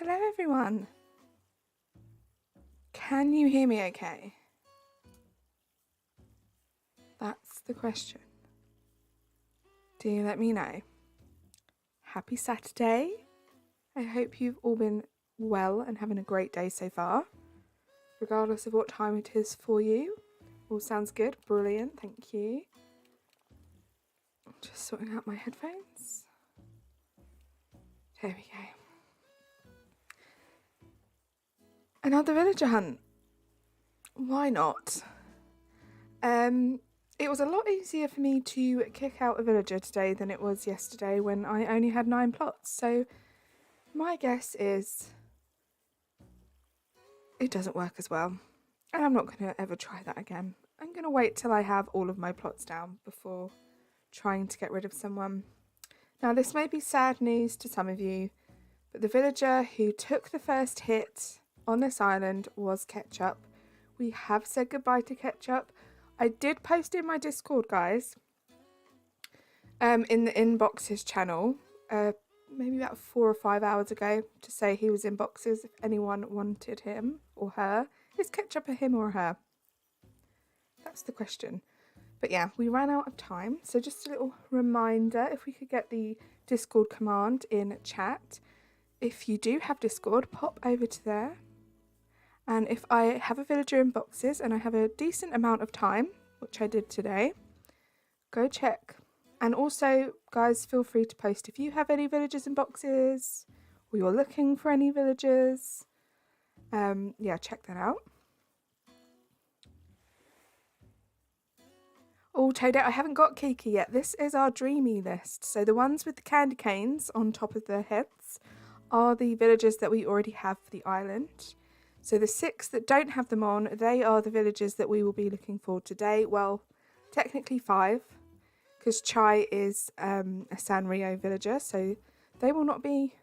Hello everyone. Can you hear me okay? That's the question. Do you let me know? Happy Saturday. I hope you've all been well and having a great day so far. Regardless of what time it is for you. All sounds good. Brilliant. Thank you. Just sorting out my headphones. There we go. Another villager hunt. Why not? It was a lot easier for me to kick out a villager today than it was yesterday when I only had 9 plots. So my guess is it doesn't work as well. And I'm not going to ever try that again. I'm going to wait till I have all of my plots down before trying to get rid of someone. Now this may be sad news to some of you, but the villager who took the first hit on this island was Ketchup. We have said goodbye to Ketchup. I did post in my Discord, guys, in the Inboxes channel, maybe about 4 or 5 hours ago, to say he was in boxes if anyone wanted him or her. Is Ketchup a him or a her? That's the question. But yeah, we ran out of time. So just a little reminder, if we could get the Discord command in chat. If you do have Discord, pop over to there. And if I have a villager in boxes and I have a decent amount of time, which I did today, go check. And also, guys, feel free to post if you have any villagers in boxes or you're looking for any villagers. Yeah, check that out. Oh, Toadette, I haven't got Kiki yet. This is our dreamy list. So the ones with the candy canes on top of their heads are the villagers that we already have for the island. So the 6 that don't have them on, they are the villagers that we will be looking for today. Well, technically 5, because Chai is a Sanrio villager, so they will not be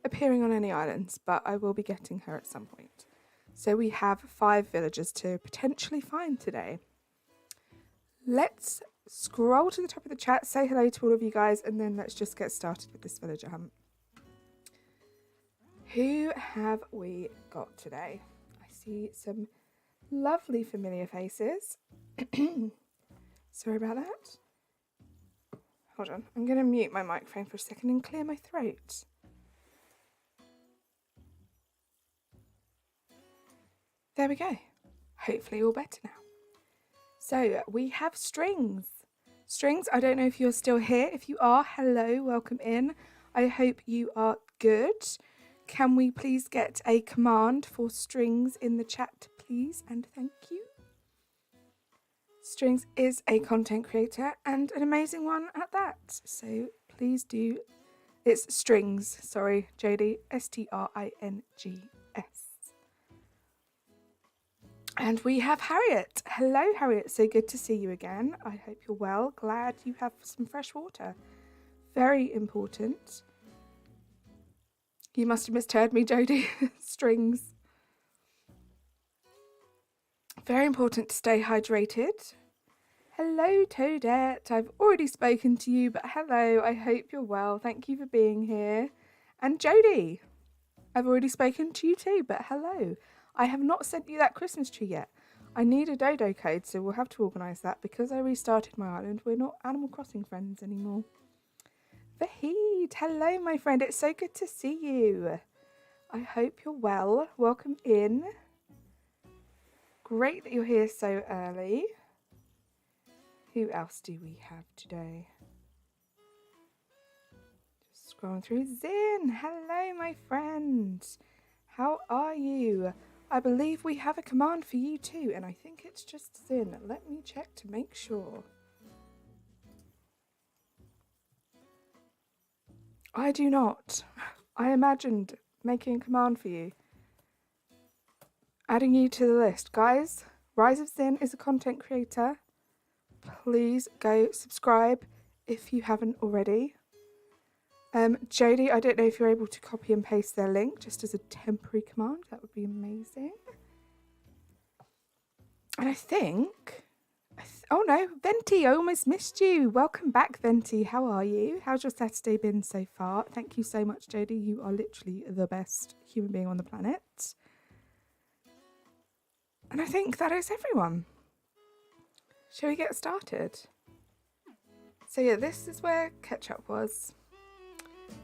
appearing on any islands, but I will be getting her at some point. So we have 5 villagers to potentially find today. Let's scroll to the top of the chat, say hello to all of you guys, and then let's just get started with this villager hunt. Who have we got today? I see some lovely familiar faces. Sorry about that. Hold on, I'm going to mute my microphone for a second and clear my throat. There we go. Hopefully all better now. So we have Strings. Strings, I don't know if you're still here. If you are, hello, welcome in. I hope you are good. Can we please get a command for Strings in the chat, please? And thank you. Strings is a content creator and an amazing one at that. So please do. It's Strings, sorry, JD, Strings. And we have Harriet. Hello, Harriet. So good to see you again. I hope you're well. Glad you have some fresh water. Very important. You must have misheard me, Jodie. Strings. Very important to stay hydrated. Hello, Toadette. I've already spoken to you, but hello. I hope you're well. Thank you for being here. And Jodie, I've already spoken to you too, but hello. I have not sent you that Christmas tree yet. I need a dodo code, so we'll have to organise that. Because I restarted my island, we're not Animal Crossing friends anymore. Vahid, hello my friend, it's so good to see you. I hope you're well. Welcome in. Great that you're here so early. Who else do we have today? Just scrolling through. Zin, hello my friend. How are you? I believe we have a command for you too, and I think it's just Zin. Let me check to make sure. I do not. I imagined making a command for you. Adding you to the list. Guys, Rise of Sin is a content creator. Please go subscribe if you haven't already. Jodie, I don't know if you're able to copy and paste their link just as a temporary command. That would be amazing. And I think Oh no, Venti, I almost missed you. Welcome back, Venti. How are you? How's your Saturday been so far? Thank you so much, Jodie. You are literally the best human being on the planet. And I think that is everyone. Shall we get started? So yeah, this is where Ketchup was.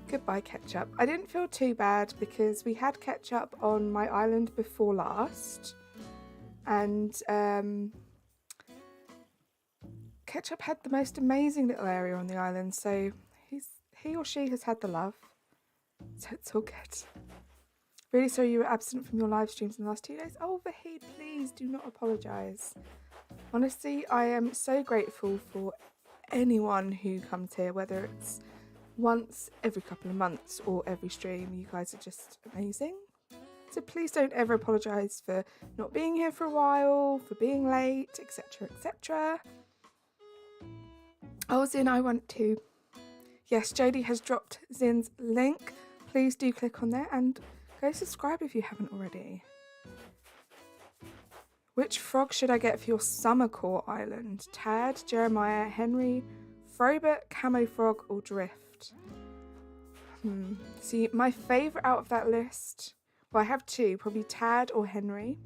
Goodbye, Ketchup. I didn't feel too bad because we had Ketchup on my island before last. And Ketchup had the most amazing little area on the island, so he or she has had the love, so it's all good. Really sorry you were absent from your live streams in the last 2 days. Oh, Vahid, please do not apologise. Honestly, I am so grateful for anyone who comes here, whether it's once every couple of months or every stream. You guys are just amazing. So please don't ever apologise for not being here for a while, for being late, etc, etc. Oh, Zin, I want to. Yes, Jodie has dropped Zin's link. Please do click on there and go subscribe if you haven't already. Which frog should I get for your summer core island? Tad, Jeremiah, Henry, Frobert, Camo Frog or Drift? See, my favourite out of that list, well, I have two, probably Tad or Henry.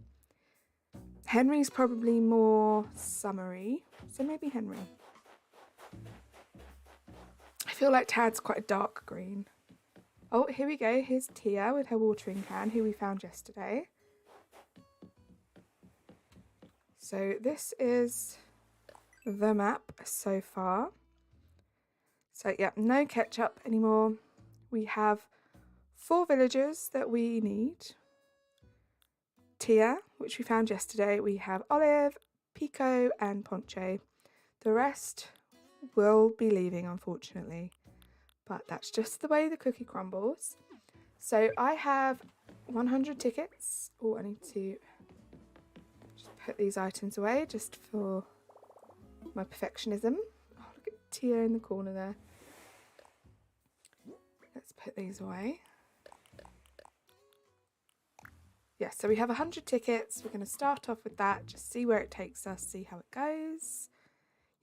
Henry's probably more summery, so maybe Henry. I feel like Tad's quite a dark green. Oh, here we go. Here's Tia with her watering can, who we found yesterday. So this is the map so far. So yeah, no Ketchup anymore. We have 4 villagers that we need. Tia, which we found yesterday. We have Olive, Pico and Ponche. The rest will be leaving, unfortunately, but that's just the way the cookie crumbles. So I have 100 tickets. Oh, I need to just put these items away just for my perfectionism. Oh, look at Tia in the corner there. Let's put these away. Yeah, so we have 100 tickets. We're going to start off with that, just see where it takes us, see how it goes.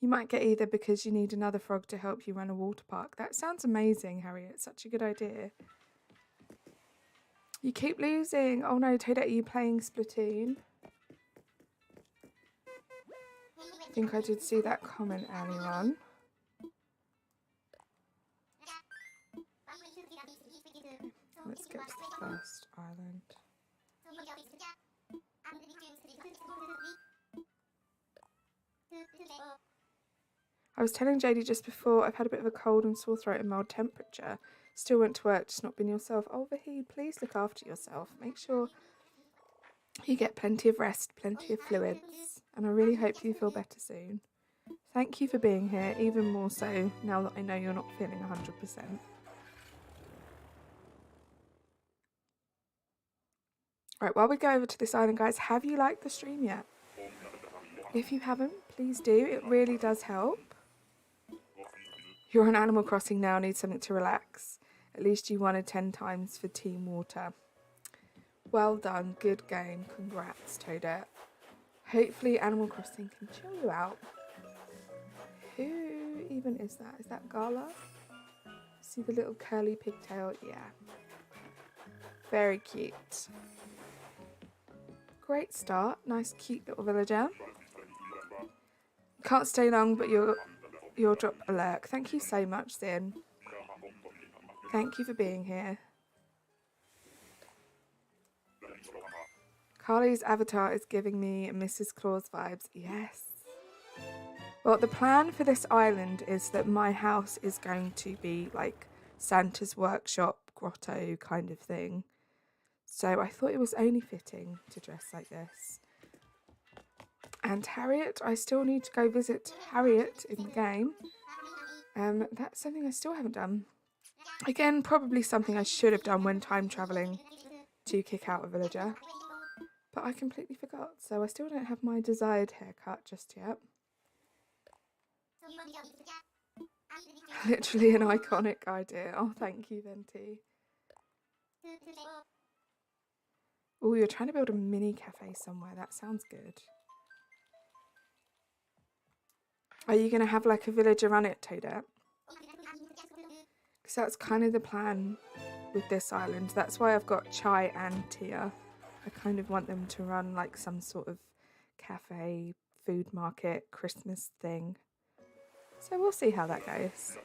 You might get either because you need another frog to help you run a water park. That sounds amazing, Harriet. Such a good idea. You keep losing. Oh no, Toadette, are you playing Splatoon? I think I did see that comment earlier on. Let's get to the first island. I was telling Jodie just before, I've had a bit of a cold and sore throat and mild temperature. Still went to work, just not been yourself. Oh, Vahid, please look after yourself. Make sure you get plenty of rest, plenty of fluids. And I really hope you feel better soon. Thank you for being here, even more so now that I know you're not feeling 100%. Right, while we go over to this island, guys, have you liked the stream yet? If you haven't, please do. It really does help. You're on Animal Crossing now, need something to relax. At least you won 10 times for Team Water. Well done, good game. Congrats, Toadette. Hopefully Animal Crossing can chill you out. Who even is that? Is that Gala? See the little curly pigtail? Yeah. Very cute. Great start. Nice, cute little villager. Can't stay long, but you'll drop a lurk. Thank you so much, Zin. Thank you for being here. Carly's avatar is giving me Mrs. Claus vibes. Yes. Well, the plan for this island is that my house is going to be like Santa's workshop, grotto kind of thing. So I thought it was only fitting to dress like this. And Harriet, I still need to go visit Harriet in the game. That's something I still haven't done. Again, probably something I should have done when time travelling to kick out a villager. But I completely forgot, so I still don't have my desired haircut just yet. Literally an iconic idea. Oh, thank you, Venti. Oh, you're trying to build a mini cafe somewhere. That sounds good. Are you going to have like a villager run it, Toadette? Because that's kind of the plan with this island. That's why I've got Chai and Tia. I kind of want them to run like some sort of cafe, food market, Christmas thing. So we'll see how that goes.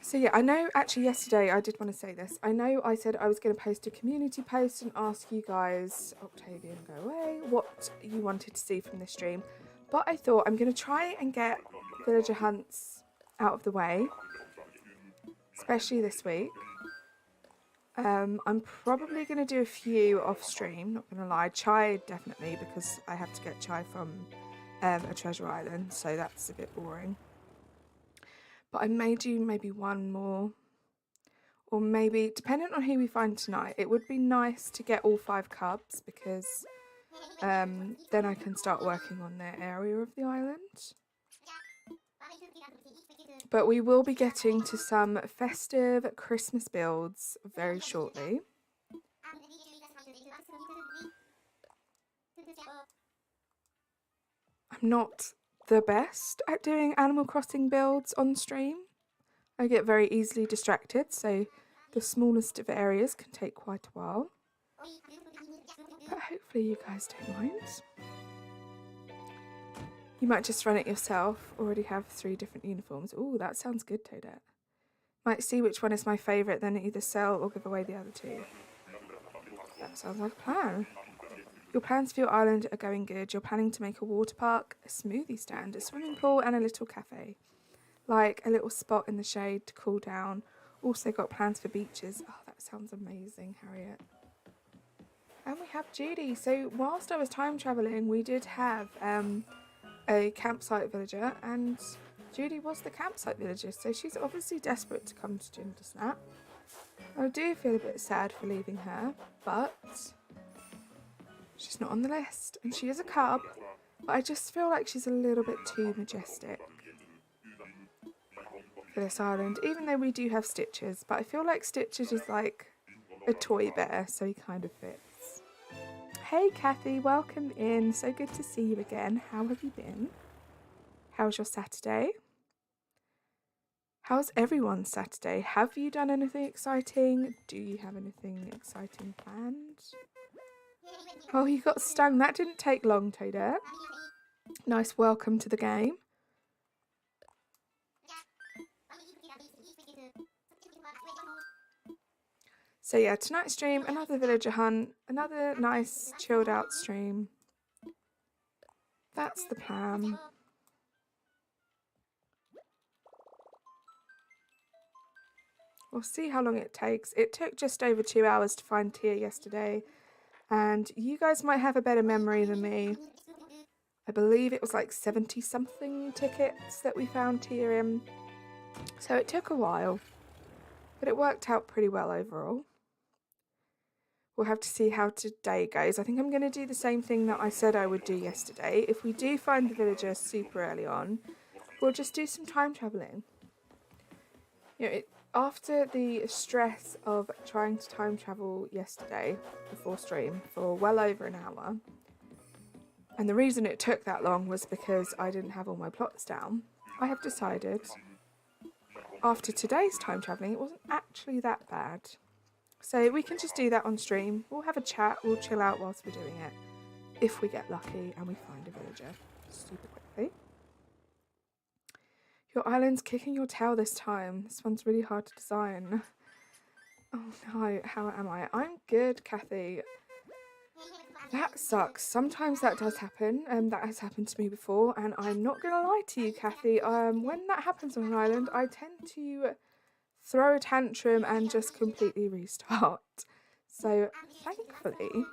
So yeah, I know actually yesterday I did want to say this. I know I said I was going to post a community post and ask you guys, Octavian, go away, what you wanted to see from this stream. But I thought I'm going to try and get villager hunts out of the way, especially this week. I'm probably going to do a few off stream, not going to lie. Chai definitely, because I have to get Chai from a treasure island, so that's a bit boring. But I may do maybe one more, or maybe, depending on who we find tonight, it would be nice to get all 5 cubs, because then I can start working on their area of the island. But we will be getting to some festive Christmas builds very shortly. I'm not the best at doing Animal Crossing builds on stream. I get very easily distracted, so the smallest of areas can take quite a while. But hopefully you guys don't mind. You might just run it yourself. Already have 3 different uniforms. Ooh, that sounds good, Toadette. Might see which one is my favourite, then either sell or give away the other 2. That sounds like a plan. Your plans for your island are going good. You're planning to make a water park, a smoothie stand, a swimming pool and a little cafe. Like a little spot in the shade to cool down. Also got plans for beaches. Oh, that sounds amazing, Harriet. And we have Judy. So whilst I was time travelling, we did have a campsite villager, and Judy was the campsite villager, so she's obviously desperate to come to GingerSnap. I do feel a bit sad for leaving her, but she's not on the list, and she is a cub, but I just feel like she's a little bit too majestic for this island, even though we do have Stitches, but I feel like Stitches is like a toy bear, so he kind of fits. Hey Kathy, welcome in. So good to see you again. How have you been? How's your Saturday? How's everyone's Saturday? Have you done anything exciting? Do you have anything exciting planned? Oh, you got stung. That didn't take long, Toadette. Nice welcome to the game. So yeah, tonight's stream, another villager hunt, another nice chilled out stream. That's the plan. We'll see how long it takes. It took just over 2 hours to find Tia yesterday, and you guys might have a better memory than me. I believe it was like 70 something tickets that we found Tia in. So it took a while, but it worked out pretty well overall. We'll have to see how today goes. I think I'm going to do the same thing that I said I would do yesterday. If we do find the villager super early on, we'll just do some time travelling. You know, after the stress of trying to time travel yesterday before stream for well over an hour, and the reason it took that long was because I didn't have all my plots down, I have decided after today's time travelling it wasn't actually that bad. So we can just do that on stream. We'll have a chat, we'll chill out whilst we're doing it, if we get lucky and we find a villager super quickly. Your island's kicking your tail this time. This one's really hard to design. Oh no, how am I? I'm good, Kathy. That sucks. Sometimes that does happen, that has happened to me before, and I'm not gonna lie to you, Kathy. When that happens on an island, I tend to throw a tantrum and just completely restart. So thankfully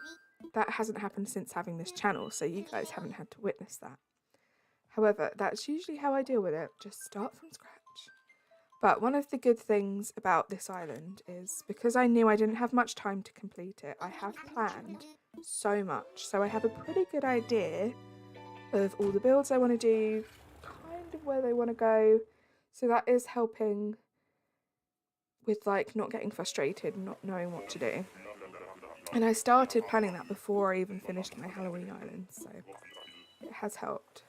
that hasn't happened since having this channel, so you guys haven't had to witness that. However, that's usually how I deal with it, just start from scratch. But one of the good things about this island is because I knew I didn't have much time to complete it, I have planned so much. So I have a pretty good idea of all the builds I want to do, kind of where they want to go. So that is helping with like not getting frustrated and not knowing what to do. And I started planning that before I even finished my Halloween island, so it has helped.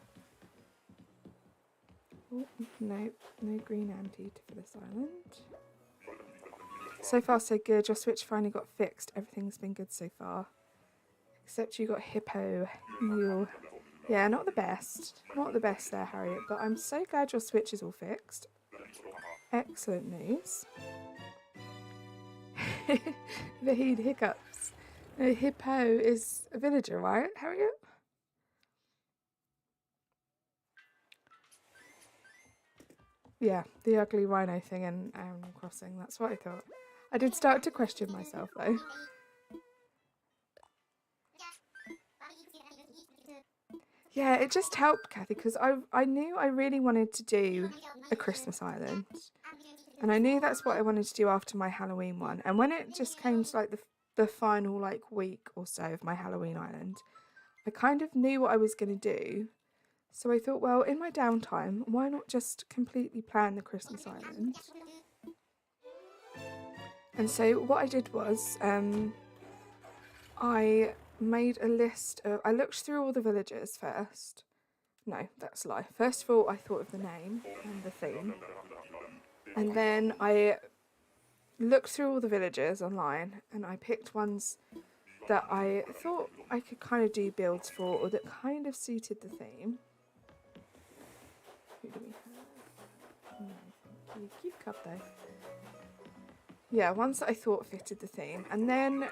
Oh, no, no green anteater for this island. So far so good. Your switch finally got fixed. Everything's been good so far. Except you got hippo. You. Yeah, not the best. Not the best there, Harriet, but I'm so glad your switch is all fixed. Excellent news. Vahid hiccups. No, hippo is a villager, right, Harriet? Yeah, the ugly rhino thing in Animal Crossing. That's what I thought. I did start to question myself, though. Yeah, it just helped, Kathy, because I knew I really wanted to do a Christmas island. And I knew that's what I wanted to do after my Halloween one. And when it just came to like the final like week or so of my Halloween island, I kind of knew what I was going to do. So I thought, well, in my downtime, why not just completely plan the Christmas island? And so what I did was I made a list of, I looked through all the villagers first. No, that's a lie. First of all, I thought of the name and the theme. And then I looked through all the villagers online and I picked ones that I thought I could kind of do builds for or that kind of suited the theme. Who do we have? No, thank you. Cute cup though. Yeah, ones that I thought fitted the theme. And then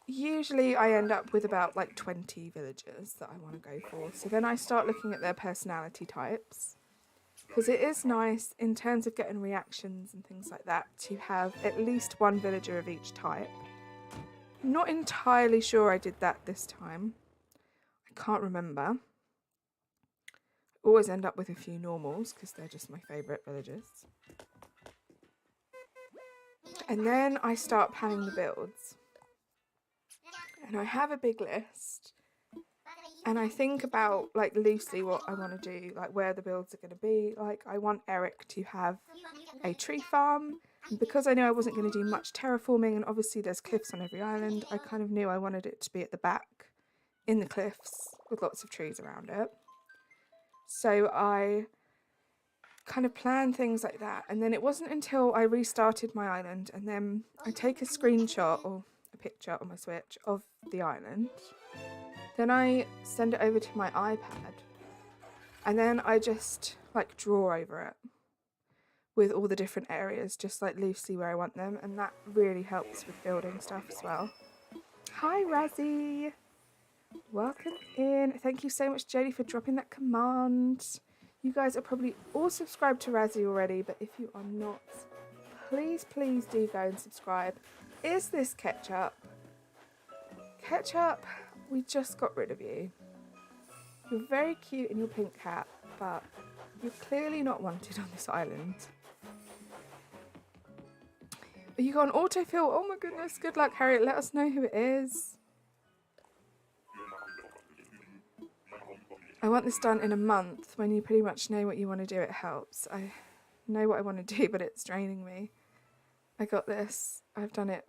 usually I end up with about like 20 villagers that I want to go for. So then I start looking at their personality types. Because it is nice in terms of getting reactions and things like that to have at least one villager of each type. I'm not entirely sure I did that this time. I can't remember. I always end up with a few normals because they're just my favourite villagers. And then I start planning the builds. And I have a big list. And I think about like loosely what I want to do, like where the builds are going to be. Like I want Eric to have a tree farm. And because I knew I wasn't going to do much terraforming and obviously there's cliffs on every island, I kind of knew I wanted it to be at the back in the cliffs with lots of trees around it. So I kind of planned things like that. And then it wasn't until I restarted my island and then I take a screenshot or a picture on my Switch of the island. Then I send it over to my iPad and then I just like draw over it with all the different areas, just like loosely where I want them, and that really helps with building stuff as well. Hi Razzie! Welcome in. Thank you so much Jodie for dropping that command. You guys are probably all subscribed to Razzie already, but if you are not, please do go and subscribe. Is this Ketchup? Ketchup, we just got rid of you. You're very cute in your pink hat, but you're clearly not wanted on this island. Are you got an autofill? Oh my goodness, good luck Harriet, let us know who it is. I want this done in a month. When you pretty much know what you want to do, it helps. I know what I want to do, but it's draining me. I got this. I've done it.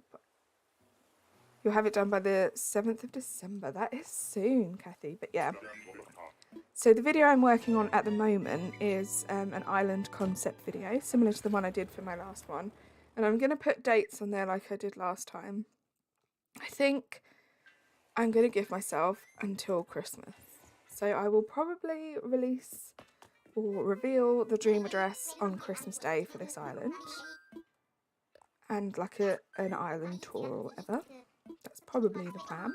You'll have it done by the 7th of December. That is soon, Kathy. But yeah. So the video I'm working on at the moment is an island concept video, similar to the one I did for my last one. And I'm going to put dates on there like I did last time. I think I'm going to give myself until Christmas. So I will probably release or reveal the dream address on Christmas Day for this island. And like an island tour or whatever. That's probably the plan.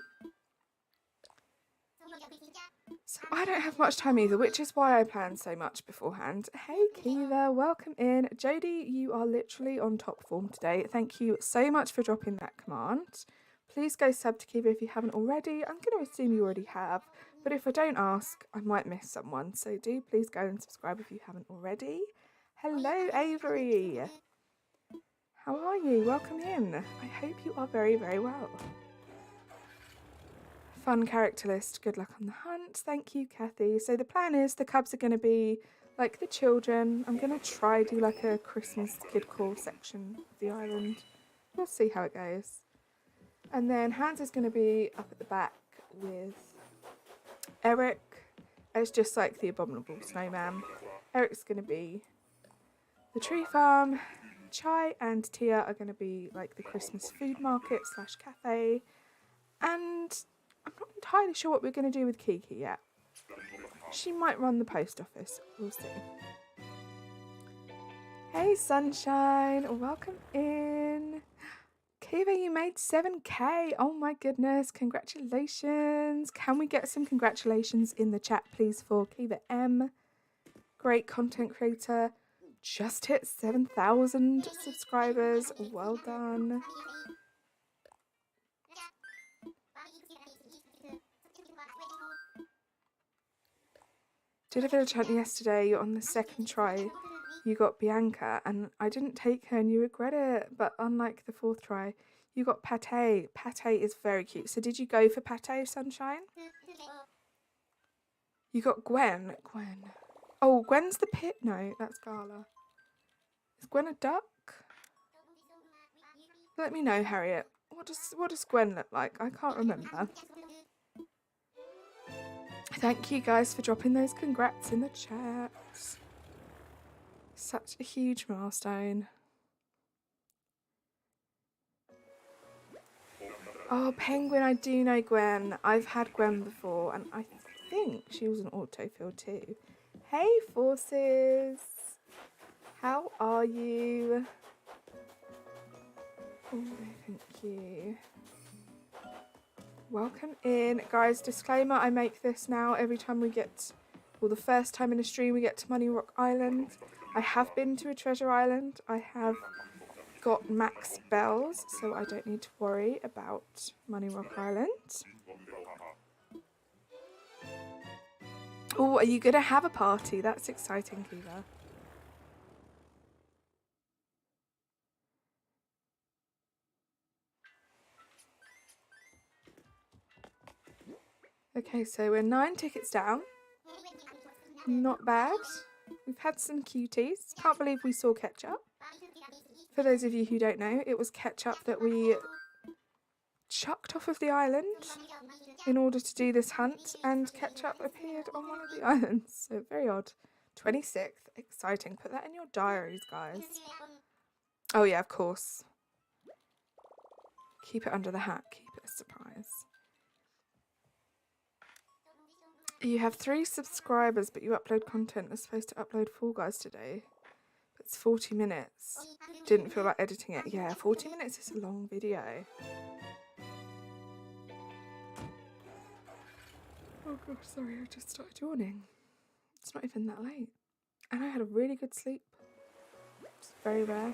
So I don't have much time either, which is why I planned so much beforehand. Hey Kiva, welcome in. Jodie, you are literally on top form today. Thank you so much for dropping that command. Please go sub to Kiva if you haven't already. I'm going to assume you already have, but if I don't ask, I might miss someone. So do please go and subscribe if you haven't already. Hello Avery. How are you? Welcome in. I hope you are very, very well. Fun character list. Good luck on the hunt. Thank you, Kathy. So the plan is the cubs are going to be like the children. I'm going to try do like a Christmas kid call section of the island. We'll see how it goes. And then Hans is going to be up at the back with Eric. It's just like the abominable snowman. Eric's going to be the tree farm. Chai and Tia are going to be like the Christmas food market / cafe. And I'm not entirely sure what we're going to do with Kiki yet. She might run the post office. We'll see. Hey, Sunshine. Welcome in. Kiva, you made 7K. Oh my goodness. Congratulations. Can we get some congratulations in the chat, please, for Kiva M? Great content creator. Just hit 7,000 subscribers. Well done. Did a village hunt yesterday on the second try. You got Bianca and I didn't take her and you regret it. But unlike the fourth try, you got Pate. Pate is very cute. So did you go for Pate, Sunshine? You got Gwen. Gwen. Oh, Gwen's the pit. No, that's Gala. Is Gwen a duck? Let me know, Harriet. What does Gwen look like? I can't remember. Thank you guys for dropping those congrats in the chat. Such a huge milestone. Oh, Penguin, I do know Gwen. I've had Gwen before, and I think she was an autofill too. Hey, Forces. How are you? Oh, thank you. Welcome in. Guys, disclaimer, I make this now every time we get, well, the first time in a stream we get to Money Rock Island. I have been to a treasure island. I have got max bells, so I don't need to worry about Money Rock Island. Oh, are you going to have a party? That's exciting, Kiva. Okay, so we're 9 tickets down. Not bad. We've had some cuties. Can't believe we saw Ketchup. For those of you who don't know, it was Ketchup that we chucked off of the island in order to do this hunt, and Ketchup appeared on one of the islands. So very odd. 26th. Exciting. Put that in your diaries, guys. Oh yeah, of course. Keep it under the hat. Keep it a surprise. You have 3 subscribers, but you upload content. You're supposed to upload Fall Guys today. It's 40 minutes. Didn't feel like editing it. Yeah, 40 minutes is a long video. Oh gosh, sorry, I just started yawning. It's not even that late. And I had a really good sleep. It's very rare.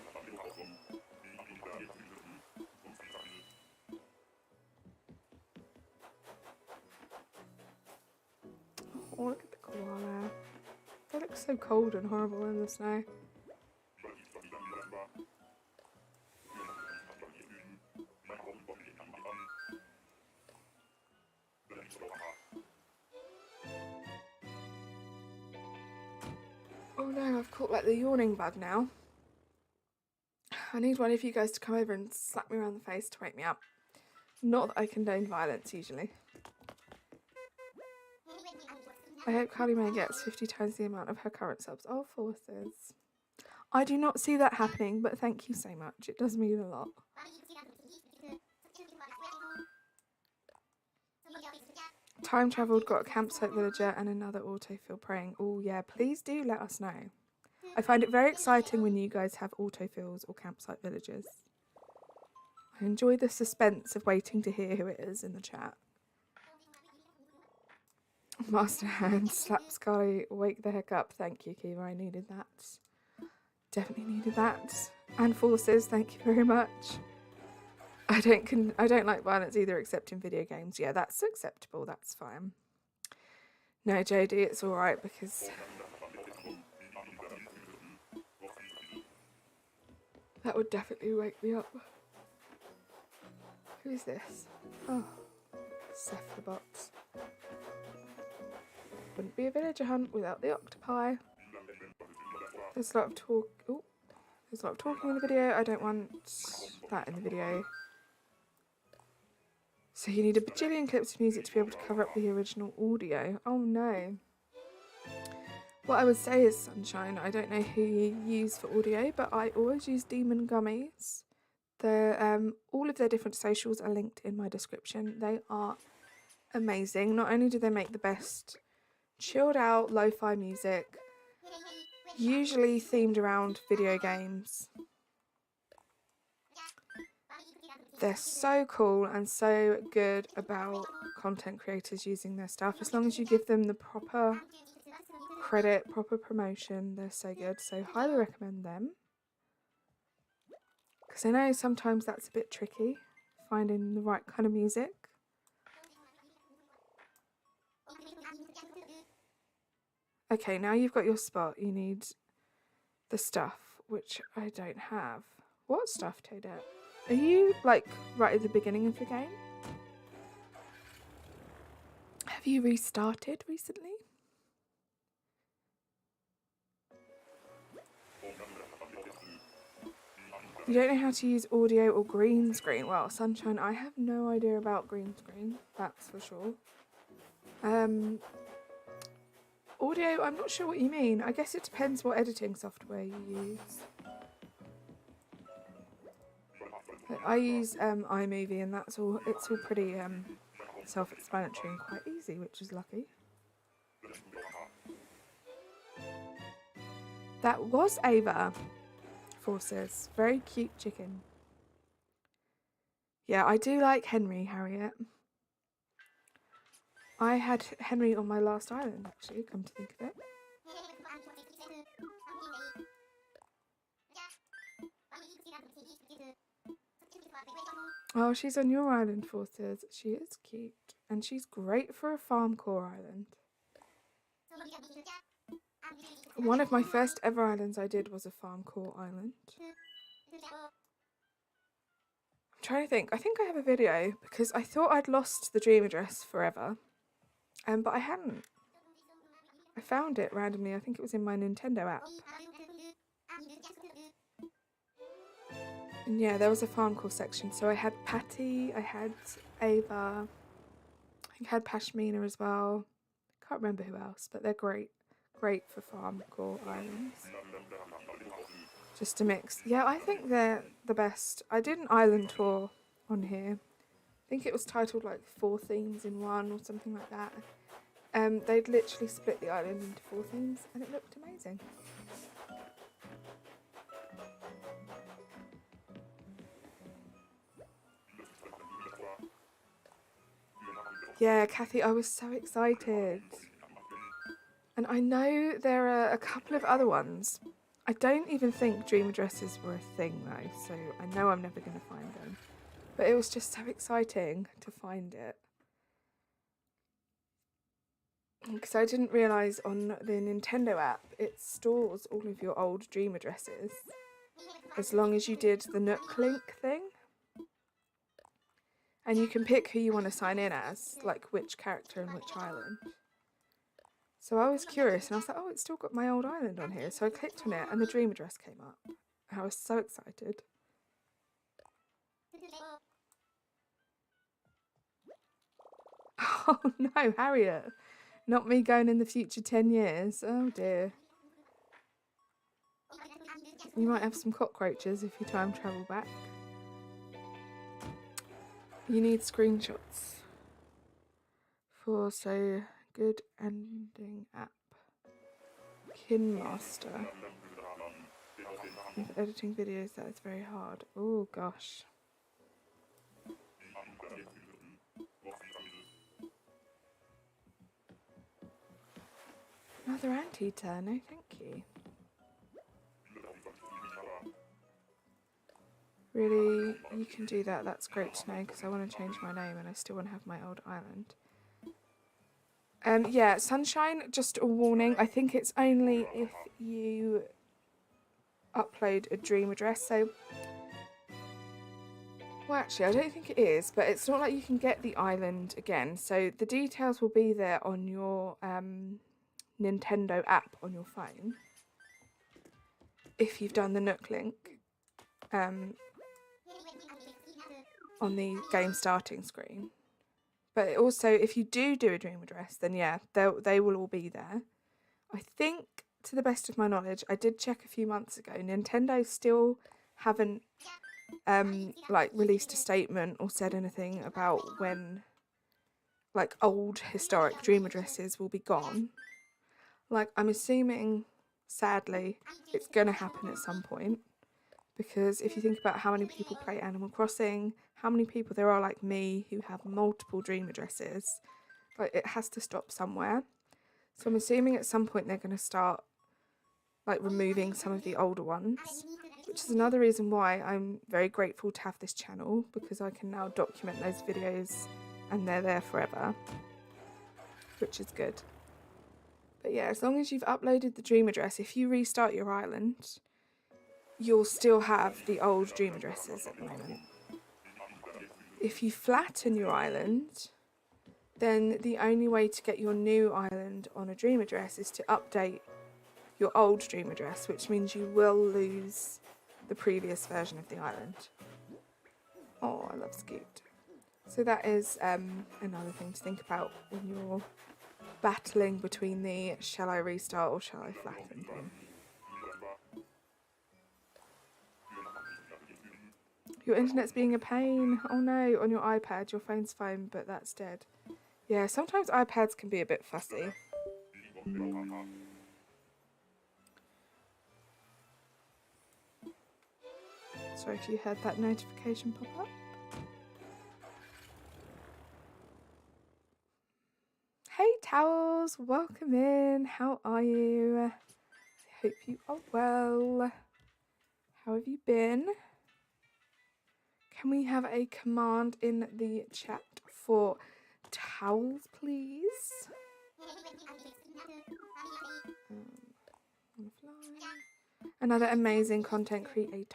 Oh, look at the koala. They look so cold and horrible in the snow. Oh no, I've caught like the yawning bug now. I need one of you guys to come over and slap me around the face to wake me up. Not that I condone violence usually. I hope Carly Mae gets 50 times the amount of her current subs. Oh, Forces. I do not see that happening, but thank you so much. It does mean a lot. Time travelled, got a campsite villager and another autofill praying. Oh yeah, please do let us know. I find it very exciting when you guys have autofills or campsite villagers. I enjoy the suspense of waiting to hear who it is in the chat. Master Hand, slap Scully, wake the heck up. Thank you, Kiva. I needed that. Definitely needed that. And Forces, thank you very much. I don't like violence either, except in video games. Yeah, that's acceptable. That's fine. No, JD, it's all right because that would definitely wake me up. Who is this? Oh, Seth the bot. Wouldn't be a villager hunt without the octopi. There's a lot of talk. Oh, there's a lot of talking in the video. I don't want that in the video. So you need a bajillion clips of music to be able to cover up the original audio. Oh no. What I would say is, Sunshine, I don't know who you use for audio, but I always use Demon Gummies. All of their different socials are linked in my description. They are amazing. Not only do they make the best chilled out lo-fi music, usually themed around video games. They're so cool and so good about content creators using their stuff. As long as you give them the proper credit, proper promotion, they're so good. So highly recommend them. Because I know sometimes that's a bit tricky, finding the right kind of music. Okay, now you've got your spot. You need the stuff, which I don't have. What stuff, Toadette? Are you, like, right at the beginning of the game? Have you restarted recently? You don't know how to use audio or green screen. Well, Sunshine, I have no idea about green screen, that's for sure. Audio, I'm not sure what you mean. I guess it depends what editing software you use. I use iMovie, and it's all pretty self-explanatory and quite easy, which is lucky. That was Ava Forces. Very cute chicken. Yeah, I do like Henry, Harriet. I had Henry on my last island, actually, come to think of it. Oh, she's on your island, Forces. She is cute. And she's great for a farm core island. One of my first ever islands I did was a farm core island. I'm trying to think. I think I have a video because I thought I'd lost the dream address forever. But I hadn't. I found it randomly. I think it was in my Nintendo app. And yeah, there was a farm core section. So I had Patty, I had Ava, I think I had Pashmina as well. Can't remember who else, but they're great. Great for farm core islands. Just a mix. Yeah, I think they're the best. I did an island tour on here. I think it was titled like 4 themes in one or something like that. They'd literally split the island into 4 themes and it looked amazing. Yeah, Kathy, I was so excited. And I know there are a couple of other ones. I don't even think dream addresses were a thing though, so I know I'm never going to find them. But it was just so exciting to find it. Because I didn't realise on the Nintendo app, it stores all of your old dream addresses. As long as you did the Nook link thing. And you can pick who you want to sign in as, like which character and which island. So I was curious and I was like, oh, it's still got my old island on here. So I clicked on it and the dream address came up. I was so excited. Oh no, Harriet. Not me going in the future 10 years. Oh dear. You might have some cockroaches if you time travel back. You need screenshots for so good ending app. Kinmaster. With editing videos, that is very hard. Oh gosh. Another anteater, no thank you. Really, you can do that, that's great to know because I want to change my name and I still want to have my old island. Yeah, Sunshine, just a warning, I think it's only if you upload a dream address, so... Well, actually, I don't think it is, but it's not like you can get the island again, so the details will be there on your Nintendo app on your phone. If you've done the Nook link. On the game starting screen. But also, if you do a dream address, then yeah, they will all be there. I think to the best of my knowledge, I did check a few months ago, Nintendo still haven't like released a statement or said anything about when like old historic dream addresses will be gone. Like, I'm assuming, sadly, it's gonna happen at some point, because if you think about how many people play Animal Crossing, how many people there are like me who have multiple dream addresses, like, it has to stop somewhere. So I'm assuming at some point they're going to start like removing some of the older ones, which is another reason why I'm very grateful to have this channel, because I can now document those videos and they're there forever, which is good. But yeah, as long as you've uploaded the dream address, if you restart your island, you'll still have the old dream addresses at the moment. If you flatten your island, then the only way to get your new island on a dream address is to update your old dream address, which means you will lose the previous version of the island. Oh, I love Scoot. So that is another thing to think about when you're battling between the shall I restart or shall I flatten thing. Your internet's being a pain. Oh no, on your iPad. Your phone's fine, but that's dead. Yeah, sometimes iPads can be a bit fussy. Sorry if you heard that notification pop up. Hey Towels, welcome in. How are you? I hope you are well. How have you been? Can we have a command in the chat for towels, please? Another amazing content creator.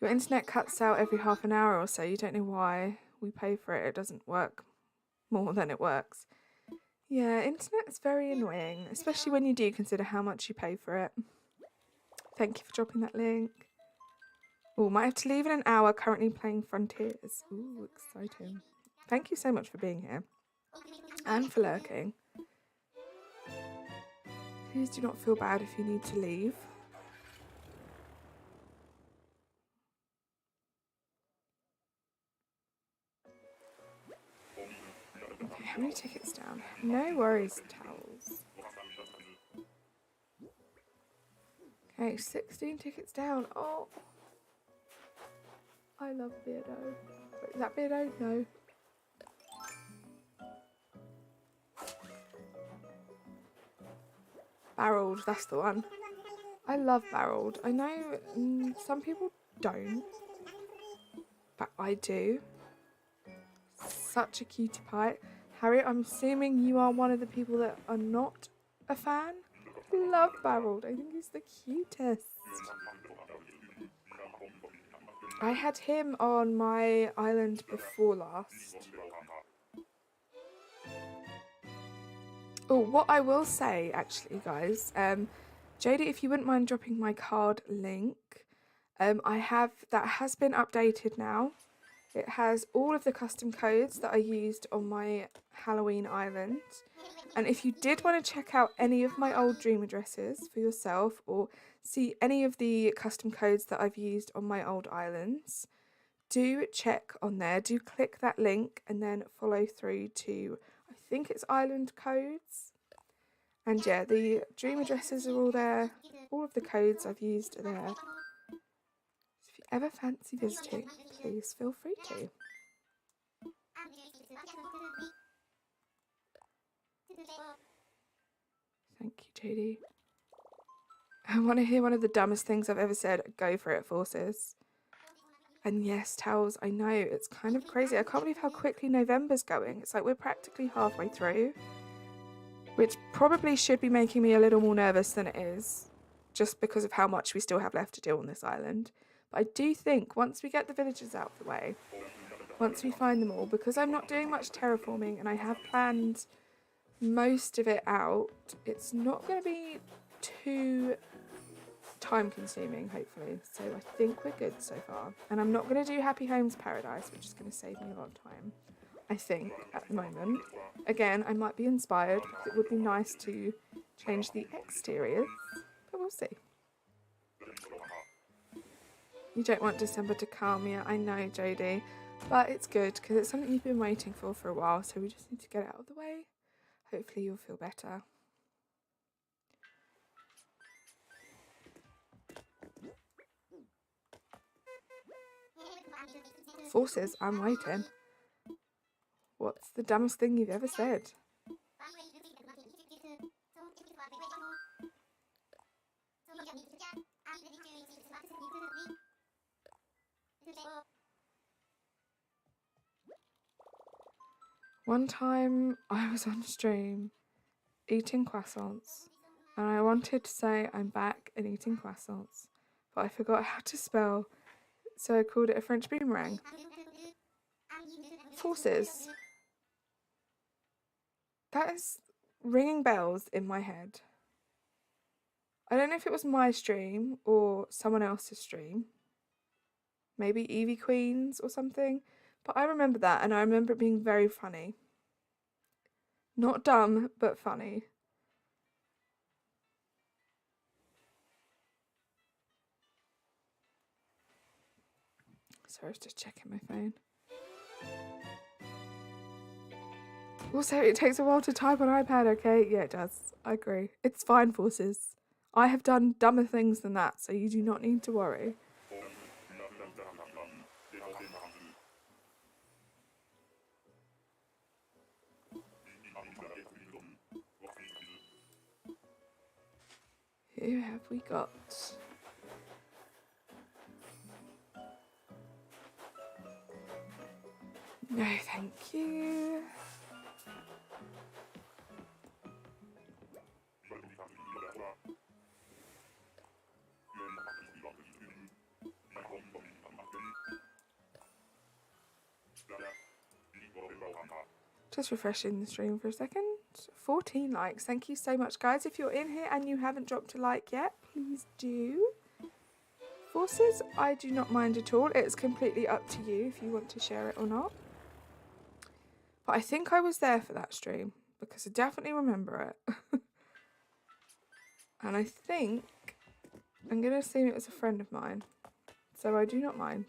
Your internet cuts out every half an hour or so. You don't know why. We pay for it. It doesn't work more than it works. Yeah, internet is very annoying, especially when you do consider how much you pay for it. Thank you for dropping that link. Oh, might have to leave in an hour, currently playing Frontiers. Ooh, exciting. Thank you so much for being here. And for lurking. Please do not feel bad if you need to leave. Okay, how many tickets down? No worries, Towels. Okay, 16 tickets down. Oh, I love Beardo. Wait, is that Beardo? No. Barreled, that's the one. I love barreled. I know some people don't, but I do. Such a cutie pie. Harriet, I'm assuming you are one of the people that are not a fan? Love barreled. I think he's the cutest. I had him on my island before last. Oh, what I will say, actually, guys, Jodie, if you wouldn't mind dropping my card link, that has been updated now. It has all of the custom codes that I used on my Halloween island. And if you did want to check out any of my old dream addresses for yourself, or see any of the custom codes that I've used on my old islands, do check on there. Do click that link and then follow through to, I think it's island codes. And yeah, the dream addresses are all there. All of the codes I've used are there. If you ever fancy visiting, please feel free to. Thank you, Jodie. I want to hear one of the dumbest things I've ever said. Go for it, Forces. And yes, Towels, I know, it's kind of crazy. I can't believe how quickly November's going. It's like we're practically halfway through, which probably should be making me a little more nervous than it is, just because of how much we still have left to do on this island. But I do think once we get the villagers out of the way, once we find them all, because I'm not doing much terraforming and I have planned most of it out, it's not going to be too time consuming, hopefully. So I think we're good so far. And I'm not going to do Happy Homes Paradise, which is going to save me a lot of time. I think, at the moment. Again, I might be inspired because it would be nice to change the exteriors, but we'll see. You don't want December to come yet, I know, Jodie, but it's good because it's something you've been waiting for a while, so we just need to get it out of the way. Hopefully you'll feel better. Forces, I'm waiting. What's the dumbest thing you've ever said? One time I was on stream eating croissants and I wanted to say I'm back and eating croissants, but I forgot how to spell, so I called it a French boomerang. Forces. That is ringing bells in my head. I don't know if it was my stream or someone else's stream. Maybe Evie Queen's or something. But I remember that, and I remember it being very funny. Not dumb, but funny. Sorry, I was just checking my phone. Also, it takes a while to type on iPad, okay? Yeah, it does. I agree. It's fine, Forces. I have done dumber things than that, so you do not need to worry. Who have we got? No, thank you. Just refreshing the stream for a second. 14 likes. Thank you so much, guys. If you're in here and you haven't dropped a like yet, please do. Forces, I do not mind at all. It's completely up to you if you want to share it or not. But I think I was there for that stream because I definitely remember it. And I think I'm going to assume it was a friend of mine. So I do not mind.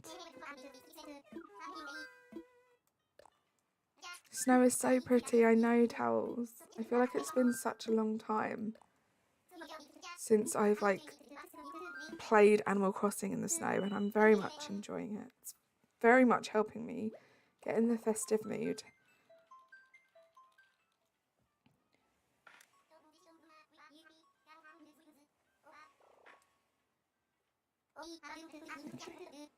Snow is so pretty, I know, towels. I feel like it's been such a long time since I've played Animal Crossing in the snow, and I'm very much enjoying it. It's very much helping me get in the festive mood. Okay.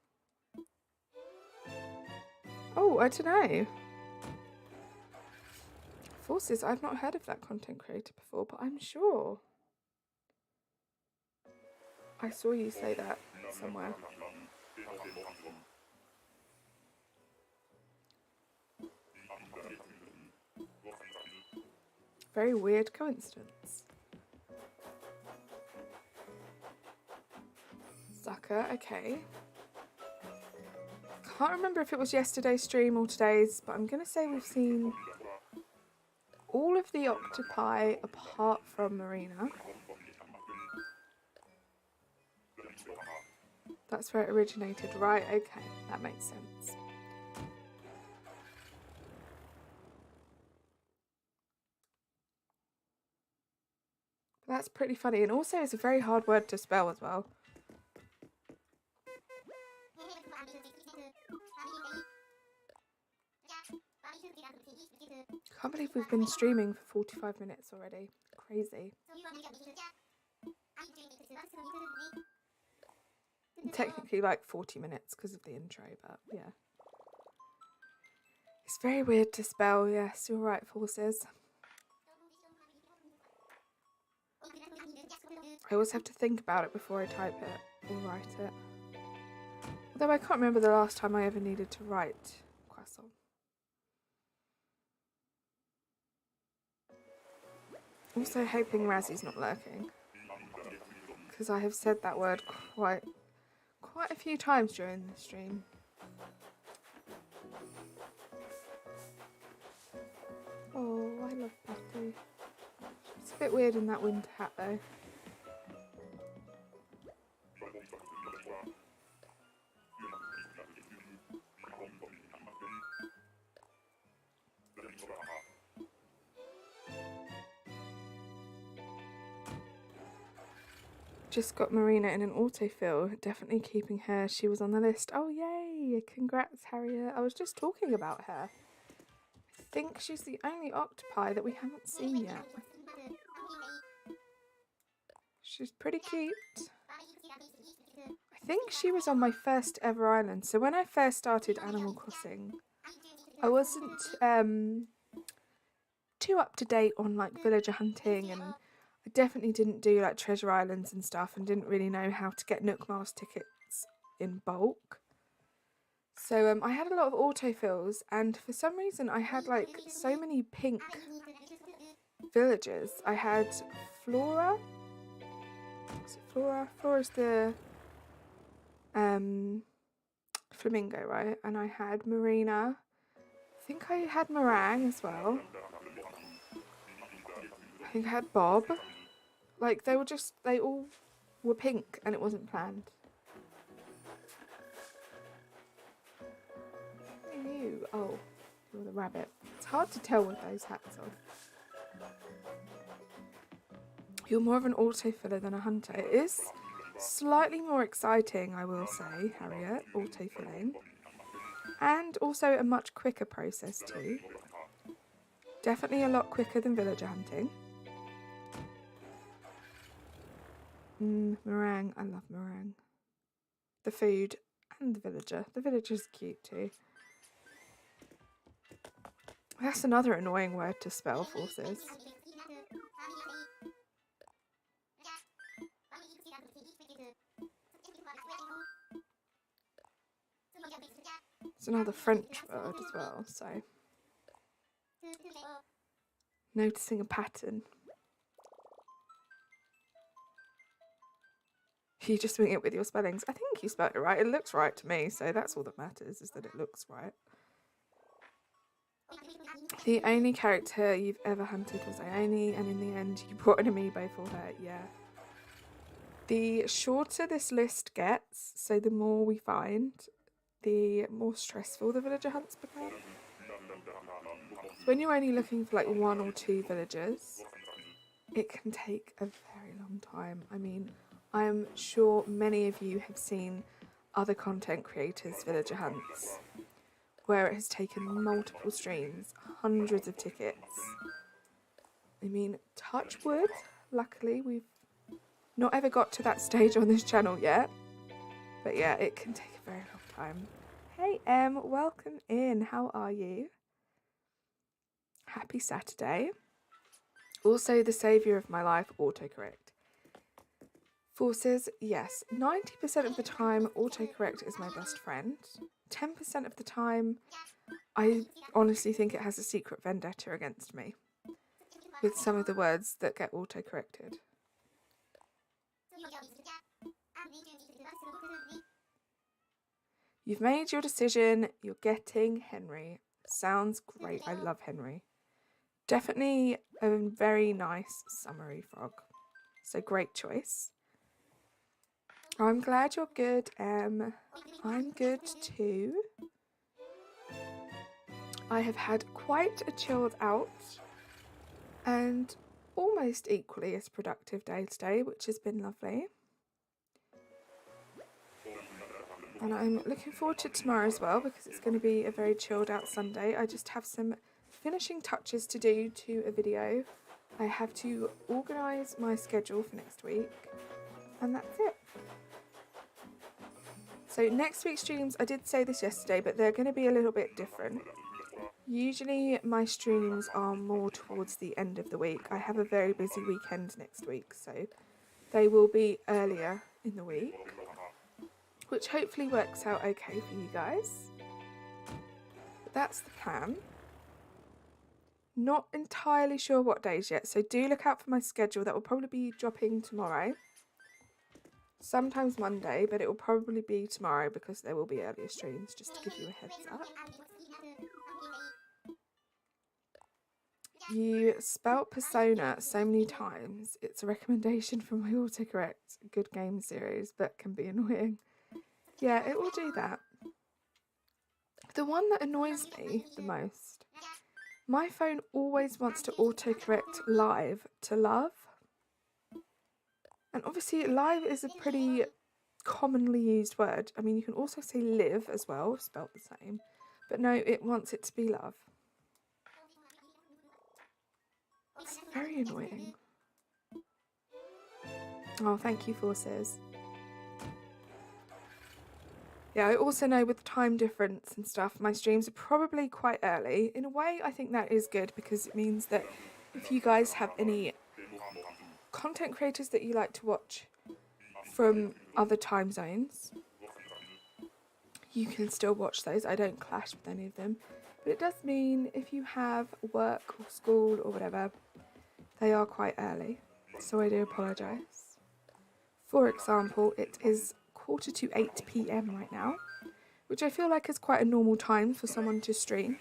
Oh, I don't know. Forces, I've not heard of that content creator before, but I'm sure I saw you say that somewhere. Very weird coincidence. Sucker, okay. Can't remember if it was yesterday's stream or today's, but I'm going to say we've seen all of the octopi apart from Marina. That's where it originated, right? Okay, that makes sense. But that's pretty funny, and also it's a very hard word to spell as well. Can't believe we've been streaming for 45 minutes already. Crazy. Technically 40 minutes because of the intro, but yeah. It's very weird to spell, yes, you're right, Forces. I always have to think about it before I type it or write it. Although I can't remember the last time I ever needed to write croissant. Also hoping Razzie's not lurking, because I have said that word quite a few times during the stream. a bit weird in that winter hat though. Just got Marina in an autofill, definitely keeping her. She was on the list. Oh yay, congrats Harriet. I was just talking about her. I think she's the only octopi that we haven't seen yet. She's pretty cute. I think she was on my first ever island. So when I first started Animal Crossing, I wasn't too up to date on like villager hunting, and I definitely didn't do like treasure islands and stuff, and didn't really know how to get Nook Miles tickets in bulk. So I had a lot of autofills, and for some reason I had like so many pink villagers. I had Flora. Is it Flora? Flora's the flamingo, right? And I had Marina. I think I had Meringue as well. I think I had Bob. Like they all were pink and it wasn't planned. Who are you? Oh, you're the rabbit. It's hard to tell with those hats on. You're more of an autofiller than a hunter. It is slightly more exciting, I will say, Harriet, autofilling. And also a much quicker process too. Definitely a lot quicker than villager hunting. Meringue, I love meringue. The food and the villager. The villager's cute too. That's another annoying word to spell, forces. It's another French word as well, so. Noticing a pattern. You just wing it with your spellings. I think you spelled it right. It looks right to me, so that's all that matters, is that it looks right. The only character you've ever hunted was Ione, and in the end you brought an amiibo for her. Yeah. The shorter this list gets, so the more we find, the more stressful the villager hunts become. So when you're only looking for like 1 or 2 villagers, it can take a very long time. I mean, I'm sure many of you have seen other content creators' villager hunts where it has taken multiple streams, hundreds of tickets. I mean, touch wood, luckily we've not ever got to that stage on this channel yet. But yeah, it can take a very long time. Hey Em, welcome in. How are you? Happy Saturday. Also the saviour of my life, autocorrect. Forces, yes, 90% of the time autocorrect is my best friend. 10% of the time I honestly think it has a secret vendetta against me with some of the words that get autocorrected. You've made your decision. You're getting Henry. Sounds great. I love Henry. Definitely a very nice summery frog. So great choice. I'm glad you're good, Em. I'm good too. I have had quite a chilled out and almost equally as productive day today, which has been lovely. And I'm looking forward to tomorrow as well, because it's going to be a very chilled out Sunday. I just have some finishing touches to do to a video. I have to organise my schedule for next week, and that's it. So next week's streams, I did say this yesterday, but they're going to be a little bit different. Usually my streams are more towards the end of the week. I have a very busy weekend next week, so they will be earlier in the week, which hopefully works out okay for you guys. But that's the plan. Not entirely sure what days yet, so do look out for my schedule. That will probably be dropping tomorrow. Sometimes Monday, but it will probably be tomorrow because there will be earlier streams, just to give you a heads up. You spelt persona so many times. It's a recommendation from my autocorrect. Good game series, but can be annoying. Yeah, it will do that. The one that annoys me the most, my phone always wants to autocorrect live to love. And obviously live is a pretty commonly used word. I mean, you can also say live as well, spelt the same. But no, it wants it to be love. It's very annoying. Oh, thank you, Forces. Yeah, I also know with time difference and stuff, my streams are probably quite early. In a way, I think that is good because it means that if you guys have any content creators that you like to watch from other time zones, you can still watch those. I don't clash with any of them. But it does mean if you have work or school or whatever, they are quite early. So I do apologise. For example, it is 7:45 PM right now, which I feel like is quite a normal time for someone to stream.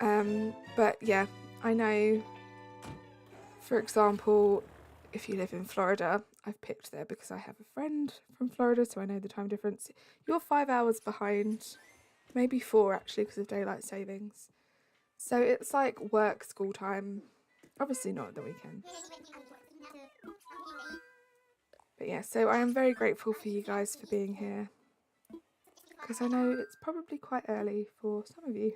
But yeah, I know, for example, if you live in Florida, I've picked there because I have a friend from Florida, so I know the time difference. You're 5 hours behind, maybe 4 actually because of daylight savings. So it's like work, school time, obviously not at the weekend. But yeah, so I am very grateful for you guys for being here, because I know it's probably quite early for some of you.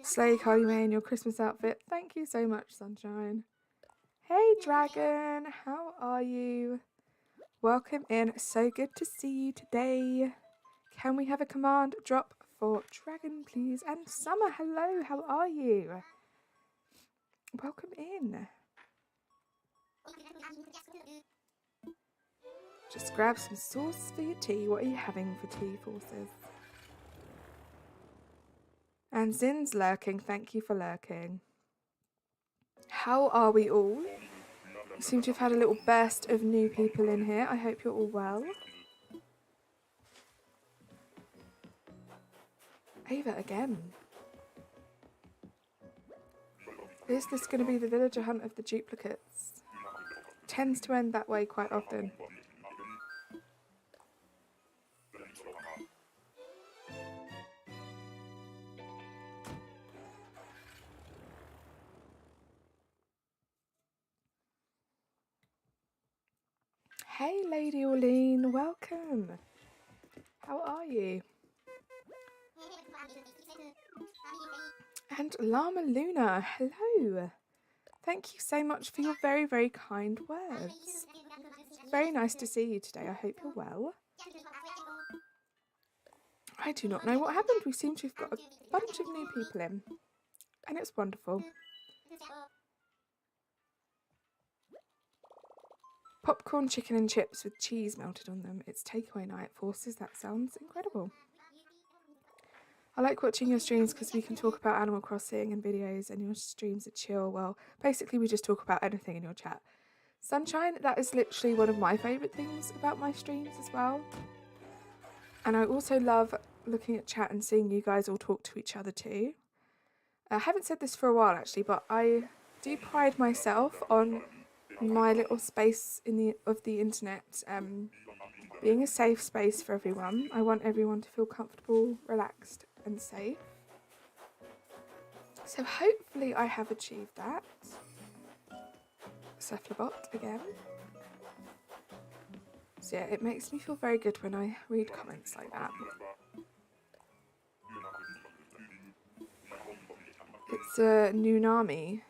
Slay Carly May in your Christmas outfit. Thank you so much, Sunshine. Hey Dragon, how are you? Welcome in. So good to see you today. Can we have a command drop for Dragon, please? And Summer, hello, how are you? Welcome in. Just grab some sauce for your tea. What are you having for tea, Forces? And Zin's lurking. Thank you for lurking. How are we all? We seem to have had a little burst of new people in here. I hope you're all well. Ava again. Is this going to be the villager hunt of the duplicates? Tends to end that way quite often. Hey Lady Orlean, welcome. How are you? And Llama Luna, hello. Thank you so much for your very, very kind words. Very nice to see you today. I hope you're well. I do not know what happened. We seem to have got a bunch of new people in, and it's wonderful. Popcorn, chicken and chips with cheese melted on them. It's takeaway night, Forces. That sounds incredible. I like watching your streams because we can talk about Animal Crossing and videos, and your streams are chill. Well, basically we just talk about anything in your chat. Sunshine, that is literally one of my favourite things about my streams as well. And I also love looking at chat and seeing you guys all talk to each other too. I haven't said this for a while actually, but I do pride myself on my little space of the internet being a safe space for everyone. I want everyone to feel comfortable, relaxed and safe. So hopefully I have achieved that. Cephalobot again. So yeah, it makes me feel very good when I read comments like that. It's a Nunami,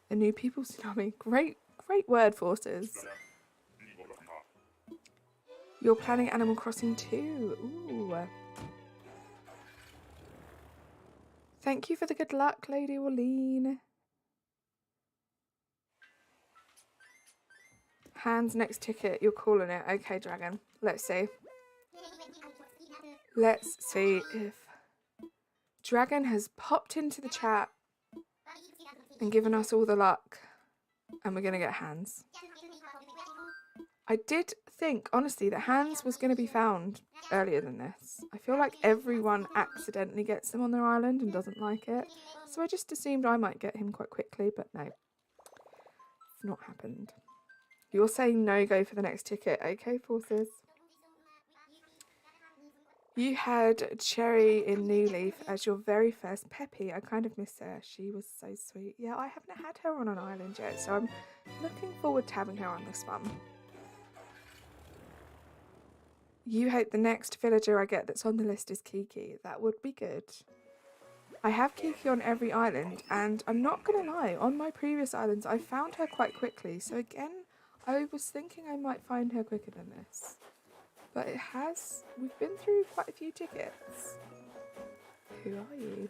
a new people tsunami. Great word, Forces. You're planning Animal Crossing too. Ooh. Thank you for the good luck, Lady Orlean. Hands next ticket, you're calling it. Okay, Dragon. Let's see. Let's see if Dragon has popped into the chat and given us all the luck. And we're going to get hands. I did think, honestly, that Hans was going to be found earlier than this. I feel like everyone accidentally gets them on their island and doesn't like it. So I just assumed I might get him quite quickly, but no. It's not happened. You're saying no go for the next ticket. Okay, Forces. You had Cherry in New Leaf as your very first Peppy. I kind of miss her. She was so sweet. Yeah, I haven't had her on an island yet, so I'm looking forward to having her on this one. You hope the next villager I get that's on the list is Kiki. That would be good. I have Kiki on every island, and I'm not going to lie, on my previous islands I found her quite quickly. So again, I was thinking I might find her quicker than this. But it has. We've been through quite a few tickets. Who are you?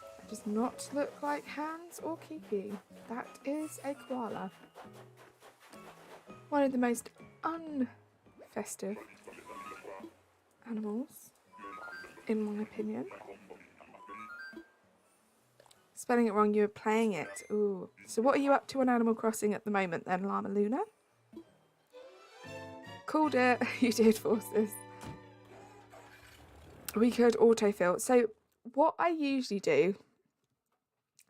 That does not look like Hans or Kiki. That is a koala. One of the most unfestive animals, in my opinion. Spelling it wrong, you were playing it. Ooh. So what are you up to on Animal Crossing at the moment then, Llama Luna? Called it. You did, Forces. We could autofill. So what I usually do,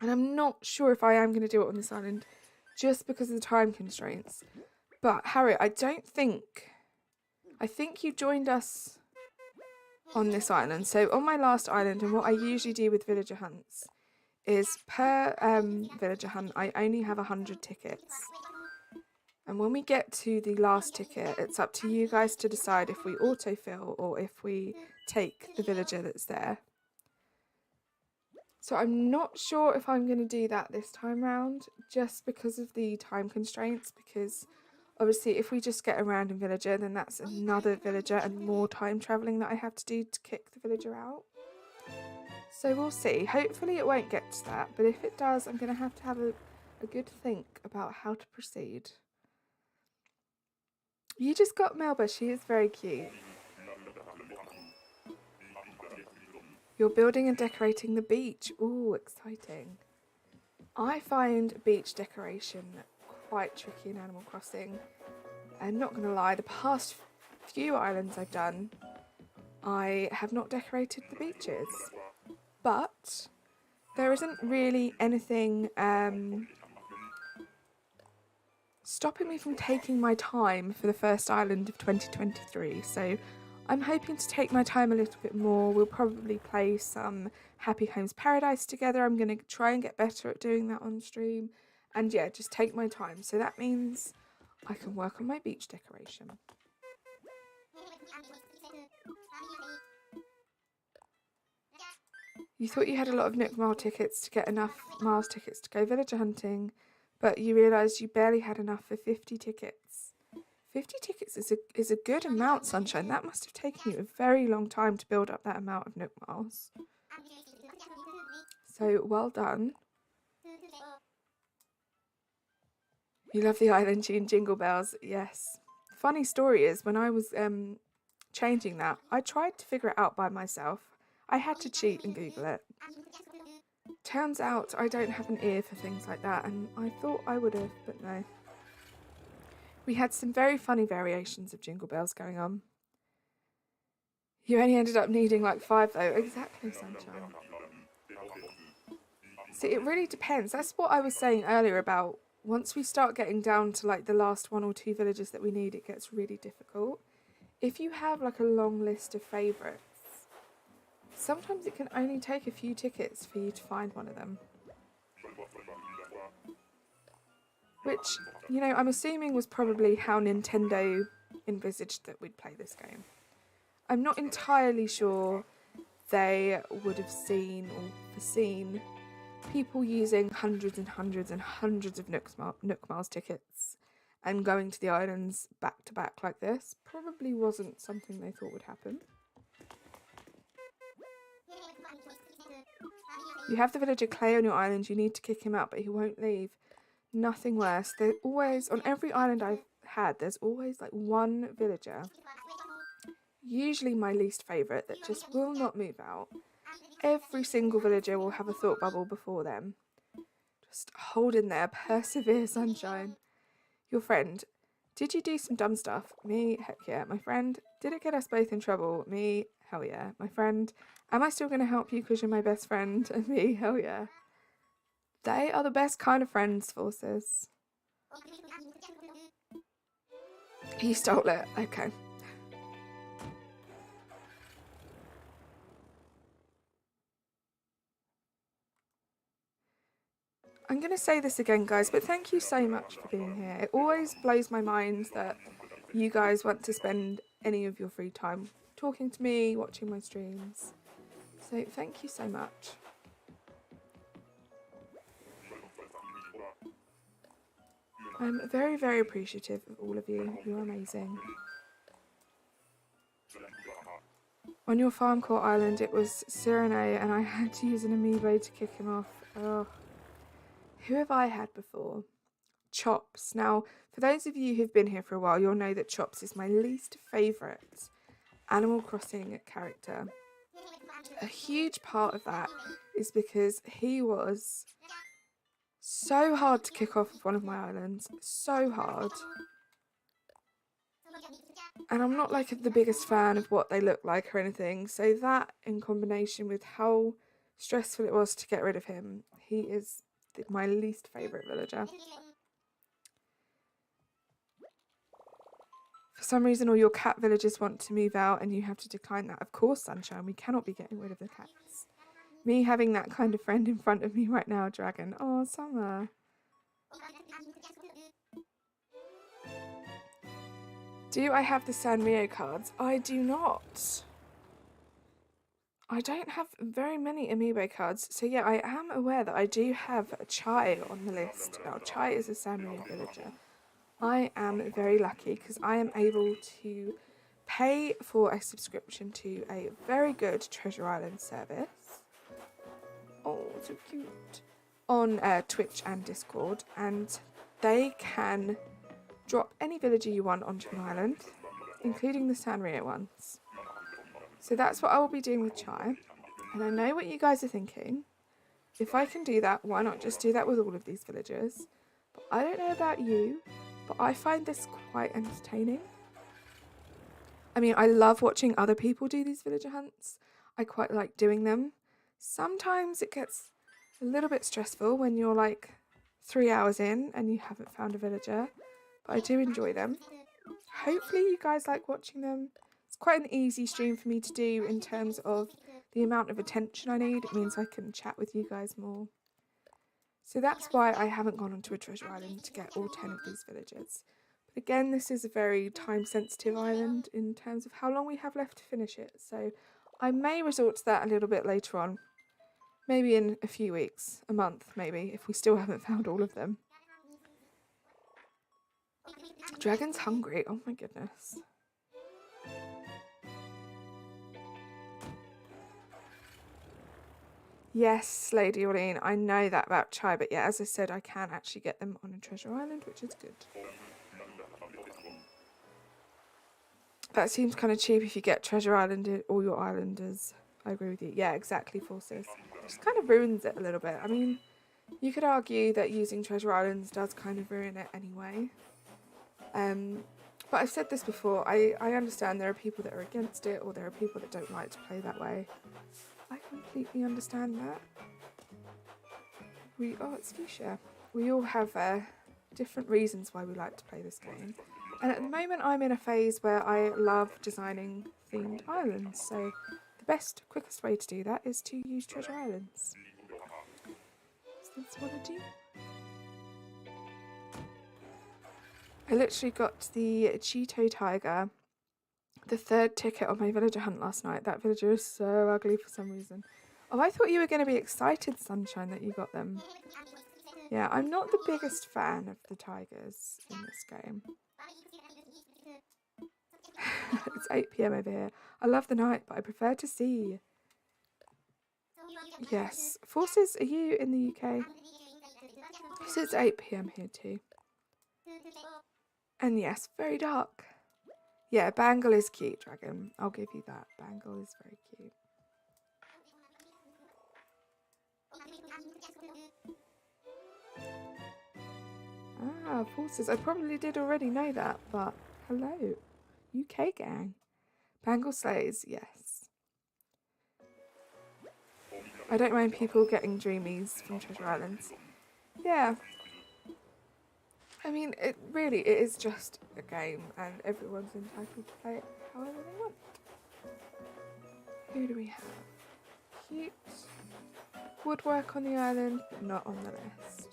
and I'm not sure if I am going to do it on this island just because of the time constraints, but Harriet, I think you joined us on this island. So on my last island, and what I usually do with villager hunts is per villager hunt, I only have 100 tickets. And when we get to the last ticket, it's up to you guys to decide if we autofill or if we take the villager that's there. So I'm not sure if I'm going to do that this time round, just because of the time constraints, because obviously if we just get a random villager, then that's another villager and more time travelling that I have to do to kick the villager out. So we'll see. Hopefully it won't get to that, but if it does, I'm going to have a good think about how to proceed. You just got Melba. She is very cute. You're building and decorating the beach. Ooh, exciting. I find beach decoration quite tricky in Animal Crossing. I'm not going to lie, the past few islands I've done, I have not decorated the beaches. But there isn't really anything stopping me from taking my time for the first island of 2023. So I'm hoping to take my time a little bit more. We'll probably play some Happy Homes Paradise together. I'm going to try and get better at doing that on stream. And yeah, just take my time. So that means I can work on my beach decoration. You thought you had a lot of Nook Mile tickets to get enough Miles tickets to go villager hunting, but you realised you barely had enough for 50 tickets. 50 tickets is a good amount, Sunshine. That must have taken you a very long time to build up that amount of Nook Miles. So, well done. You love the island tune Jingle Bells. Yes. Funny story is, when I was changing that, I tried to figure it out by myself. I had to cheat and Google it. Turns out I don't have an ear for things like that, and I thought I would have, but no. We had some very funny variations of Jingle Bells going on. You only ended up needing like 5 though. Exactly, Sunshine. See, it really depends. That's what I was saying earlier about once we start getting down to like the last 1 or 2 villages that we need, it gets really difficult. If you have like a long list of favourites, sometimes it can only take a few tickets for you to find one of them. Which, you know, I'm assuming was probably how Nintendo envisaged that we'd play this game. I'm not entirely sure they would have seen or foreseen people using hundreds and hundreds and hundreds of Nook Miles tickets and going to the islands back to back like this. Probably wasn't something they thought would happen. You have the villager Clay on your island. You need to kick him out, but he won't leave. Nothing worse. There's always, on every island I've had, there's always like one villager, usually my least favourite, that just will not move out. Every single villager will have a thought bubble before them. Just hold in there. Persevere, Sunshine. Your friend. Did you do some dumb stuff? Me, heck yeah. My friend. Did it get us both in trouble? Me, hell yeah. My friend. Am I still going to help you because you're my best friend? And me, hell yeah. They are the best kind of friends, Forces. You stole it. Okay. I'm going to say this again, guys, but thank you so much for being here. It always blows my mind that you guys want to spend any of your free time talking to me, watching my streams. So thank you so much. I'm very, very appreciative of all of you. You're amazing. On your farm court island, it was Cyrene, and I had to use an amiibo to kick him off. Oh. Who have I had before? Chops. Now, for those of you who've been here for a while, you'll know that Chops is my least favourite Animal Crossing character. A huge part of that is because he was so hard to kick off of one of my islands. So hard. And I'm not like the biggest fan of what they look like or anything. So that, in combination with how stressful it was to get rid of him, he is my least favourite villager. For some reason, all your cat villagers want to move out and you have to decline that. Of course, Sunshine, we cannot be getting rid of the cats. Me having that kind of friend in front of me right now, Dragon. Oh, Summer. Do I have the Sanrio cards? I do not. I don't have very many amiibo cards. So yeah, I am aware that I do have a Chai on the list. Now, Chai is a Sanrio villager. I am very lucky because I am able to pay for a subscription to a very good Treasure Island service. Oh, so cute. On Twitch and Discord. And they can drop any villager you want onto an island, including the Sanrio ones. So that's what I will be doing with Chai. And I know what you guys are thinking. If I can do that, why not just do that with all of these villagers? But I don't know about you, but I find this quite entertaining. I mean, I love watching other people do these villager hunts. I quite like doing them. Sometimes it gets a little bit stressful when you're like 3 hours in and you haven't found a villager. But I do enjoy them. Hopefully you guys like watching them. It's quite an easy stream for me to do in terms of the amount of attention I need. It means I can chat with you guys more. So that's why I haven't gone onto a treasure island to get all 10 of these villagers. But again, this is a very time-sensitive island in terms of how long we have left to finish it. So I may resort to that a little bit later on. Maybe in a few weeks, a month maybe, if we still haven't found all of them. Dragon's hungry, oh my goodness. Yes, Lady Orlean, I know that about Chai, but yeah, as I said, I can actually get them on a treasure island, which is good. That seems kind of cheap if you get treasure island all your islanders. I agree with you. Yeah, exactly, Forces. It just kind of ruins it a little bit. I mean, you could argue that using treasure islands does kind of ruin it anyway. But I've said this before, I understand there are people that are against it, or there are people that don't like to play that way. I completely understand that. Oh, it's Fuchsia. We all have different reasons why we like to play this game. And at the moment I'm in a phase where I love designing themed islands, so the best, quickest way to do that is to use treasure islands. So that's what I do. I literally got the Cheeto Tiger, the 3rd ticket on my villager hunt last night. That villager is so ugly for some reason. Oh, I thought you were going to be excited, Sunshine, that you got them. Yeah, I'm not the biggest fan of the tigers in this game. It's 8 PM over here. I love the night, but I prefer to see. Yes. Forces, are you in the UK? So it's 8 PM here too. And yes, very dark. Yeah, Bangle is cute, Dragon. I'll give you that. Bangle is very cute. Ah, forces. I probably did already know that, but hello. UK gang. Bangle sleighs, yes. I don't mind people getting dreamies from Treasure Islands. Yeah. I mean, it is just a game and everyone's entitled to play it however they want. Who do we have? Cute. Woodwork on the island, but not on the list.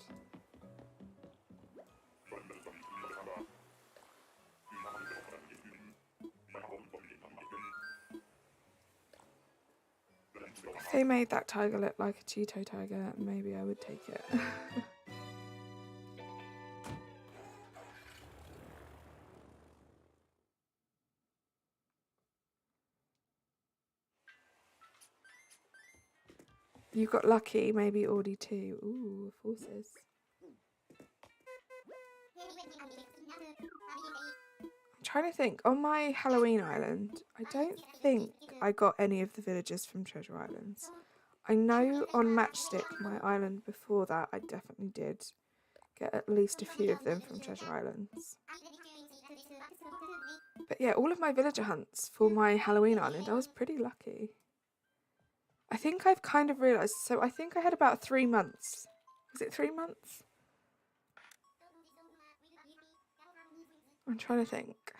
If they made that tiger look like a Cheeto tiger, maybe I would take it. You got lucky, maybe Audie too. Ooh, forces. I'm trying to think. On my Halloween island, I don't think I got any of the villagers from Treasure Islands. I know on Matchstick, my island before that, I definitely did get at least a few of them from Treasure Islands. But yeah, all of my villager hunts for my Halloween island, I was pretty lucky. I think I've kind of realised, so I think I had about 3 months. Was it 3 months? I'm trying to think.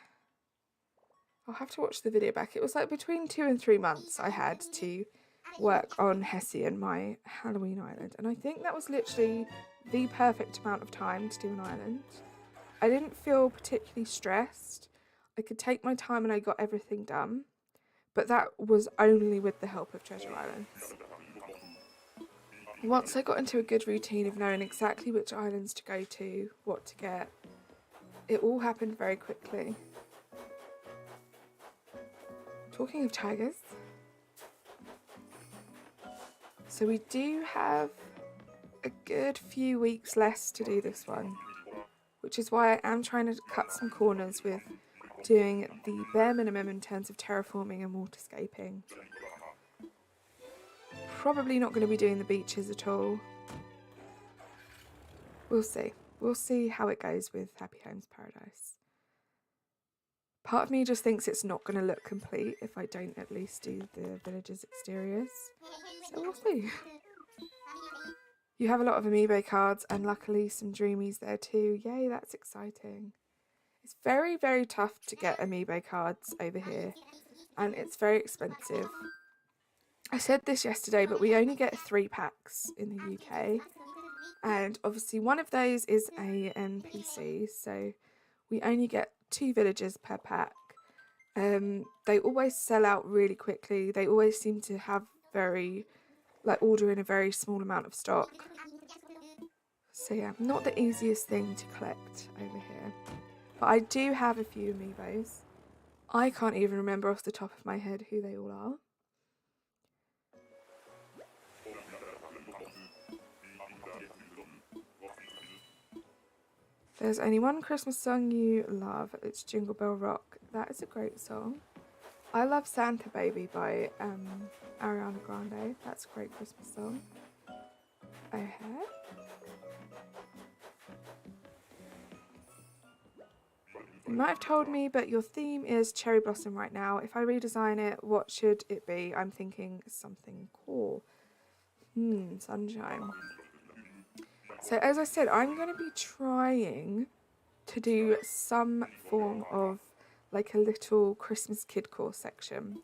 I'll have to watch the video back. It was like between 2 and 3 months I had to work on Hessie and my Halloween island. And I think that was literally the perfect amount of time to do an island. I didn't feel particularly stressed. I could take my time and I got everything done. But that was only with the help of Treasure Islands. Once I got into a good routine of knowing exactly which islands to go to, what to get, it all happened very quickly. Talking of tigers, so we do have a good few weeks less to do this one, which is why I am trying to cut some corners with doing the bare minimum in terms of terraforming and waterscaping. Probably not going to be doing the beaches at all. We'll see. We'll see how it goes with Happy Homes Paradise. Part of me just thinks it's not going to look complete if I don't at least do the villagers' exteriors. So we'll see. You have a lot of amiibo cards and luckily some dreamies there too. Yay, that's exciting. It's very, very tough to get amiibo cards over here and it's very expensive. I said this yesterday, but we only get 3 packs in the UK. And obviously one of those is a NPC, so we only get 2 villagers per pack. They always sell out really quickly. They always seem to have order in a very small amount of stock. So yeah, not the easiest thing to collect over here. But I do have a few amiibos. I can't even remember off the top of my head who they all are. There's only one Christmas song you love. It's Jingle Bell Rock. That is a great song. I love Santa Baby by Ariana Grande. That's a great Christmas song. O'Hare. You might have told me, but your theme is Cherry Blossom right now. If I redesign it, what should it be? I'm thinking something cool. Sunshine. So as I said, I'm going to be trying to do some form of like a little Christmas kidcore section.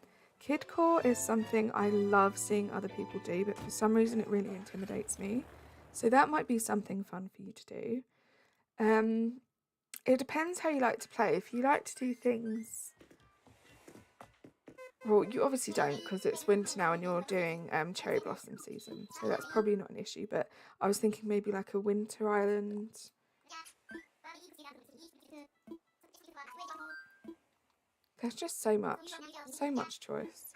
Kidcore is something I love seeing other people do, but for some reason it really intimidates me. So that might be something fun for you to do. It depends how you like to play. If you like to do things... Well, you obviously don't because it's winter now and you're doing cherry blossom season. So that's probably not an issue. But I was thinking maybe like a winter island. There's just so much choice.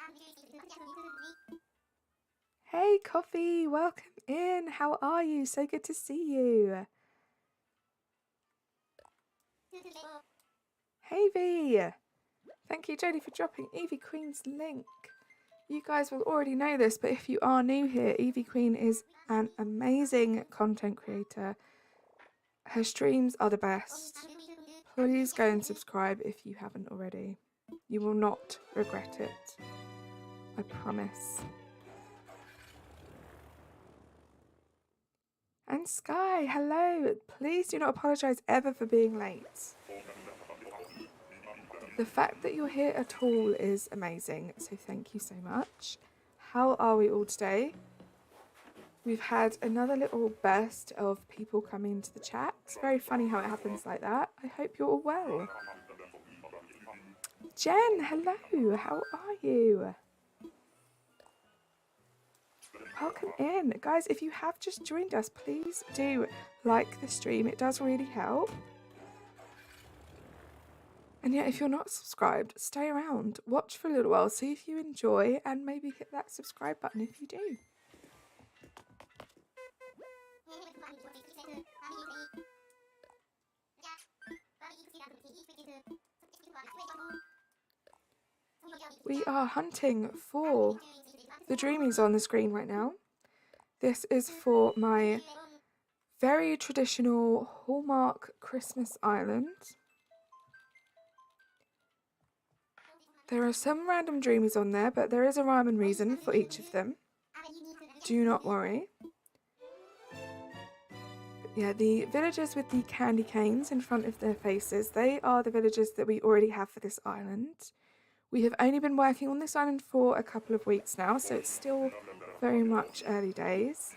Hey, Coffee, welcome in. How are you? So good to see you. Hey V! Thank you, Jodie, for dropping Evie Queen's link. You guys will already know this, but if you are new here, Evie Queen is an amazing content creator. Her streams are the best. Please go and subscribe if you haven't already. You will not regret it. I promise. And Sky, hello. Please do not apologise ever for being late. The fact that you're here at all is amazing, so thank you so much. How are we all today? We've had another little burst of people coming into the chat. It's very funny how it happens like that. I hope you're all well. Jen, hello. How are you? Welcome in. Guys, if you have just joined us, please do like the stream. It does really help. And yeah, if you're not subscribed, stay around. Watch for a little while, see if you enjoy, and maybe hit that subscribe button if you do. We are hunting for the dreamies on the screen right now. This is for my very traditional Hallmark Christmas island. There are some random dreamies on there, but there is a rhyme and reason for each of them. Do not worry. Yeah, the villagers with the candy canes in front of their faces, they are the villagers that we already have for this island. We have only been working on this island for a couple of weeks now, so it's still very much early days.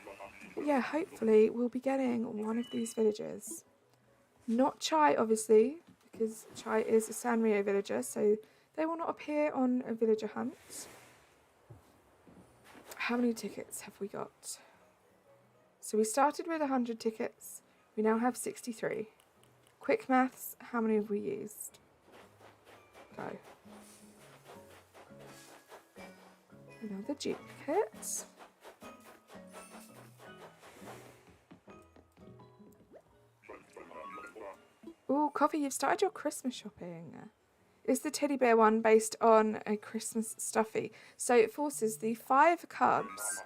But yeah, hopefully we'll be getting one of these villagers. Not Chai, obviously, because Chai is a Sanrio villager, so they will not appear on a villager hunt. How many tickets have we got? So we started with 100 tickets. We now have 63. Quick maths, how many have we used? Go. Another duplicate. Ooh, Coffee, you've started your Christmas shopping. Is the teddy bear one based on a Christmas stuffy? So it forces the 5 cubs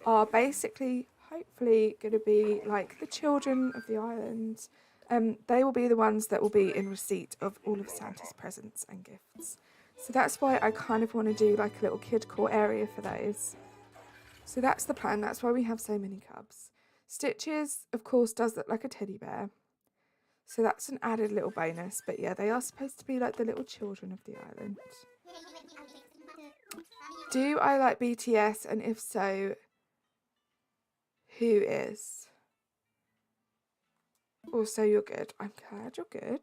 are basically, hopefully, going to be like the children of the island. They will be the ones that will be in receipt of all of Santa's presents and gifts. So that's why I kind of want to do like a little kid core area for those. So that's the plan. That's why we have so many cubs. Stitches, of course, does look like a teddy bear. So that's an added little bonus. But yeah, they are supposed to be like the little children of the island. Do I like BTS? And if so, who is? Also, you're good. I'm glad you're good.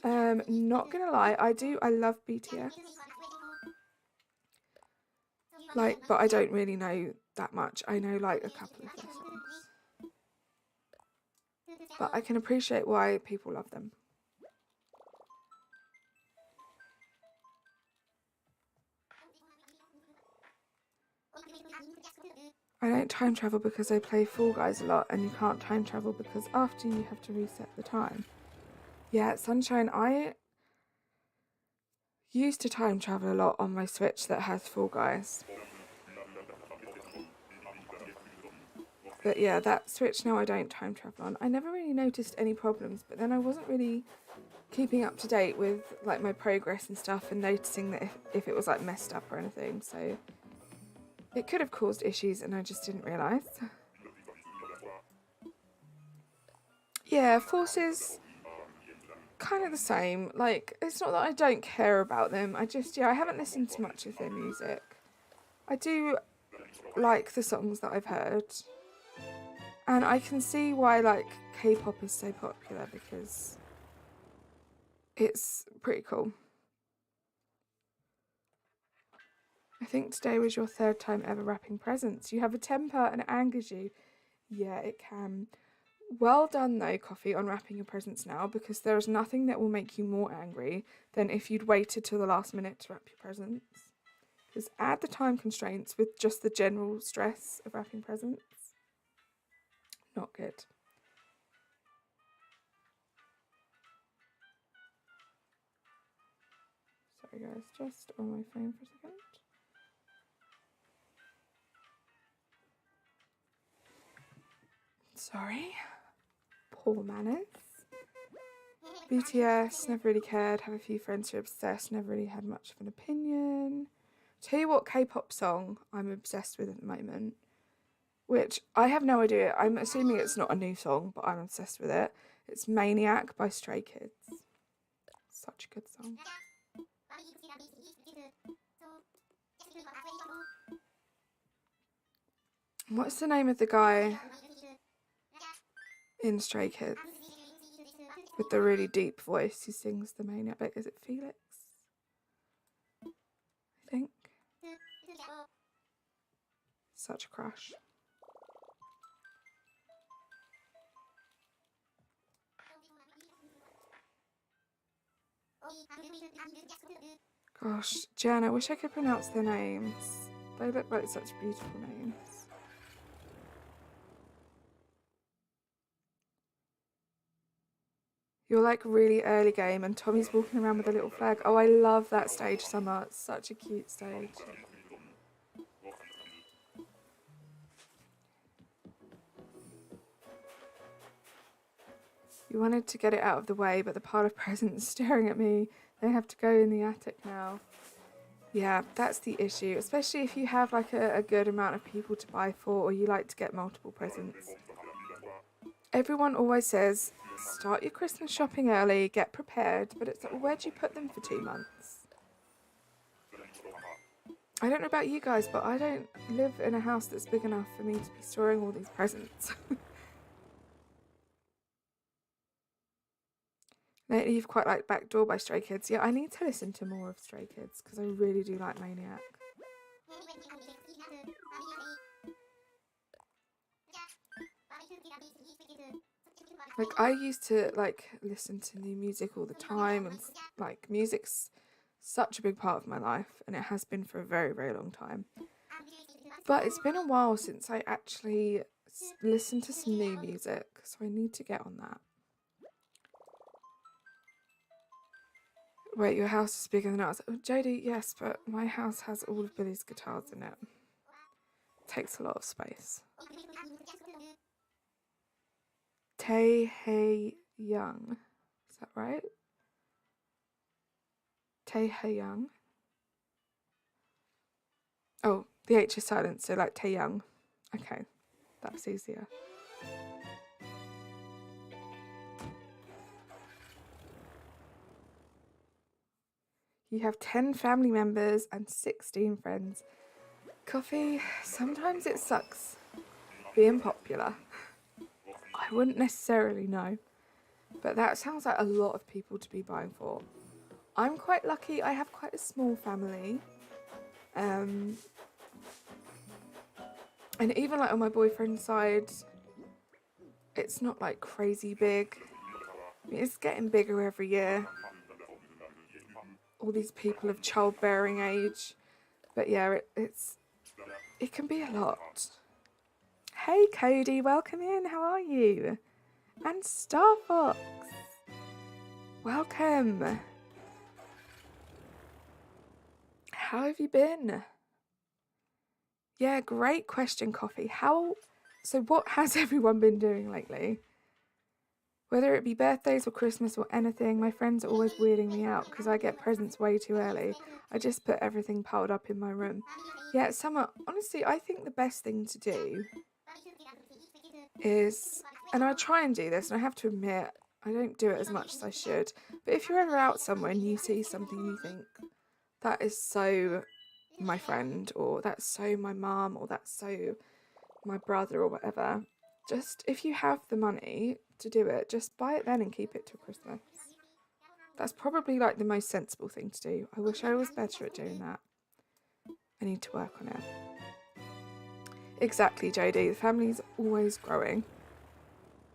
Not gonna lie, I love BTS. Like, but I don't really know that much. I know like a couple of their songs. But I can appreciate why people love them. I don't time travel because I play Fall Guys a lot, and you can't time travel because after you have to reset the time. Yeah, Sunshine, I used to time travel a lot on my Switch that has Fall Guys. But yeah, that Switch now I don't time travel on. I never really noticed any problems, but then I wasn't really keeping up to date with like my progress and stuff and noticing that if it was like messed up or anything, so it could have caused issues and I just didn't realise. Yeah, Forces, kind of the same. Like, it's not that I don't care about them, I haven't listened to much of their music. I do like the songs that I've heard. And I can see why, like, K-pop is so popular because it's pretty cool. I think today was your 3rd time ever wrapping presents. You have a temper and it angers you. Yeah, it can. Well done though, Coffee, on wrapping your presents now, because there is nothing that will make you more angry than if you'd waited till the last minute to wrap your presents. Because add the time constraints with just the general stress of wrapping presents. Not good. Sorry guys, just on my phone for a second. Sorry. Poor manners. BTS, never really cared. Have a few friends who are obsessed, never really had much of an opinion. Tell you what K-pop song I'm obsessed with at the moment, which I have no idea. I'm assuming it's not a new song, but I'm obsessed with it. It's Maniac by Stray Kids. Such a good song. What's the name of the guy in Stray Kids with the really deep voice who sings the Maniac bit? Is it Felix? I think. Such a crush. Gosh, Jen, I wish I could pronounce their names. They look like such beautiful names. You're like really early game and Tommy's walking around with a little flag. Oh, I love that stage, Summer. It's such a cute stage. You wanted to get it out of the way, but the pile of presents staring at me, they have to go in the attic now. Yeah, that's the issue, especially if you have like a good amount of people to buy for, or you like to get multiple presents. Everyone always says, start your Christmas shopping early, get prepared, but it's like, well, where'd you put them for 2 months? I don't know about you guys, but I don't live in a house that's big enough for me to be storing all these presents. Lately, you've quite liked Backdoor by Stray Kids. Yeah, I need to listen to more of Stray Kids because I really do like Maniac. Like, I used to like listen to new music all the time, and like music's such a big part of my life, and it has been for a very, very long time. But it's been a while since I actually listened to some new music, so I need to get on that. Wait, your house is bigger than ours. Oh, Jodie, yes, but my house has all of Billy's guitars in it. Takes a lot of space. Tae Hae Young. Is that right? Tae Hae Young. Oh, the H is silent, so like Tae Young. Okay, that's easier. You have 10 family members and 16 friends. Coffee, sometimes it sucks being popular. I wouldn't necessarily know, but that sounds like a lot of people to be buying for. I'm quite lucky, I have quite a small family. And even like on my boyfriend's side, it's not like crazy big. I mean, it's getting bigger every year. All these people of childbearing age. But yeah, it can be a lot. Hey Cody, welcome in, how are you? And Star Fox, welcome. How have you been? Yeah, great question, Coffee. So what has everyone been doing lately? Whether it be birthdays or Christmas or anything, my friends are always weirding me out because I get presents way too early. I just put everything piled up in my room. Yeah, Summer, honestly, I think the best thing to do is, and I try and do this, and I have to admit, I don't do it as much as I should, but if you're ever out somewhere and you see something you think, that is so my friend, or that's so my mum, or that's so my brother, or whatever, just if you have the money to do it, just buy it then and keep it till Christmas. That's probably like the most sensible thing to do. I wish I was better at doing that. I need to work on it. Exactly, Jodie. The family's always growing.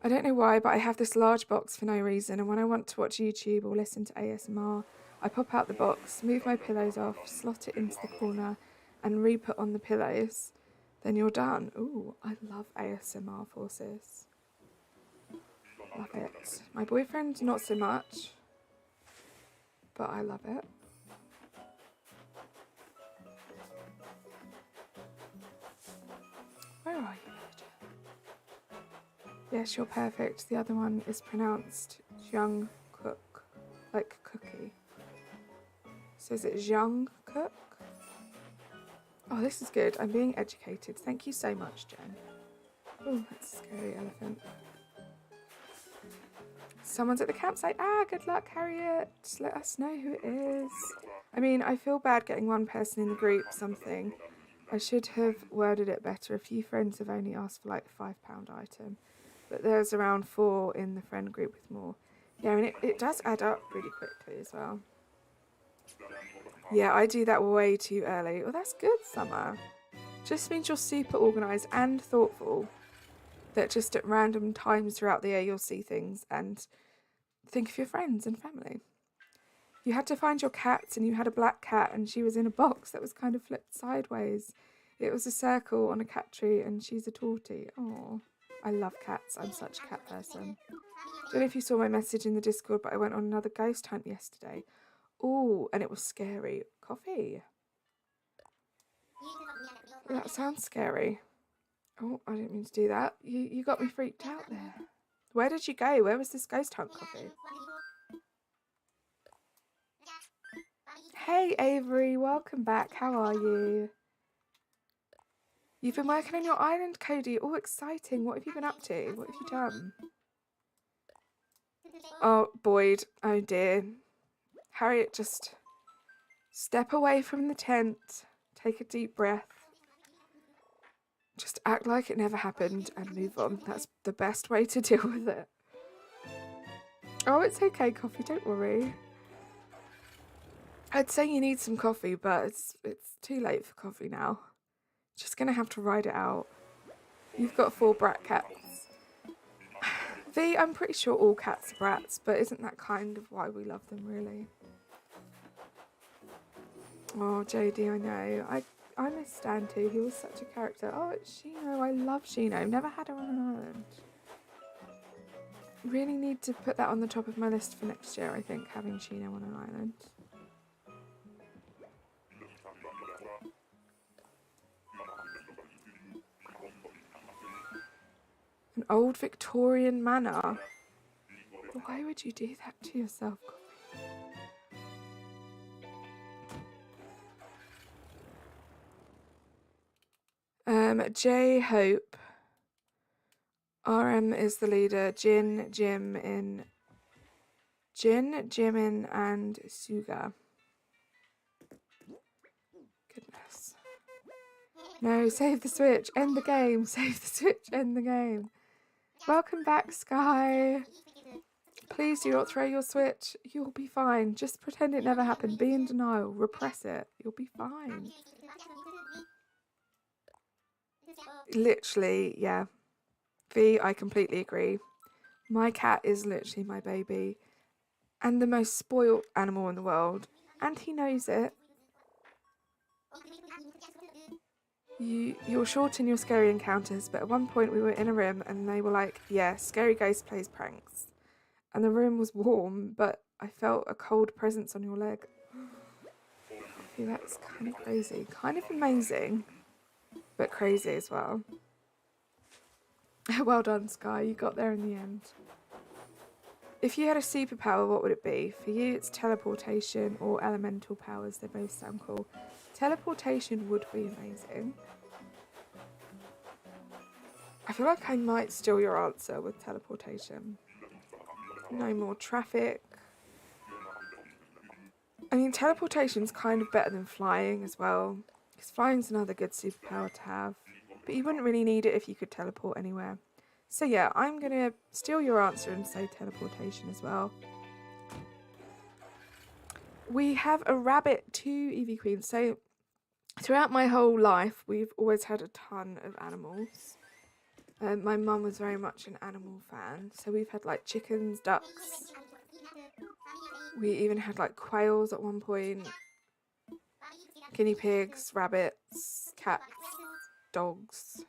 I don't know why, but I have this large box for no reason, and when I want to watch YouTube or listen to ASMR, I pop out the box, move my pillows off, slot it into the corner, and re-put on the pillows. Then you're done. Ooh, I love ASMR forces. Love it. My boyfriend, not so much, but I love it. Where are you, Yes, you're perfect. The other one is pronounced Jung Cook, like cookie. So is it Jung Cook? Oh, this is good. I'm being educated. Thank you so much, Jen. Oh, that's a scary elephant. Someone's at the campsite. Ah, good luck, Harriet. Just let us know who it is. I mean, I feel bad getting one person in the group something. I should have worded it better. A few friends have only asked for like a £5 item. But there's around 4 in the friend group with more. Yeah, and it does add up really quickly as well. Yeah, I do that way too early. Oh, that's good, Summer. Just means you're super organised and thoughtful. That just at random times throughout the year you'll see things and think of your friends and family. You had to find your cats and you had a black cat and she was in a box that was kind of flipped sideways. It was a circle on a cat tree and she's a tortie. Oh, I love cats. I'm such a cat person. Don't know if you saw my message in the Discord, but I went on another ghost hunt yesterday. Oh, and it was scary. Coffee. That sounds scary. Oh, I didn't mean to do that. You got me freaked out there. Where did you go? Where was this ghost hunt, Coffee? Hey, Avery. Welcome back. How are you? You've been working on your island, Cody. Oh, exciting. What have you been up to? What have you done? Oh, Boyd. Oh, dear. Harriet, just step away from the tent. Take a deep breath. Just act like it never happened and move on. That's the best way to deal with it. Oh, it's okay, Coffee. Don't worry. I'd say you need some coffee, but it's too late for coffee now. Just gonna have to ride it out. You've got 4 brat cats. V, I'm pretty sure all cats are brats, but isn't that kind of why we love them, really? Oh, JD, I know. I miss Stan too. He was such a character. Oh, it's Shino. I love Shino. Never had her on an island. Really need to put that on the top of my list for next year, I think, having Shino on an island. An old Victorian manor. Why would you do that to yourself, J Hope. RM is the leader. Jin, Jimin, and Suga. Goodness. No, save the Switch. End the game. Save the Switch. End the game. Welcome back, Sky. Please do not throw your Switch. You'll be fine. Just pretend it never happened. Be in denial. Repress it. You'll be fine. Literally, yeah. V, I completely agree. My cat is literally my baby. And the most spoilt animal in the world. And he knows it. You'll shorten your scary encounters, but at one point we were in a room and they were like, yeah, scary ghost plays pranks. And the room was warm, but I felt a cold presence on your leg. That's kind of crazy. Kind of amazing, but crazy as well. Well done, Sky. You got there in the end. If you had a superpower, what would it be? For you, it's teleportation or elemental powers. They both sound cool. Teleportation would be amazing. I feel like I might steal your answer with teleportation. No more traffic. I mean, teleportation's kind of better than flying as well. Because flying's another good superpower to have. But you wouldn't really need it if you could teleport anywhere. So yeah, I'm going to steal your answer and say teleportation as well. We have a rabbit too, Evie Queen. So throughout my whole life, we've always had a ton of animals. My mum was very much an animal fan. So we've had like chickens, ducks. We even had like quails at one point. Guinea pigs, rabbits, cats, dogs.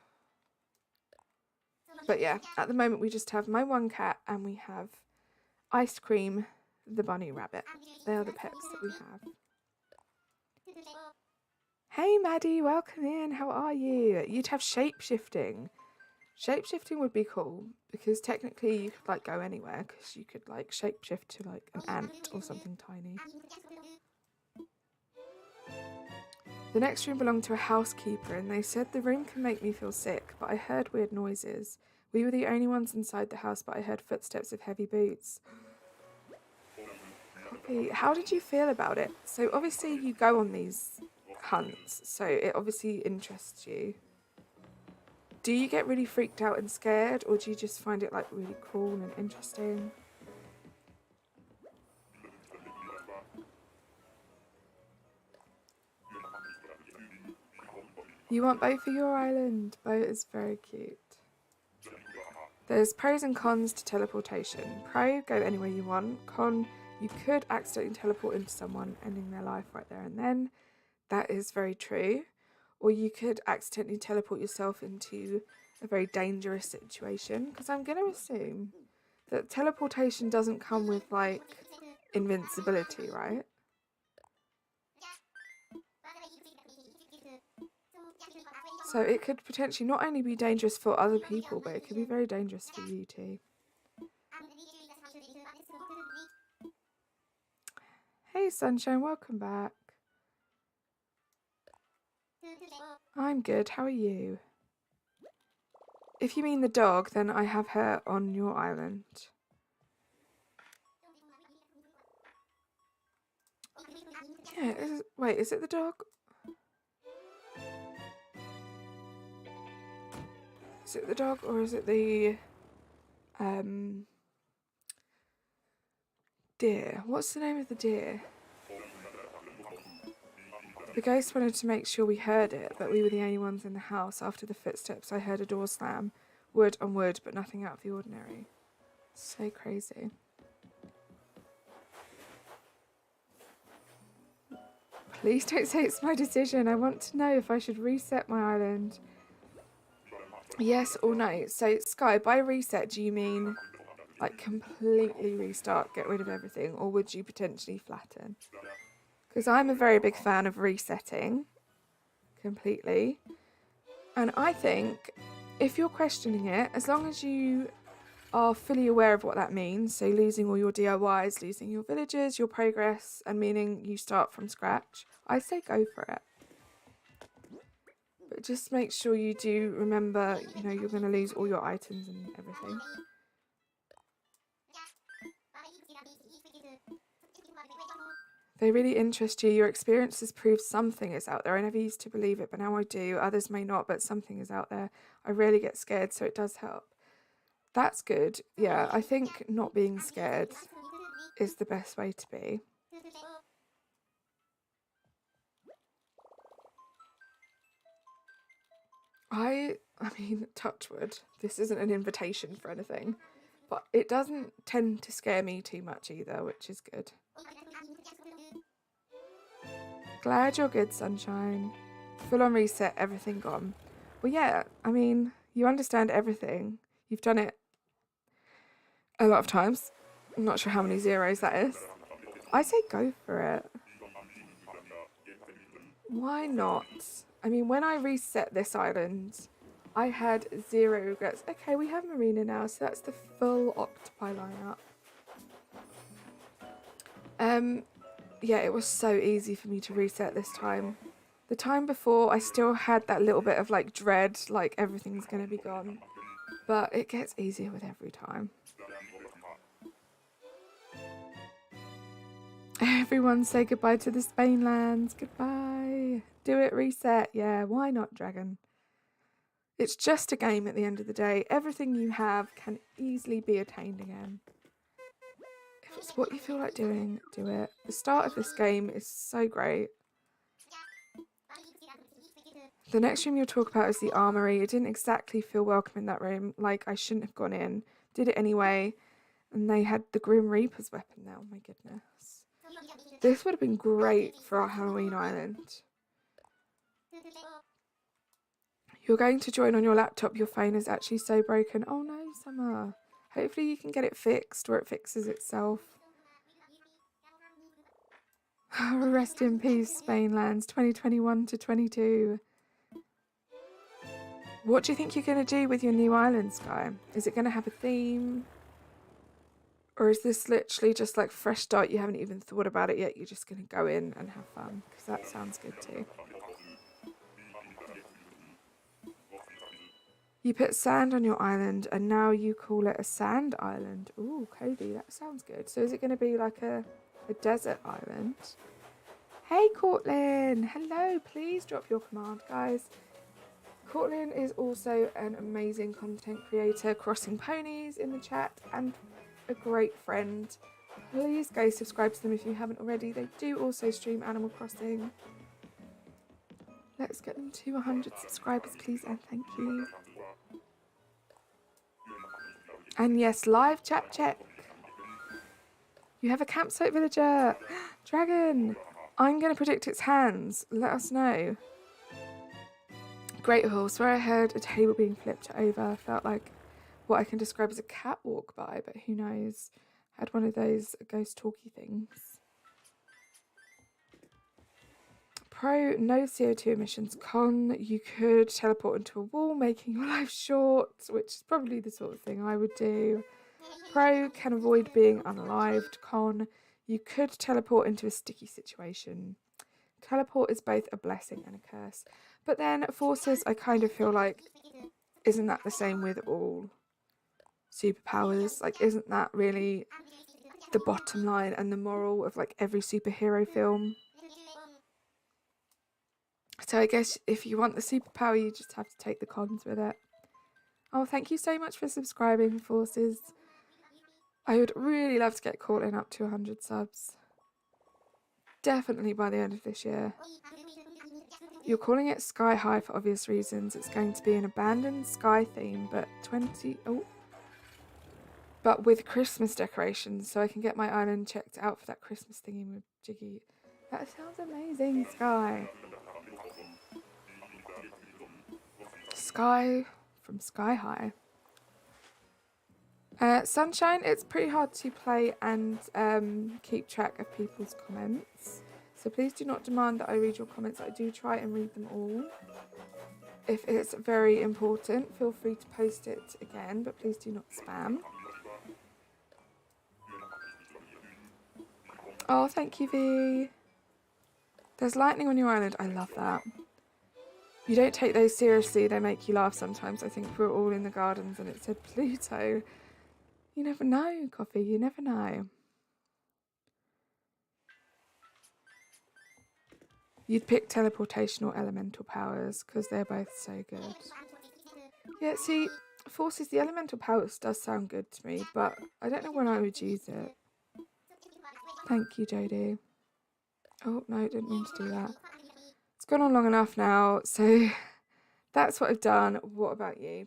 But yeah, at the moment we just have my one cat and we have Ice Cream, the bunny rabbit. They are the pets that we have. Hey Maddie, welcome in. How are you? You'd have shape shifting. Shapeshifting would be cool because technically you could like go anywhere because you could like shapeshift to like an ant or something tiny. The next room belonged to a housekeeper and they said the room can make me feel sick, but I heard weird noises. We were the only ones inside the house, but I heard footsteps of heavy boots. Poppy, how did you feel about it? So obviously you go on these hunts, so it obviously interests you. Do you get really freaked out and scared, or do you just find it like really cool and interesting? You want both for your island? Boat is very cute. There's pros and cons to teleportation. Pro, go anywhere you want. Con, you could accidentally teleport into someone, ending their life right there and then. That is very true. Or you could accidentally teleport yourself into a very dangerous situation. Because I'm going to assume that teleportation doesn't come with, like, invincibility, right? So it could potentially not only be dangerous for other people, but it could be very dangerous for you too. Hey Sunshine, welcome back. I'm good, how are you? If you mean the dog, then I have her on your island. Yeah, wait, is it the dog? Is it the dog or is it the deer? What's the name of the deer? The ghost wanted to make sure we heard it, but we were the only ones in the house. After the footsteps, I heard a door slam. Wood on wood, but nothing out of the ordinary. So crazy. Please don't say it's my decision. I want to know if I should reset my island. Yes or no? So, Sky, by reset, do you mean like completely restart, get rid of everything, or would you potentially flatten? Because I'm a very big fan of resetting completely. And I think if you're questioning it, as long as you are fully aware of what that means, so losing all your DIYs, losing your villages, your progress, and meaning you start from scratch, I say go for it. But just make sure you do remember, you know, you're going to lose all your items and everything. They really interest you. Your experiences prove something is out there. I never used to believe it, but now I do. Others may not, but something is out there. I rarely get scared, so it does help. That's good. Yeah, I think not being scared is the best way to be. I mean, touch wood. This isn't an invitation for anything, but it doesn't tend to scare me too much either, which is good. Glad you're good, Sunshine. Full on reset, everything gone. Well, yeah, I mean, you understand everything. You've done it a lot of times. I'm not sure how many zeros that is. I say go for it. Why not? I mean, when I reset this island, I had 0 regrets. Okay, we have Marina now, so that's the full octopi lineup. Yeah, it was so easy for me to reset this time. The time before, I still had that little bit of like dread, like everything's gonna be gone. But it gets easier with every time. Everyone say goodbye to the Spain lands. Goodbye. Do it, reset. Yeah, why not, Dragon? It's just a game at the end of the day. Everything you have can easily be attained again. If it's what you feel like doing, do it. The start of this game is so great. The next room you'll talk about is the armory. It didn't exactly feel welcome in that room. Like, I shouldn't have gone in. Did it anyway. And they had the Grim Reaper's weapon now. Oh my goodness. This would have been great for our Halloween island. You're going to join on your laptop. Your phone is actually so broken. Oh no, Summer. Hopefully you can get it fixed or it fixes itself. Rest in peace, Spain lands, 2021 to 22. What do you think you're going to do with your new island, Sky? Is it going to have a theme? Or is this literally just like fresh start? You haven't even thought about it yet. You're just going to go in and have fun. Because that sounds good too. You put sand on your island and now you call it a sand island. Ooh, Cody, that sounds good. So is it going to be like a desert island? Hey, Cortland. Hello. Please drop your command, guys. Cortland is also an amazing content creator, crossing ponies in the chat, and a great friend. Please go subscribe to them if you haven't already. They do also stream Animal Crossing. Let's get them to 100 subscribers, please, and thank you. And yes, live chat check. You have a campsite villager. Dragon. I'm going to predict its hands. Let us know. Great Hall. Swear I heard a table being flipped over. Felt like what I can describe as a cat walk by, but who knows. Had one of those ghost talky things. Pro, no CO2 emissions. Con, you could teleport into a wall, making your life short, which is probably the sort of thing I would do. Pro, can avoid being unalived. Con, you could teleport into a sticky situation. Teleport is both a blessing and a curse. But then forces, I kind of feel like, isn't that the same with all superpowers? Like, isn't that really the bottom line and the moral of like every superhero film? So I guess if you want the superpower, you just have to take the cons with it. Oh, thank you so much for subscribing, Forces. I would really love to get Cortland up to 100 subs. Definitely by the end of this year. You're calling it Sky High for obvious reasons. It's going to be an abandoned sky theme, but but with Christmas decorations, so I can get my island checked out for that Christmas thingy with Jiggy. That sounds amazing, Sky. Sky from Sky High. Sunshine, it's pretty hard to play and keep track of people's comments. So please do not demand that I read your comments. I do try and read them all. If it's very important, feel free to post it again, but please do not spam. Oh, thank you, V. There's lightning on your island. I love that. You don't take those seriously. They make you laugh sometimes. I think we're all in the gardens and it said Pluto. You never know, Coffee. You never know. You'd pick teleportation or elemental powers because they're both so good. Yeah, see, Forces, the elemental powers does sound good to me, but I don't know when I would use it. Thank you, Jodie. Oh, no, didn't mean to do that. It's gone on long enough now, so that's what I've done. What about you?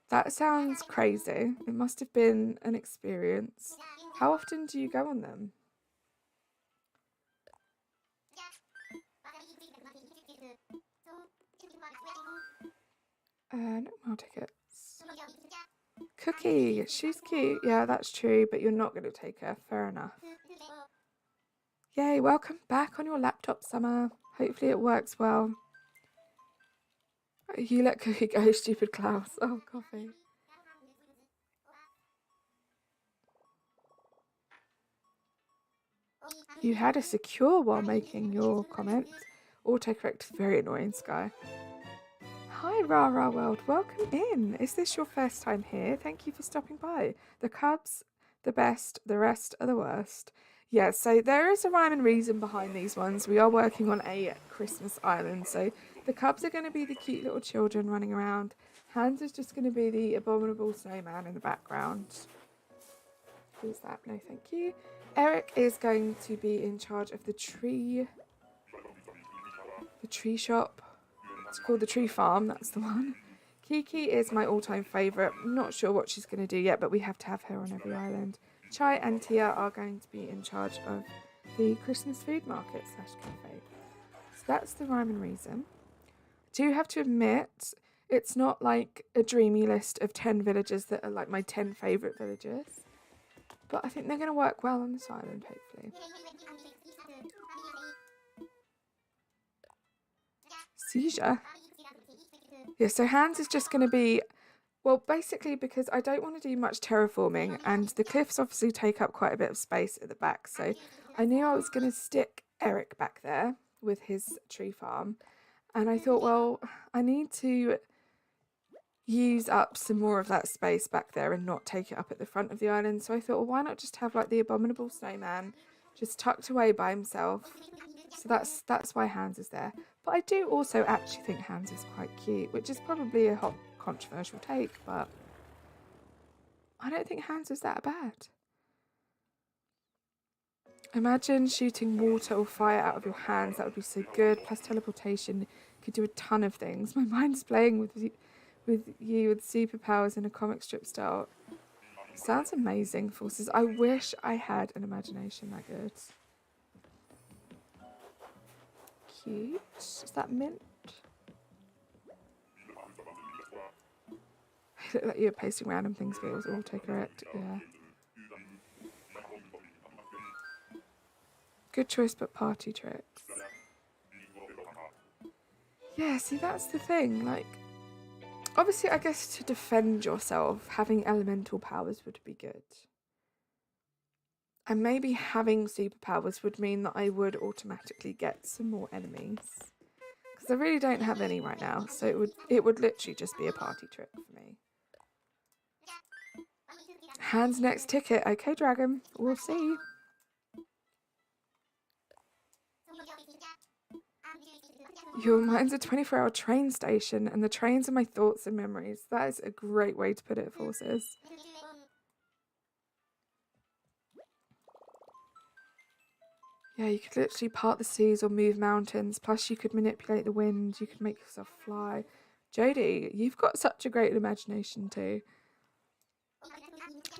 That sounds crazy. It must have been an experience. How often do you go on them? No more tickets. Cookie, she's cute. Yeah, that's true, but you're not going to take her. Fair enough. Yay, welcome back on your laptop, Summer. Hopefully it works well. You let Cookie go, stupid Klaus. Oh, Coffee. You had a secure while making your comment. Autocorrect is very annoying, Sky. Hi, Rah Rah World. Welcome in. Is this your first time here? Thank you for stopping by. The Cubs, the best, the rest are the worst. Yeah, so there is a rhyme and reason behind these ones. We are working on a Christmas island, so the Cubs are going to be the cute little children running around. Hans is just going to be the abominable snowman in the background. Who's that? No, thank you. Eric is going to be in charge of the tree shop. It's called the tree farm, that's the one. Kiki is my all-time favourite. Not sure what she's going to do yet, but we have to have her on every island. Chai and Tia are going to be in charge of the Christmas food market / cafe. So that's the rhyme and reason. I do have to admit, it's not like a dreamy list of 10 villages that are like my 10 favourite villages. But I think they're going to work well on this island, hopefully. Seizure? Yeah, so Hans is just going to be, well, basically because I don't want to do much terraforming, and the cliffs obviously take up quite a bit of space at the back, so I knew I was going to stick Eric back there with his tree farm, and I thought, well, I need to use up some more of that space back there and not take it up at the front of the island. So I thought, well, why not just have like the abominable snowman just tucked away by himself? So that's why Hans is there. But I do also actually think Hans is quite cute, which is probably a hot controversial take, but I don't think Hans is that bad. Imagine shooting water or fire out of your hands. That would be so good. Plus teleportation, you could do a ton of things. My mind's playing with you with superpowers in a comic strip style. Sounds amazing, Forces. I wish I had an imagination that good. Cute. Is that mint? I look like you're pasting random things for it was autocorrect. Yeah. Good choice, but party tricks. Yeah, see, that's the thing. Like, obviously, I guess to defend yourself, having elemental powers would be good. And maybe having superpowers would mean that I would automatically get some more enemies. Because I really don't have any right now, so it would literally just be a party trick for me. Hans next ticket. Okay, dragon. We'll see. Your mind's a 24-hour train station, and the trains are my thoughts and memories. That is a great way to put it, Forces. Yeah, you could literally part the seas or move mountains. Plus, you could manipulate the wind. You could make yourself fly. Jodie, you've got such a great imagination too.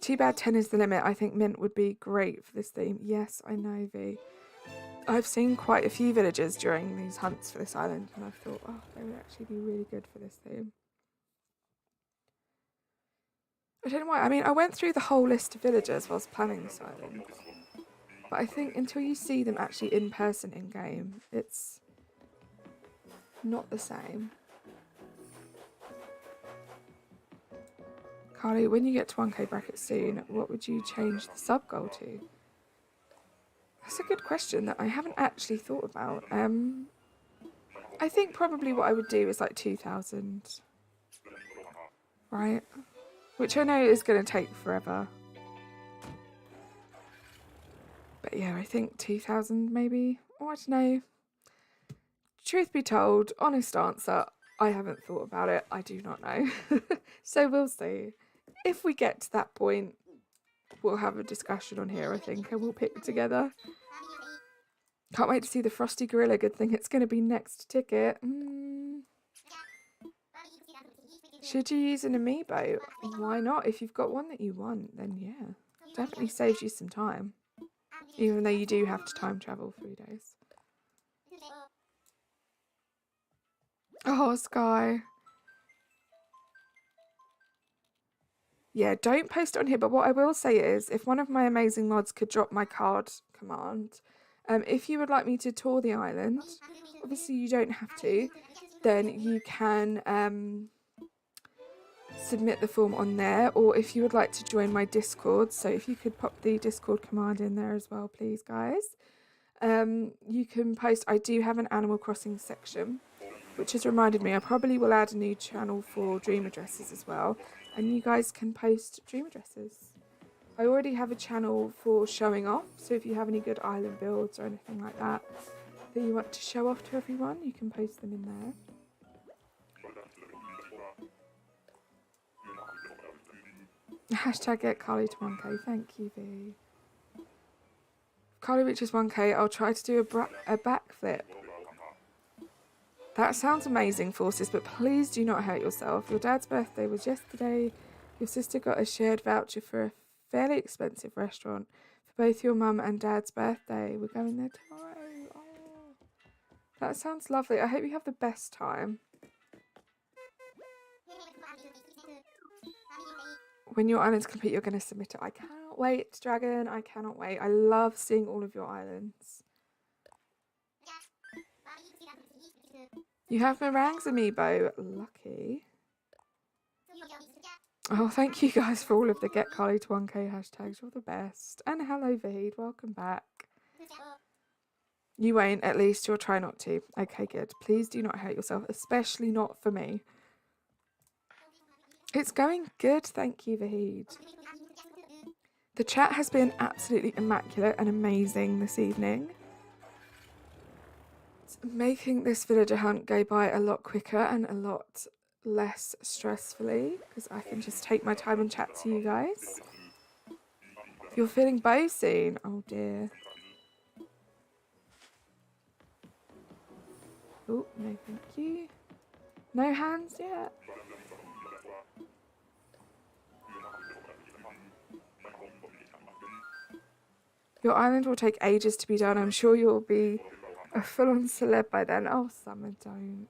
Too bad 10 is the limit. I think mint would be great for this theme. Yes, I know, V. I've seen quite a few villagers during these hunts for this island, and I've thought, oh, they would actually be really good for this theme. I don't know why. I mean, I went through the whole list of villagers whilst planning this island. But I think until you see them actually in person in game, it's not the same. Carly, when you get to 1k brackets soon, what would you change the sub goal to? That's a good question that I haven't actually thought about. I think probably what I would do is like 2,000. Right? Which I know is going to take forever. But yeah, I think 2,000 maybe. Oh, I don't know. Truth be told, honest answer, I haven't thought about it. I do not know. So we'll see. If we get to that point, we'll have a discussion on here, I think, and we'll pick together. Can't wait to see the Frosty Gorilla. Good thing it's going to be next ticket. Should you use an amiibo? Why not? If you've got one that you want, then yeah. Definitely saves you some time. Even though you do have to time travel 3 days. Oh, Sky. Yeah, don't post it on here, but what I will say is, if one of my amazing mods could drop my card command, if you would like me to tour the island, obviously you don't have to, then you can submit the form on there, or if you would like to join my Discord, so if you could pop the Discord command in there as well, please, guys. You can post. I do have an Animal Crossing section, which has reminded me I probably will add a new channel for dream addresses as well, and you guys can post dream addresses. I already have a channel for showing off, so if you have any good island builds or anything like that that you want to show off to everyone, you can post them in there. Hashtag get Carly to 1k. Thank you, V. If Carly reaches 1k, I'll try to do a backflip. That sounds amazing, Forces, but please do not hurt yourself. Your dad's birthday was yesterday. Your sister got a shared voucher for a fairly expensive restaurant for both your mum and dad's birthday. We're going there tomorrow. Oh, that sounds lovely. I hope you have the best time. When your island's complete, you're going to submit it. I cannot wait, Dragon. I cannot wait. I love seeing all of your islands. You have meringues amiibo. Lucky. Oh, thank you guys for all of the Get Carly to 1K hashtags. You're the best. And hello, Vahid. Welcome back. You won't, at least you'll try not to. Okay, good. Please do not hurt yourself, especially not for me. It's going good, thank you, Vahid. The chat has been absolutely immaculate and amazing this evening. It's making this villager hunt go by a lot quicker and a lot less stressfully because I can just take my time and chat to you guys. If you're feeling bow soon, oh dear. Oh, no thank you. No hands yet. Your island will take ages to be done. I'm sure you'll be a full-on celeb by then. Oh, Summer, don't.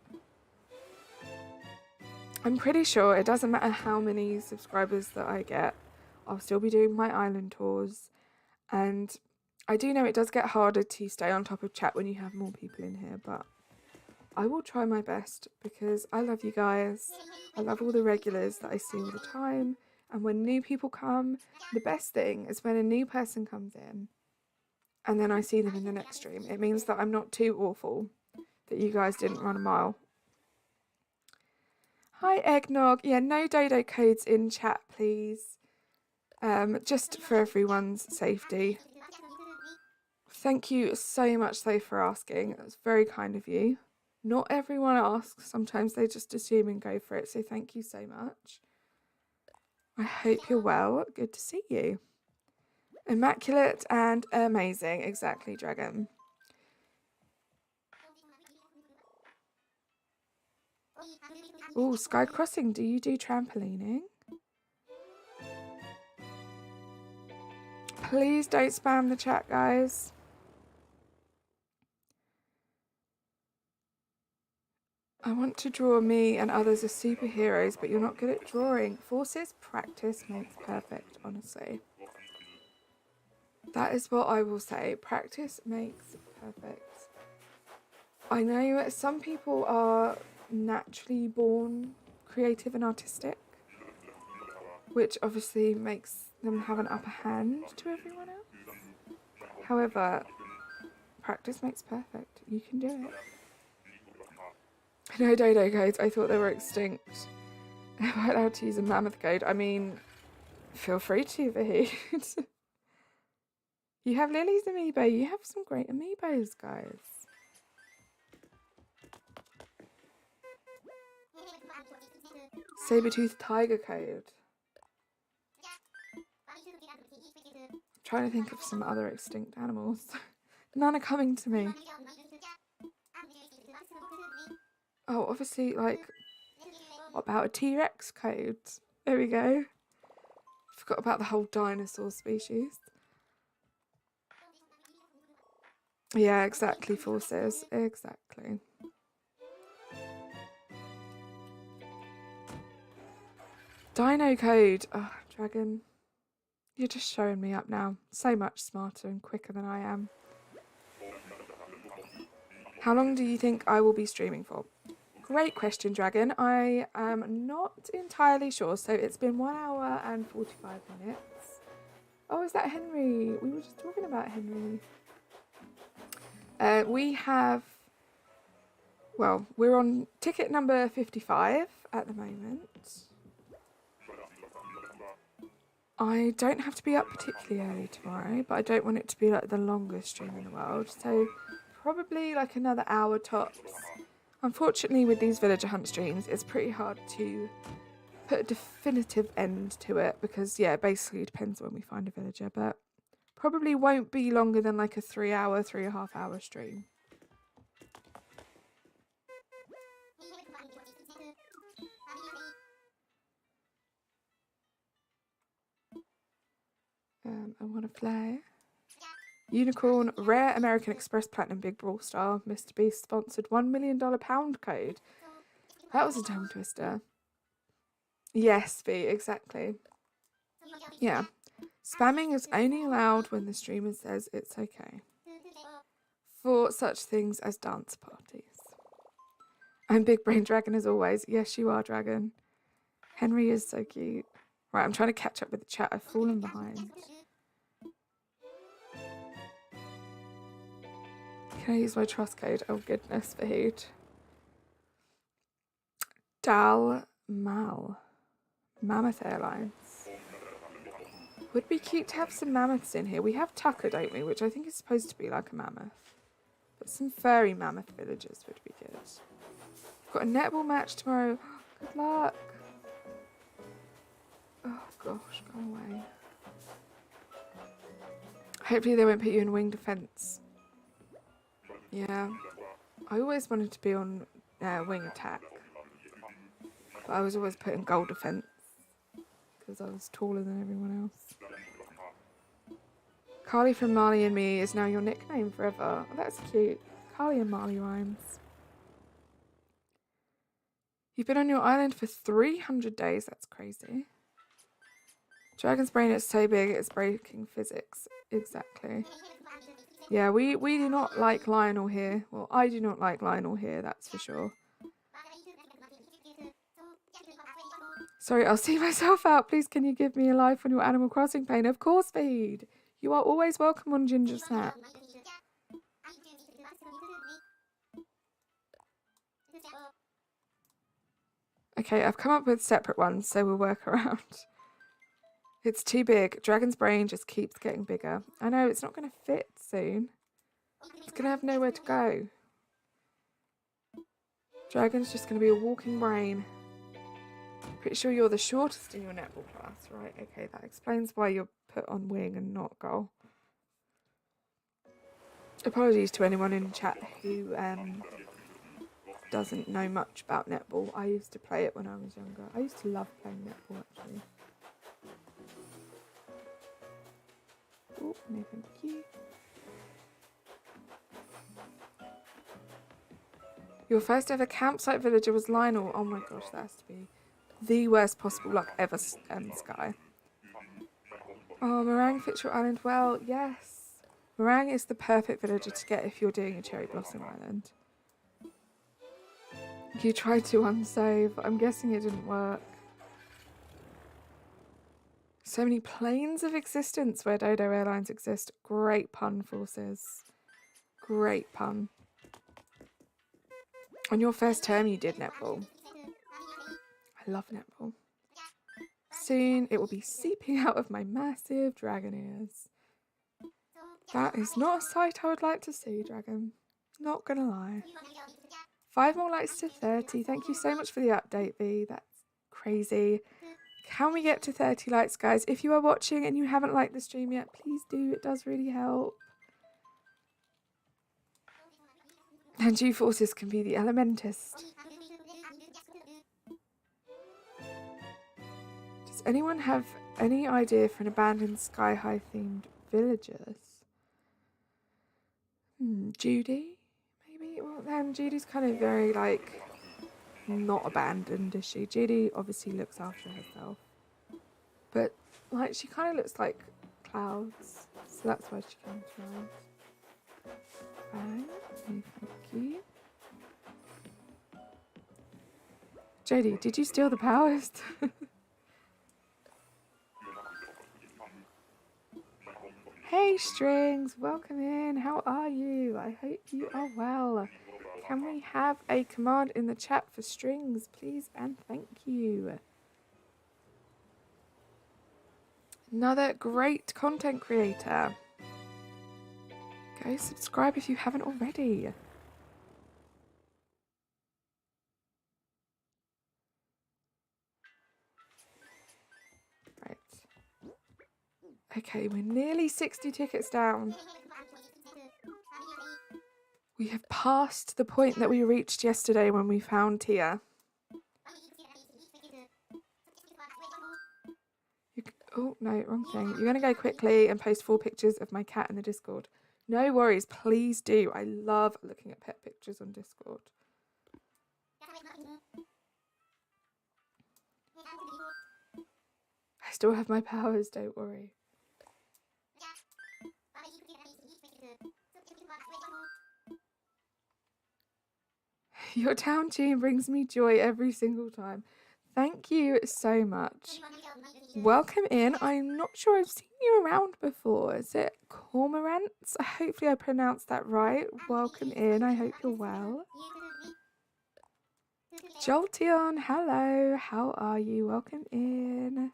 I'm pretty sure it doesn't matter how many subscribers that I get, I'll still be doing my island tours. And I do know it does get harder to stay on top of chat when you have more people in here, but I will try my best because I love you guys. I love all the regulars that I see all the time. And when new people come, the best thing is when a new person comes in and then I see them in the next stream. It means that I'm not too awful, that you guys didn't run a mile. Hi, Eggnog. Yeah, no dodo codes in chat, please. Just for everyone's safety. Thank you so much, though, for asking. That's very kind of you. Not everyone asks. Sometimes they just assume and go for it, so thank you so much. I hope you're well. Good to see you. Immaculate and amazing. Exactly, Dragon. Oh, Sky Crossing, do you do trampolining? Please don't spam the chat, guys. I want to draw me and others as superheroes, but you're not good at drawing. Forces, practice makes perfect, honestly. That is what I will say. Practice makes perfect. I know some people are naturally born creative and artistic, which obviously makes them have an upper hand to everyone else. However, practice makes perfect. You can do it. No dodo codes. I thought they were extinct. Am I allowed to use a mammoth code? I mean, feel free to, Vahid. You have Lily's amiibo. You have some great amiibos, guys. Saber-toothed tiger code. I'm trying to think of some other extinct animals. None are coming to me. Oh, obviously, like, what about a T-Rex code? There we go. Forgot about the whole dinosaur species. Yeah, exactly, Forces. Exactly. Dino code. Oh, Dragon. You're just showing me up now. So much smarter and quicker than I am. How long do you think I will be streaming for? Great question, Dragon. I am not entirely sure. So it's been 1 hour and 45 minutes. Oh, is that Henry? We were just talking about Henry. We have... Well, we're on ticket number 55 at the moment. I don't have to be up particularly early tomorrow, but I don't want it to be like the longest stream in the world. So probably like another hour tops. Unfortunately, with these villager hunt streams, it's pretty hard to put a definitive end to it because, yeah, basically it depends when we find a villager, but probably won't be longer than like a 3 hour, 3.5 hour stream. I want to fly. Unicorn, Rare American Express Platinum Big Brawl Star, Mr. Beast sponsored $1 million pound code. That was a tongue twister. Yes, B, exactly. Yeah. Spamming is only allowed when the streamer says it's okay. For such things as dance parties. I'm big brain dragon as always. Yes, you are, dragon. Henry is so cute. Right, I'm trying to catch up with the chat. I've fallen behind. Can I use my trust code? Oh, goodness, Fahood. Dal Mal. Mammoth Airlines. Would be cute to have some mammoths in here. We have Tucker, don't we? Which I think is supposed to be like a mammoth. But some furry mammoth villagers would be good. We've got a netball match tomorrow. Good luck. Oh gosh, go away. Hopefully they won't put you in wing defense. Yeah. I always wanted to be on wing attack. But I was always put in goal defense. Because I was taller than everyone else. Carly from Marley and Me is now your nickname forever. Oh, that's cute. Carly and Marley rhymes. You've been on your island for 300 days. That's crazy. Dragon's brain is so big it's breaking physics. Exactly. Yeah, we do not like Lionel here. Well, I do not like Lionel here, that's for sure. Sorry, I'll see myself out. Please, can you give me a life on your Animal Crossing plane? Of course, Fahid. You are always welcome on GingerSnap. Okay, I've come up with separate ones, so we'll work around. It's too big. Dragon's brain just keeps getting bigger. I know, it's not going to fit soon. It's going to have nowhere to go. Dragon's just going to be a walking brain. Pretty sure you're the shortest in your netball class, right? Okay, that explains why you're put on wing and not goal. Apologies to anyone in chat who doesn't know much about netball. I used to play it when I was younger. I used to love playing netball, actually. Oh, no thank you. Your first ever campsite villager was Lionel. Oh my gosh, that has to be the worst possible luck ever, Sky. Oh, Meringue fits your island well. Yes. Meringue is the perfect villager to get if you're doing a Cherry Blossom Island. You tried to unsave. I'm guessing it didn't work. So many planes of existence where Dodo Airlines exist. Great pun, Forces. Great pun. On your first term you did netball. I love netball. Soon it will be seeping out of my massive dragon ears. That is not a sight I would like to see, Dragon. Not gonna lie. 5 more likes to 30. Thank you so much for the update, V. That's crazy. Can we get to 30 likes, guys? If you are watching and you haven't liked the stream yet, please do. It does really help. And you Forces can be the elementist. Does anyone have any idea for an abandoned Sky High themed villagers? Judy? Maybe? Well, then Judy's kind of very, like, not abandoned, is she? Judy obviously looks after herself. But, like, she kind of looks like clouds. So that's why she comes around. Thank you. Jodie, did you steal the powers? Hey Strings, welcome in. How are you? I hope you are well. Can we have a command in the chat for Strings, please? And thank you. Another great content creator. Go subscribe if you haven't already. Right. Okay, we're nearly 60 tickets down. We have passed the point that we reached yesterday when we found Tia. Oh, no, wrong thing. You're going to go quickly and post 4 pictures of my cat in the Discord. No worries, please do. I love looking at pet pictures on Discord. I still have my powers, don't worry. Your town tune brings me joy every single time. Thank you so much. Welcome in. I'm not sure I've seen you around before. Is it Cormorants? Hopefully I pronounced that right. Welcome in. I hope you're well. Jolteon, hello. How are you? Welcome in.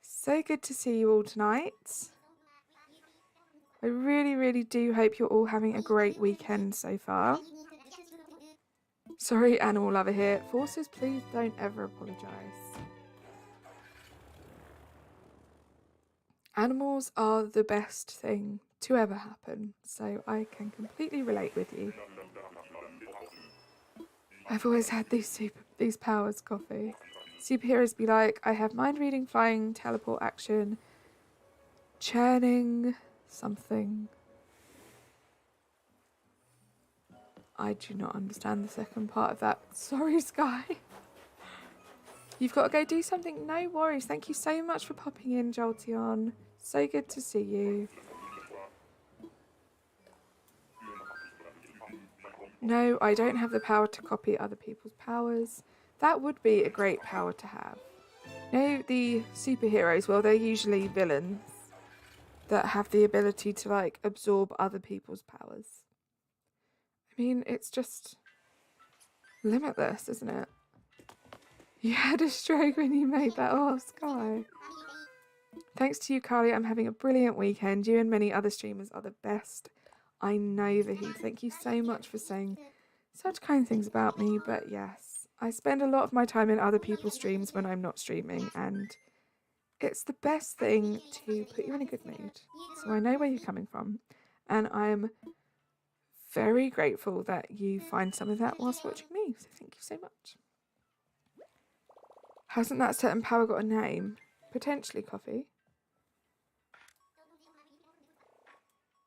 So good to see you all tonight. I really, really do hope you're all having a great weekend so far. Sorry, animal lover here. Forces, please don't ever apologise. Animals are the best thing to ever happen, so I can completely relate with you. I've always had these powers, Coffee. Superheroes be like, I have mind reading, flying, teleport action, churning, something. I do not understand the second part of that. Sorry, Sky. You've got to go do something. No worries. Thank you so much for popping in, Jolteon. So good to see you. No, I don't have the power to copy other people's powers. That would be a great power to have. No, the superheroes, well, they're usually villains that have the ability to, like, absorb other people's powers. I mean, it's just limitless, isn't it? You had a stroke when you made that. Oh, Sky. Thanks to you, Carly, I'm having a brilliant weekend. You and many other streamers are the best. I know, Vahid. Thank you so much for saying such kind things about me. But yes, I spend a lot of my time in other people's streams when I'm not streaming, and it's the best thing to put you in a good mood. So I know where you're coming from, and I'm very grateful that you find some of that whilst watching me. So thank you so much. Hasn't that certain power got a name? Potentially, Coffee.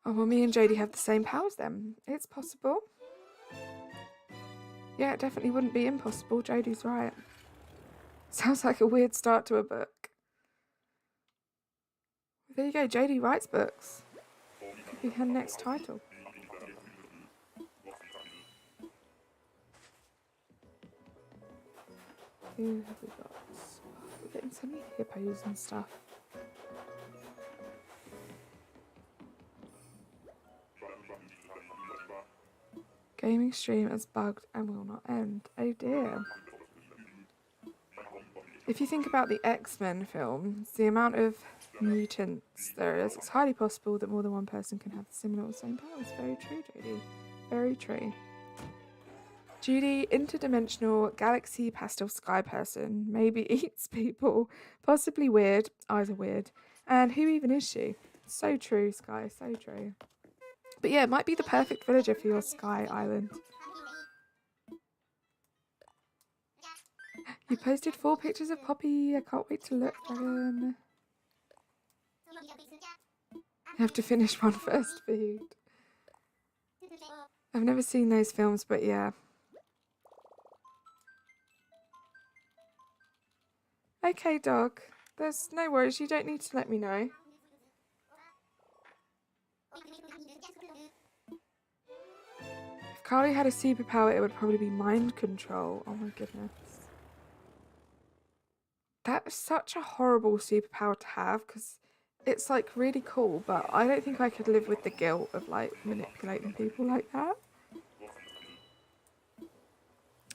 Oh, well, me and Jodie have the same powers then. It's possible. Yeah, it definitely wouldn't be impossible. Jodie's right. Sounds like a weird start to a book. There you go. Jodie writes books. Could be her next title. Who have we got? Oh, we're getting so many hippos and stuff. Gaming stream is bugged and will not end. Oh dear. If you think about the X-Men films, the amount of mutants there is, it's highly possible that more than one person can have similar or same powers. Very true, Judy. Very true. Judy, interdimensional galaxy pastel sky person, maybe eats people, possibly weird, eyes are weird, and who even is she? So true, Sky, so true. But yeah, it might be the perfect villager for your Sky Island. You posted 4 pictures of Poppy. I can't wait to look at them. You have to finish one first, food. I've never seen those films, but yeah. Okay, dog. There's no worries. You don't need to let me know. If Carly had a superpower, it would probably be mind control. Oh my goodness. That's such a horrible superpower to have because it's like really cool, but I don't think I could live with the guilt of like manipulating people like that.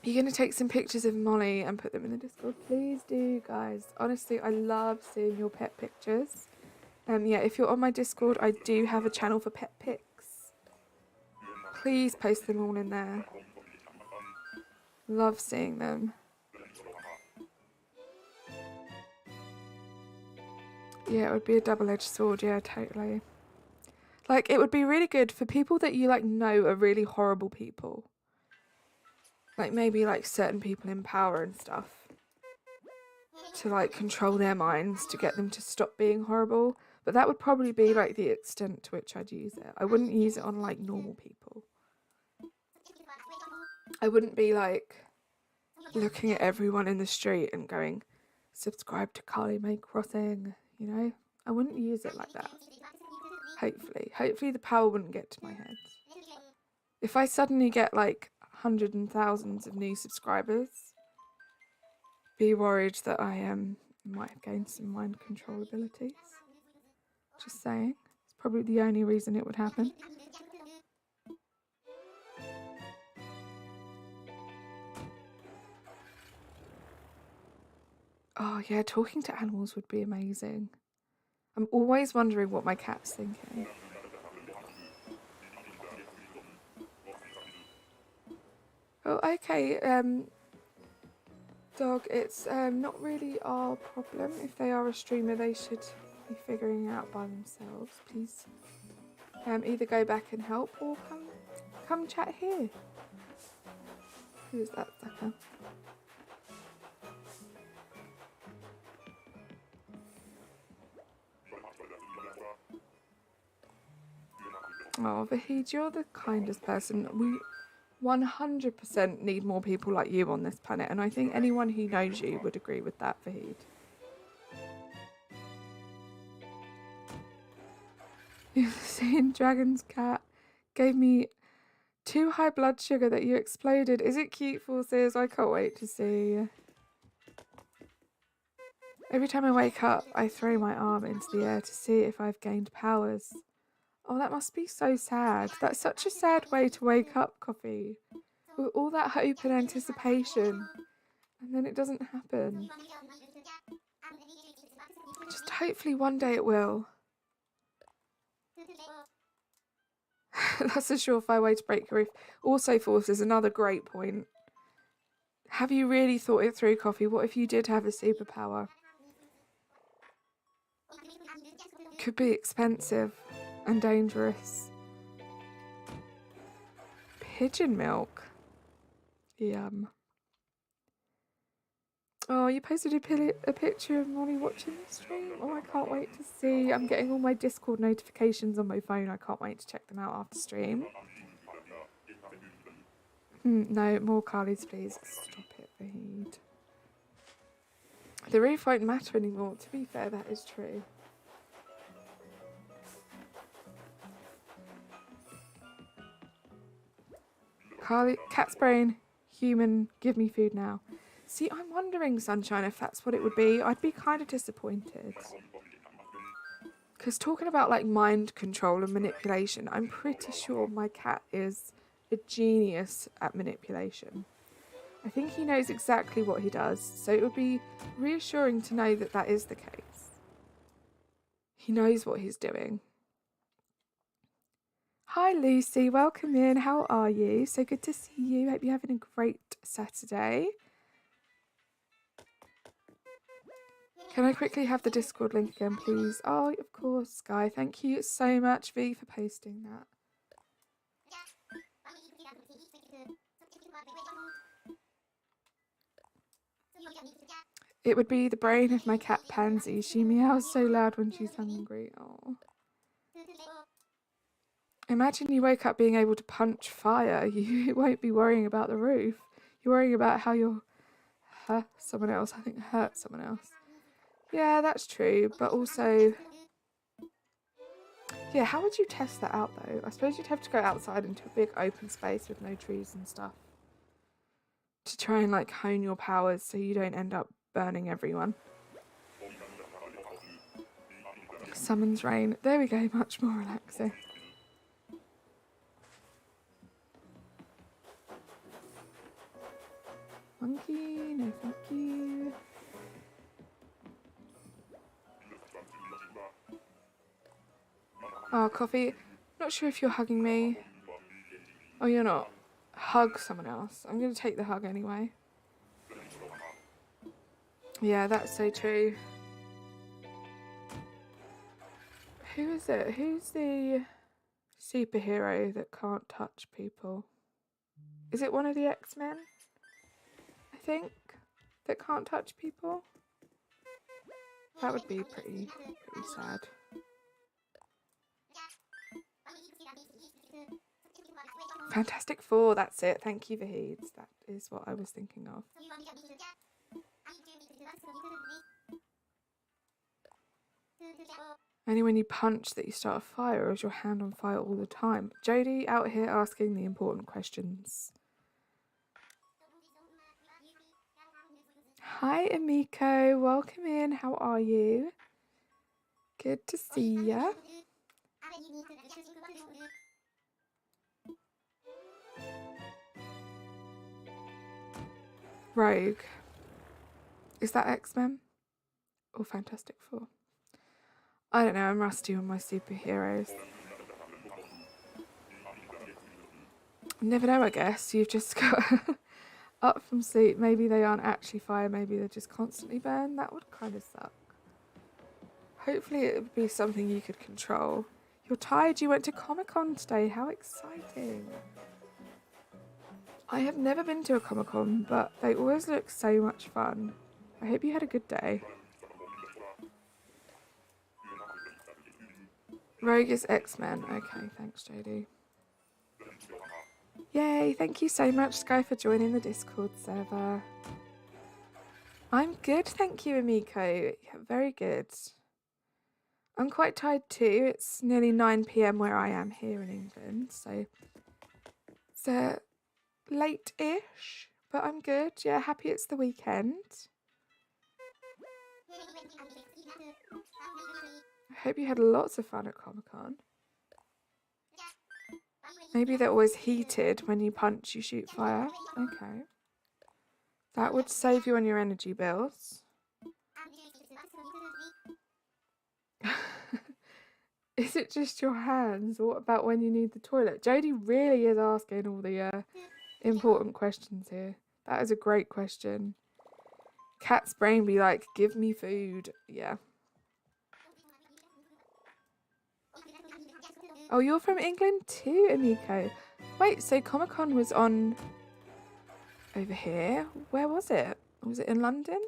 You're going to take some pictures of Molly and put them in the Discord? Please do, guys. Honestly, I love seeing your pet pictures. Yeah, if you're on my Discord, I do have a channel for pet pics. Please post them all in there. Love seeing them. Yeah, it would be a double-edged sword. Yeah, totally. Like, it would be really good for people that you, like, know are really horrible people. Like, maybe, like, certain people in power and stuff. To, like, control their minds to get them to stop being horrible. But that would probably be, like, the extent to which I'd use it. I wouldn't use it on, like, normal people. I wouldn't be, like, looking at everyone in the street and going, subscribe to Carly May Crossing, you know? I wouldn't use it like that. Hopefully. Hopefully the power wouldn't get to my head. If I suddenly get like hundreds and thousands of new subscribers, be worried that I might have gained some mind control abilities. Just saying. It's probably the only reason it would happen. Oh yeah, talking to animals would be amazing. I'm always wondering what my cat's thinking. Oh, okay, dog, it's not really our problem. If they are a streamer, they should be figuring it out by themselves. Please either go back and help or come chat here. Who's that sucker? Oh, Vahid, you're the kindest person. We 100% need more people like you on this planet, and I think anyone who knows you would agree with that, Vahid. You've seen Dragon's cat gave me too high blood sugar that you exploded. Is it cute, Forces? I can't wait to see. Every time I wake up, I throw my arm into the air to see if I've gained powers. Oh, that must be so sad. That's such a sad way to wake up, Coffee. With all that hope and anticipation. And then it doesn't happen. Just hopefully one day it will. That's a surefire way to break your reef. Also, Forces, another great point. Have you really thought it through, Coffee? What if you did have a superpower? Could be expensive and dangerous. Pigeon milk. Yum. Oh, you posted a picture of Molly watching the stream? Oh, I can't wait to see. I'm getting all my Discord notifications on my phone. I can't wait to check them out after stream. No, more Carly's, please. Stop it, Vahid. The roof won't matter anymore. To be fair, that is true. Carly, cat's brain, human, give me food now. See, I'm wondering, Sunshine, if that's what it would be. I'd be kind of disappointed. Because talking about like mind control and manipulation, I'm pretty sure my cat is a genius at manipulation. I think he knows exactly what he does, so it would be reassuring to know that that is the case. He knows what he's doing. Hi Lucy, welcome in. How are you? So good to see you. Hope you're having a great Saturday. Can I quickly have the Discord link again, please? Oh, of course, Sky. Thank you so much, V, for posting that. It would be the brain of my cat Pansy. She meows so loud when she's hungry. Oh. Imagine you wake up being able to punch fire. You won't be worrying about the roof. You're worrying about how you'll hurt someone else. I think hurt someone else. Yeah, that's true. But also, yeah, how would you test that out though? I suppose you'd have to go outside into a big open space with no trees and stuff to try and like hone your powers so you don't end up burning everyone. Summons rain. There we go, much more relaxing. Monkey, no thank you. Oh, Coffee, not sure if you're hugging me. Oh, you're not. Hug someone else. I'm going to take the hug anyway. Yeah, that's so true. Who is it? Who's the superhero that can't touch people? Is it one of the X-Men? I think, that can't touch people? That would be pretty sad. Fantastic Four, that's it. Thank you, Vahid. That is what I was thinking of. Only when you punch that you start a fire, or is your hand on fire all the time? Jodie out here asking the important questions. Hi, Amiko. Welcome in. How are you? Good to see ya. Rogue. Is that X-Men? Or Fantastic Four? I don't know. I'm rusty on my superheroes. Never know, I guess. You've just got up from sleep. Maybe they aren't actually fire. Maybe they're just constantly burned. That would kind of suck. Hopefully it would be something you could control. You're tired. You went to Comic-Con today. How exciting. I have never been to a Comic-Con, but they always look so much fun. I hope you had a good day. Rogue is X-Men. Okay, thanks, Jodie. Yay, thank you so much, Sky, for joining the Discord server. I'm good, thank you, Amiko. Yeah, very good. I'm quite tired too. It's nearly 9 PM where I am here in England, so it's late-ish, but I'm good. Yeah, happy it's the weekend. I hope you had lots of fun at Comic-Con. Maybe they're always heated. When you punch, you shoot fire. Okay. That would save you on your energy bills. Is it just your hands? What about when you need the toilet? Jodie really is asking all the important questions here. That is a great question. Cat's brain be like, give me food. Yeah. Oh, you're from England too, Amiko. Wait, so Comic-Con was on over here. Where was it? Was it in London?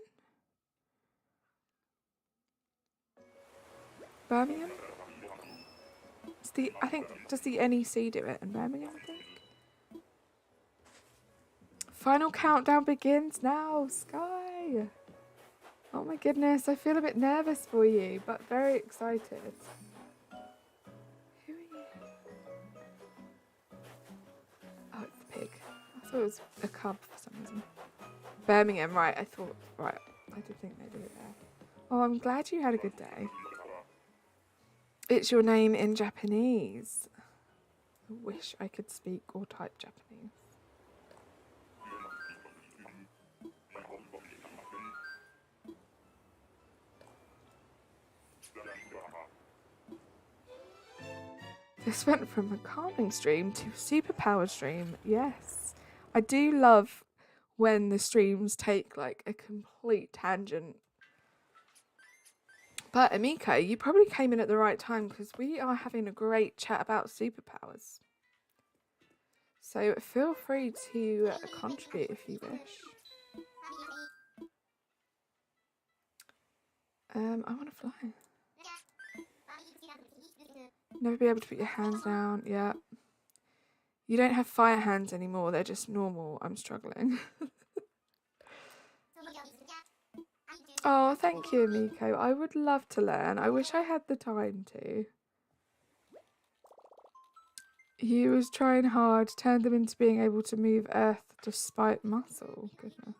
Birmingham? I think, does the NEC do it in Birmingham, I think? Final countdown begins now, Sky. Oh my goodness, I feel a bit nervous for you, but very excited. Who are you? Oh, it's the pig. I thought it was a cub for some reason. Birmingham, right, I did think they did it there. Oh, I'm glad you had a good day. It's your name in Japanese. I wish I could speak or type Japanese. This went from a calming stream to a superpowered stream. Yes. I do love when the streams take like a complete tangent. But Amiko, you probably came in at the right time because we are having a great chat about superpowers. So feel free to contribute if you wish. I want to fly. Never be able to put your hands down. Yeah. You don't have fire hands anymore. They're just normal. I'm struggling. Oh, thank you, Amiko. I would love to learn. I wish I had the time to. He was trying hard, turned them into being able to move Earth despite muscle. Goodness.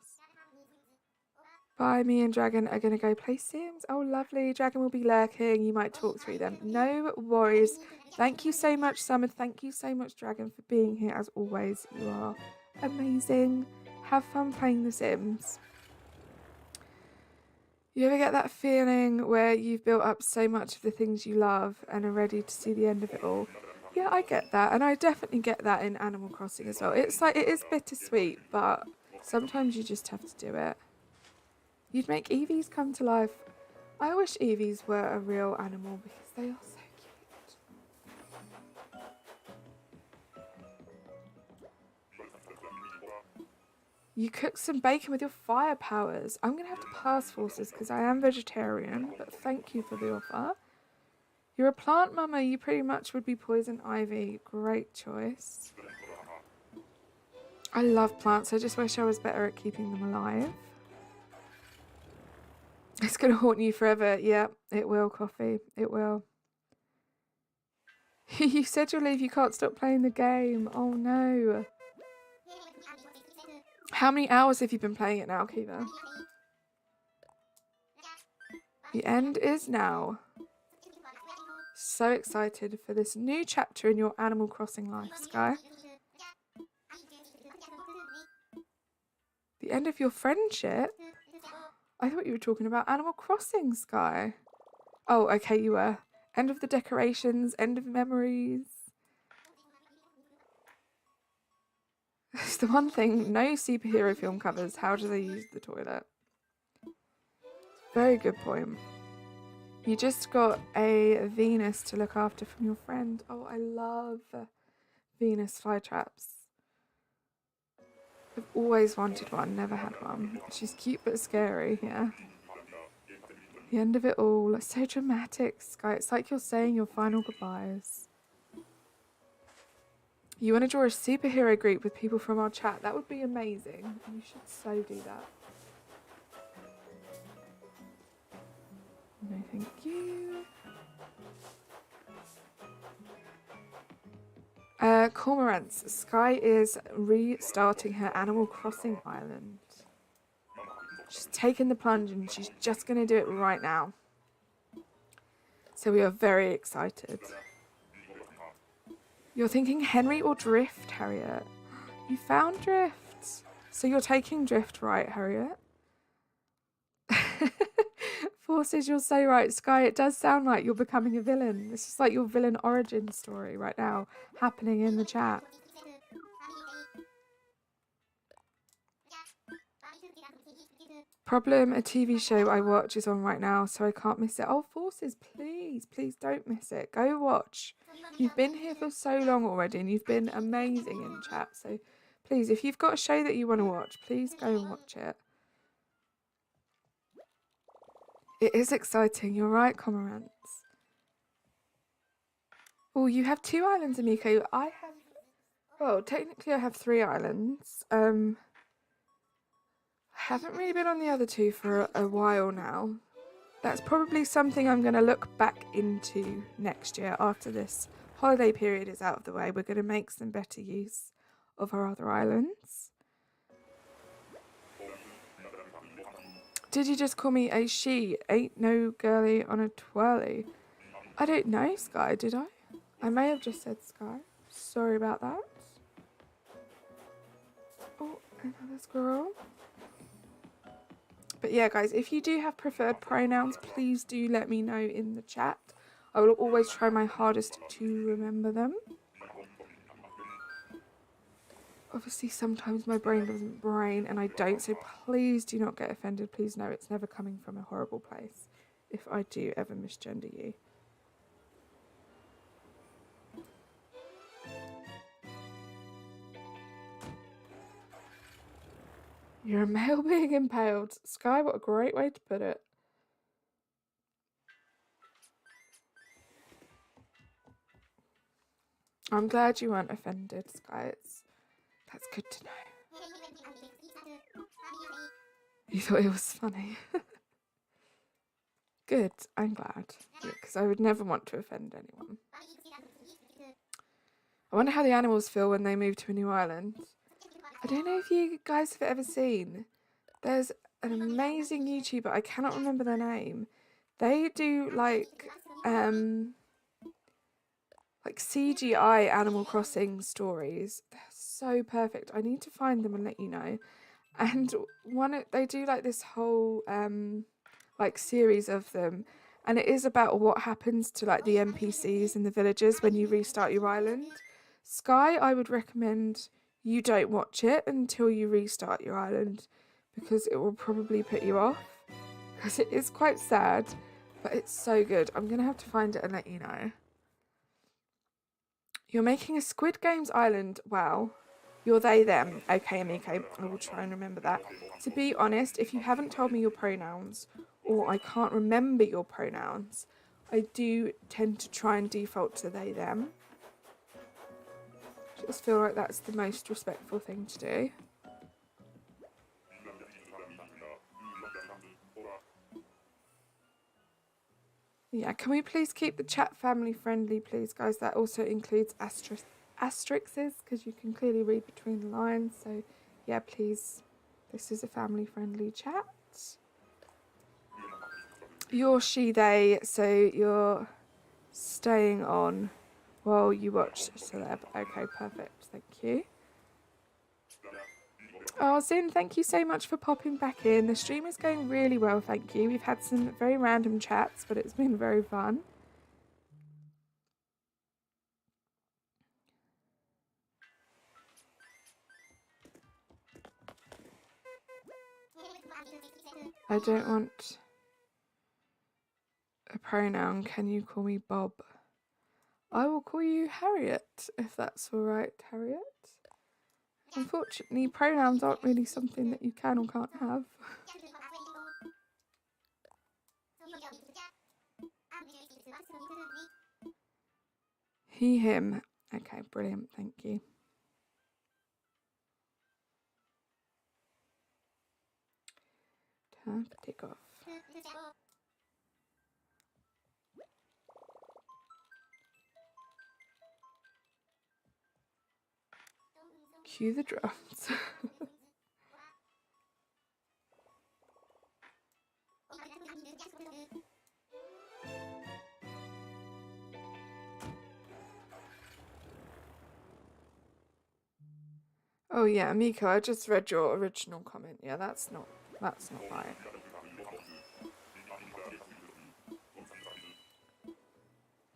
Bye, me and Dragon are going to go play Sims. Oh, lovely. Dragon will be lurking. You might talk through them. No worries. Thank you so much, Summer. Thank you so much, Dragon, for being here as always. You are amazing. Have fun playing The Sims. You ever get that feeling where you've built up so much of the things you love and are ready to see the end of it all? Yeah, I get that. And I definitely get that in Animal Crossing as well. It's like, it is bittersweet, but sometimes you just have to do it. You'd make Eevees come to life. I wish Eevees were a real animal because they are so cute. You cook some bacon with your fire powers. I'm going to have to pass forces because I am vegetarian, but thank you for the offer. You're a plant mama. You pretty much would be poison ivy. Great choice. I love plants. I just wish I was better at keeping them alive. It's going to haunt you forever. Yeah, it will, Coffee. It will. You said you'll leave, you can't stop playing the game. Oh no. How many hours have you been playing it now, Kiva? The end is now. So excited for this new chapter in your Animal Crossing life, Sky. The end of your friendship? I thought you were talking about Animal Crossing, Sky. Oh, okay, you were. End of the decorations, end of memories. It's the one thing, no superhero film covers. How do they use the toilet? Very good point. You just got a Venus to look after from your friend. Oh, I love Venus flytraps. I've always wanted one, never had one. She's cute but scary, yeah. The end of it all. So dramatic, Sky. It's like you're saying your final goodbyes. You want to draw a superhero group with people from our chat? That would be amazing. You should so do that. No, thank you. Cormorants. Sky is restarting her Animal Crossing island. She's taken the plunge and she's just going to do it right now. So we are very excited. You're thinking Henry or Drift, Harriet? You found Drift. So you're taking Drift, right, Harriet? Forces, you're so right, Sky. It does sound like you're becoming a villain. This is like your villain origin story right now, happening in the chat. Problem, a TV show I watch is on right now, so I can't miss it. Oh, Forces, please, please don't miss it. Go watch. You've been here for so long already, and you've been amazing in chat. So please, if you've got a show that you want to watch, please go and watch it. It is exciting. You're right, Cormorants. Oh, you have 2 islands, Amiko. I have... Well, technically I have 3 islands. I haven't really been on the other 2 for a while now. That's probably something I'm going to look back into next year after this holiday period is out of the way. We're going to make some better use of our other islands. Did you just call me a she? Ain't no girly on a twirly. I don't know, Sky, did I? I may have just said Sky. Sorry about that. Oh, another squirrel. But yeah, guys, if you do have preferred pronouns, please do let me know in the chat. I will always try my hardest to remember them. Obviously, sometimes my brain doesn't brain and I don't, so please do not get offended. Please know it's never coming from a horrible place if I do ever misgender you. You're a male being impaled. Sky, what a great way to put it. I'm glad you weren't offended, Sky. That's good to know. You thought it was funny. Good, I'm glad. Because I would never want to offend anyone. I wonder how the animals feel when they move to a new island. I don't know if you guys have ever seen. There's an amazing YouTuber, I cannot remember their name. They do like CGI Animal Crossing stories. They're so perfect. I need to find them and let you know. And they do like this whole like series of them, and it is about what happens to like the NPCs in the villages when you restart your island. Sky, I would recommend you don't watch it until you restart your island, because it will probably put you off, because it is quite sad, but it's so good. I'm gonna have to find it and let you know. You're making a Squid Games island. Wow. You're they, them. Okay, Amiko, I will try and remember that. To be honest, if you haven't told me your pronouns, or I can't remember your pronouns, I do tend to try and default to they, them. I just feel like that's the most respectful thing to do. Yeah, can we please keep the chat family friendly, please, guys? That also includes asterisks, because you can clearly read between the lines. So, yeah, please, this is a family friendly chat. You're she, they, so you're staying on while you watch Celeb. Okay, perfect. Thank you. Oh, Zin, thank you so much for popping back in. The stream is going really well, thank you. We've had some very random chats, but it's been very fun. I don't want a pronoun. Can you call me Bob? I will call you Harriet, if that's all right, Harriet. Unfortunately, pronouns aren't really something that you can or can't have. He, him. Okay, brilliant, thank you. Turn to take off. Cue the drums. Oh yeah, Miko, I just read your original comment. Yeah, that's not right.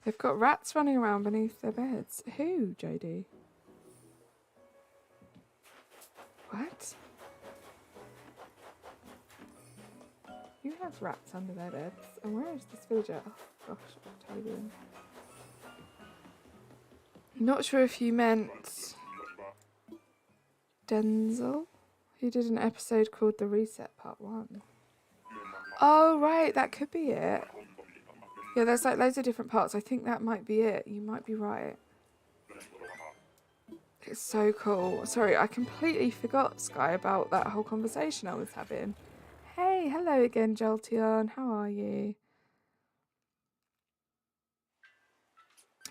They've got rats running around beneath their beds. Who, JD? What? Who has rats under their beds? And where is this villager? Oh gosh, Octavian. Not sure if you meant Denzel, who did an episode called The Reset Part 1. Oh right, that could be it. Yeah, there's like loads of different parts. I think that might be it. You might be right. It's so cool. Sorry, I completely forgot, Sky, about that whole conversation I was having. Hey, hello again, Jolteon. How are you?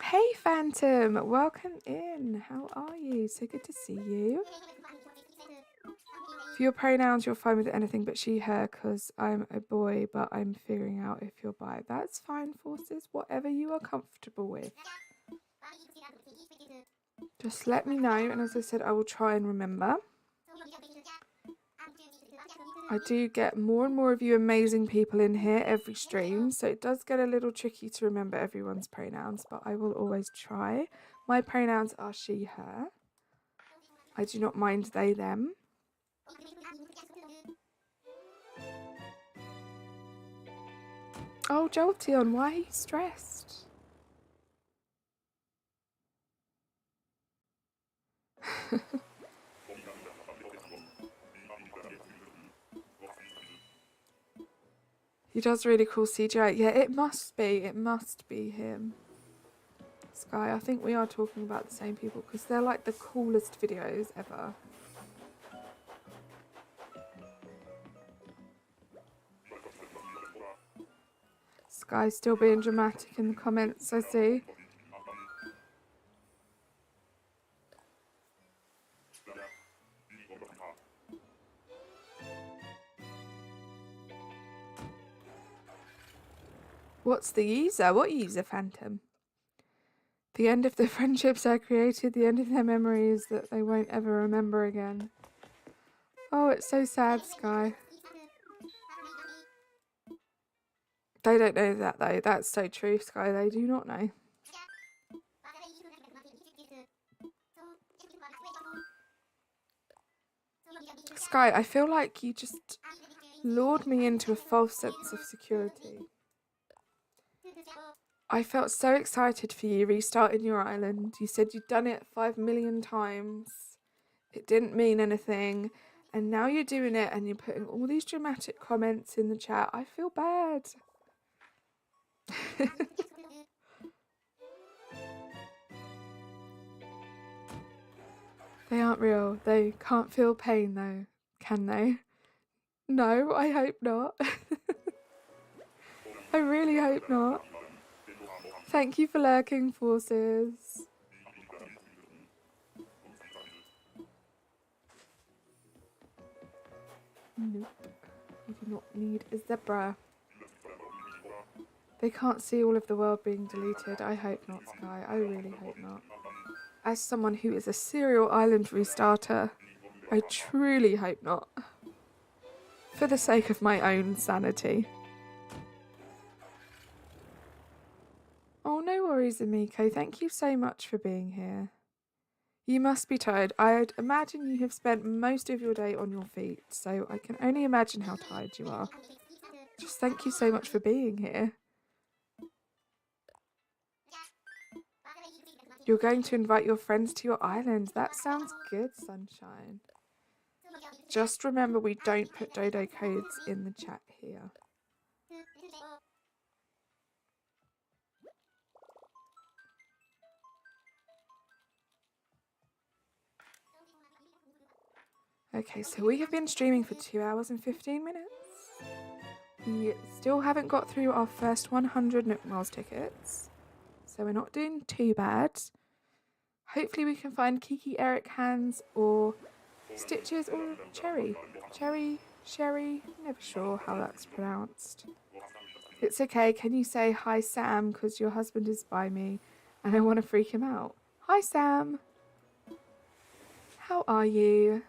Hey, Phantom. Welcome in. How are you? So good to see you. For your pronouns, you're fine with anything but she, her, because I'm a boy, but I'm figuring out if you're bi. That's fine, Forces. Whatever you are comfortable with. Just let me know, and as I said, I will try and remember. I do get more and more of you amazing people in here every stream, so it does get a little tricky to remember everyone's pronouns, but I will always try. My pronouns are she, her. I do not mind they, them. Oh, Jolteon, why are you stressed? He does really cool CGI. Yeah, it must be him. Sky, I think we are talking about the same people because they're like the coolest videos ever. Sky's still being dramatic in the comments, I see. What's the user? What user, Phantom? The end of the friendships I created, the end of their memories that they won't ever remember again. Oh, it's so sad, Sky. They don't know that, though. That's so true, Sky. They do not know. Sky, I feel like you just lured me into a false sense of security. I felt so excited for you restarting your island. You said you'd done it 5 million times. It didn't mean anything. And now you're doing it and you're putting all these dramatic comments in the chat. I feel bad. They aren't real. They can't feel pain though, can they? No, I hope not. I really hope not. Thank you for lurking, Forces. Nope. You do not need a zebra. They can't see all of the world being deleted. I hope not, Sky. I really hope not. As someone who is a serial island restarter, I truly hope not. For the sake of my own sanity. Oh, no worries, Amiko. Thank you so much for being here. You must be tired. I'd imagine you have spent most of your day on your feet, so I can only imagine how tired you are. Just thank you so much for being here. You're going to invite your friends to your island. That sounds good, Sunshine. Just remember we don't put dodo codes in the chat here. Okay, so we have been streaming for 2 hours and 15 minutes. We still haven't got through our first 100 Nook Miles tickets, so we're not doing too bad. Hopefully we can find Kiki, Eric, Hans, or Stitches, or Cherry. Sherry, never sure how that's pronounced. It's okay, can you say hi Sam, because your husband is by me and I want to freak him out. Hi Sam! How are you?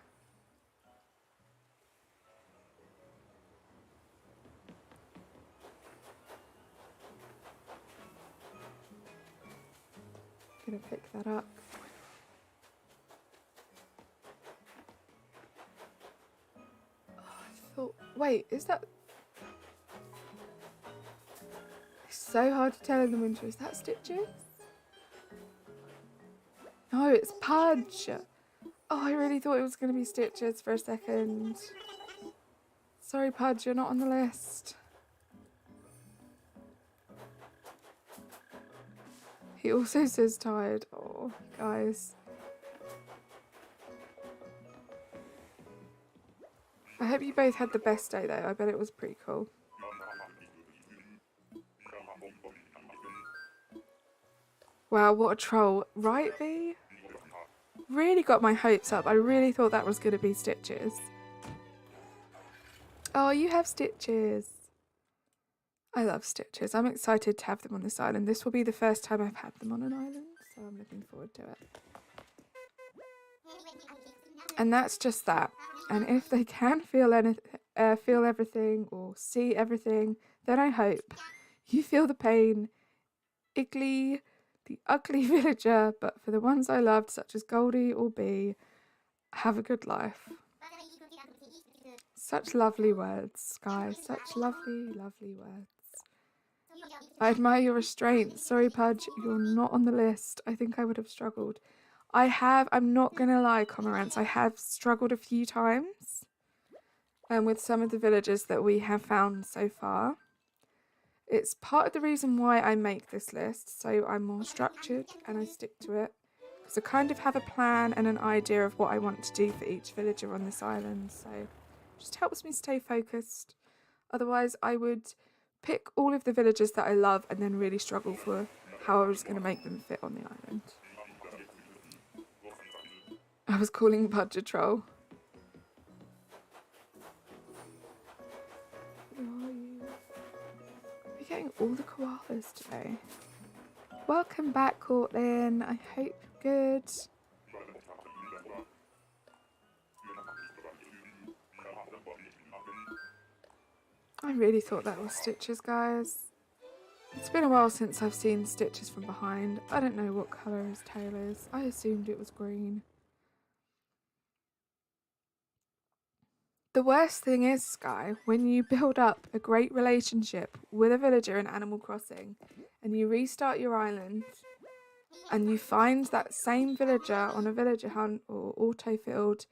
Gonna pick that up. Oh, I thought, wait, is that... It's so hard to tell in the winter. Is that Stitches? No, it's Pudge. Oh, I really thought it was going to be Stitches for a second. Sorry, Pudge, you're not on the list. He also says tired. Oh, guys. I hope you both had the best day, though. I bet it was pretty cool. Wow, what a troll. Right, V? Really got my hopes up. I really thought that was going to be Stitches. Oh, you have Stitches. I love Stitches. I'm excited to have them on this island. This will be the first time I've had them on an island, so I'm looking forward to it. And that's just that. And if they can feel everything or see everything, then I hope you feel the pain. Iggly, the ugly villager, but for the ones I loved, such as Goldie or Bee, have a good life. Such lovely words, Sky. Such lovely, lovely words. I admire your restraint. Sorry, Pudge, you're not on the list. I think I would have struggled. I'm not going to lie, Cormorants, I have struggled a few times with some of the villagers that we have found so far. It's part of the reason why I make this list, so I'm more structured and I stick to it. Because I kind of have a plan and an idea of what I want to do for each villager on this island, so it just helps me stay focused. Otherwise, I would pick all of the villagers that I love and then really struggle for how I was going to make them fit on the island. I was calling Pudge a troll. Where are you? We're getting all the koalas today. Welcome back, Cortland. I hope you're good. I really thought that was Stitches, guys. It's been a while since I've seen Stitches from behind. I don't know what colour his tail is. I assumed it was green. The worst thing is, Sky, when you build up a great relationship with a villager in Animal Crossing and you restart your island and you find that same villager on a villager hunt or autofilled,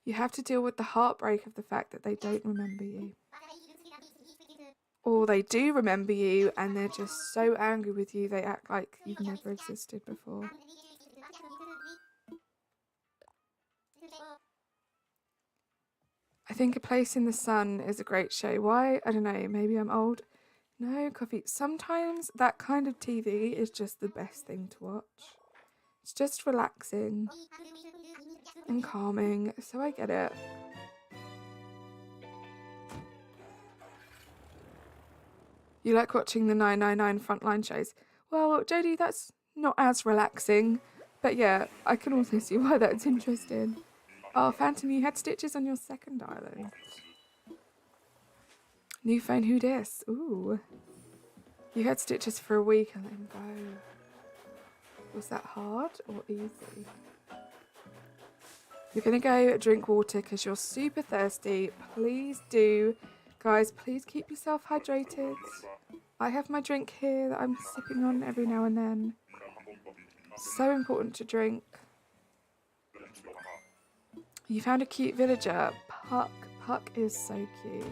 you have to deal with the heartbreak of the fact that they don't remember you. Or they do remember you and they're just so angry with you they act like you've never existed before. I think A Place in the Sun is a great show. Why? I don't know, maybe I'm old. No coffee. Sometimes that kind of TV is just the best thing to watch. It's just relaxing and calming, so I get it. You like watching the 999 Frontline shows? Well, Jodie, that's not as relaxing. But yeah, I can also see why that's interesting. Oh, Phantom, you had stitches on your second island. New phone, who dis? Ooh. You had stitches for a week and let him go. Was that hard or easy? You're going to go drink water because you're super thirsty. Please do. Guys, please keep yourself hydrated. I have my drink here that I'm sipping on every now and then. So important to drink. You found a cute villager. Puck. Puck is so cute.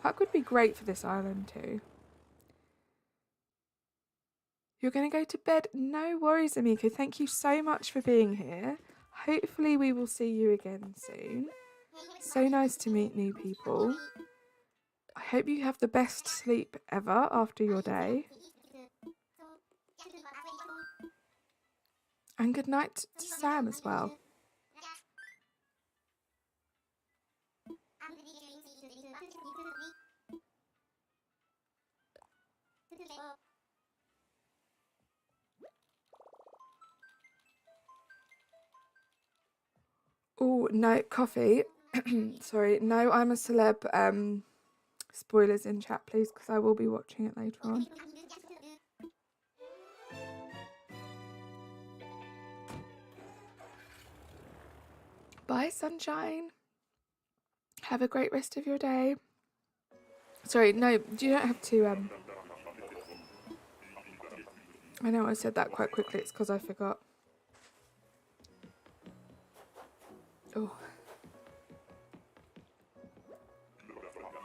Puck would be great for this island too. You're going to go to bed? No worries, Amiko. Thank you so much for being here. Hopefully we will see you again soon. So nice to meet new people. I hope you have the best sleep ever after your day. And good night to Sam as well. Oh, no, coffee. Sorry, no, I'm a celeb. Spoilers in chat, please, because I will be watching it later on. Bye, sunshine. Have a great rest of your day. Sorry, no, you don't have to, I know I said that quite quickly, it's because I forgot. Oh.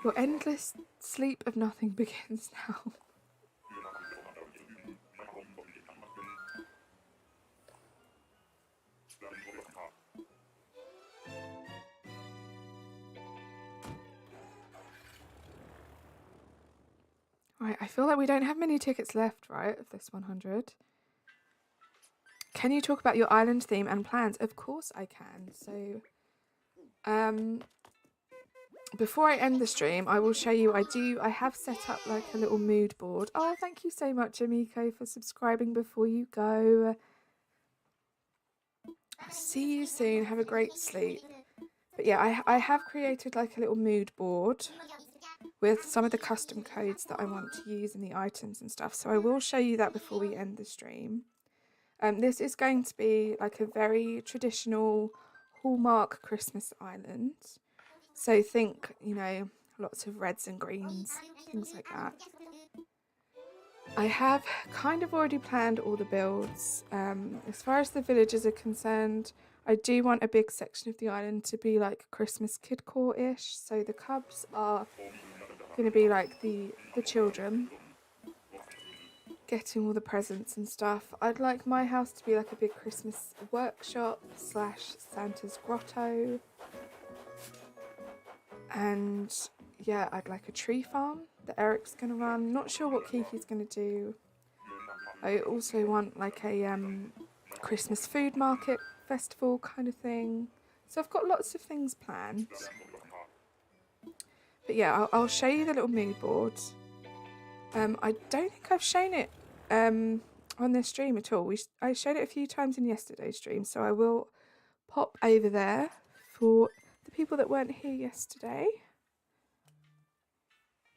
Your endless sleep of nothing begins now. Right, I feel like we don't have many tickets left, right, of this 100. Can you talk about your island theme and plans? Of course I can. So, before I end the stream, I will show you, I have set up like a little mood board. Oh, thank you so much, Amiko, for subscribing before you go. See you soon. Have a great sleep. But yeah, I have created like a little mood board with some of the custom codes that I want to use in the items and stuff. So I will show you that before we end the stream. This is going to be like a very traditional Hallmark Christmas island. So think, you know, lots of reds and greens, things like that. I have kind of already planned all the builds. As far as the villagers are concerned, I do want a big section of the island to be like Christmas kidcore-ish. So the cubs are going to be like the children, getting all the presents and stuff. I'd like my house to be like a big Christmas workshop / Santa's grotto. And yeah, I'd like a tree farm that Eric's going to run. Not sure what Kiki's going to do. I also want like a Christmas food market festival kind of thing. So I've got lots of things planned. But yeah, I'll show you the little mood board. I don't think I've shown it on this stream at all. I showed it a few times in yesterday's stream, so I will pop over there for the people that weren't here yesterday.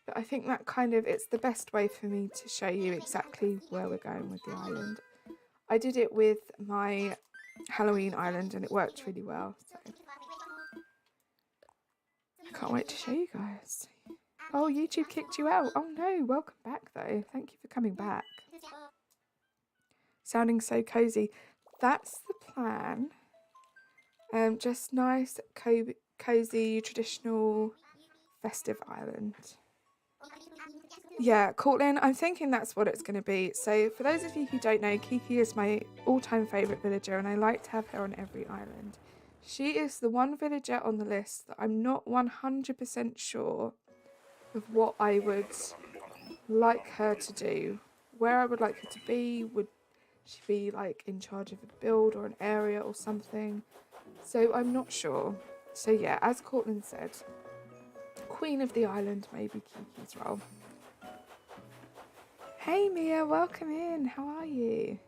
But I think that kind of, it's the best way for me to show you exactly where we're going with the island. I did it with my Halloween island and it worked really well. So I can't wait to show you guys. Oh, YouTube kicked you out. Oh no, welcome back though. Thank you for coming back. Sounding so cozy. That's the plan. Just nice, cozy, traditional, festive island. Yeah, Cortland, I'm thinking that's what it's going to be. So for those of you who don't know, Kiki is my all-time favourite villager and I like to have her on every island. She is the one villager on the list that I'm not 100% sure of what I would like her to do. Where I would like her to be, would she be like in charge of a build or an area or something? So I'm not sure. So yeah, as Cortland said, Queen of the Island may be Kiki's role. Hey Mia, welcome in. How are you?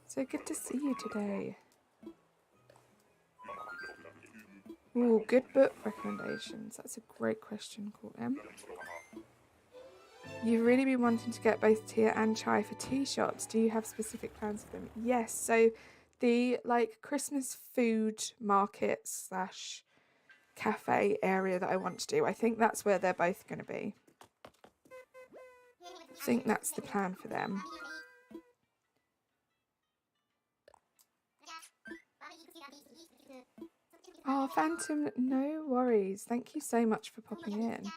So good to see you today. Ooh, good book recommendations. That's a great question, Cortland. You've really been wanting to get both Tia and Chai for tea shots. Do you have specific plans for them? Yes, so the like Christmas food market slash cafe area that I want to do, I think that's where they're both going to be. I think that's the plan for them. Oh, Phantom, no worries. Thank you so much for popping in.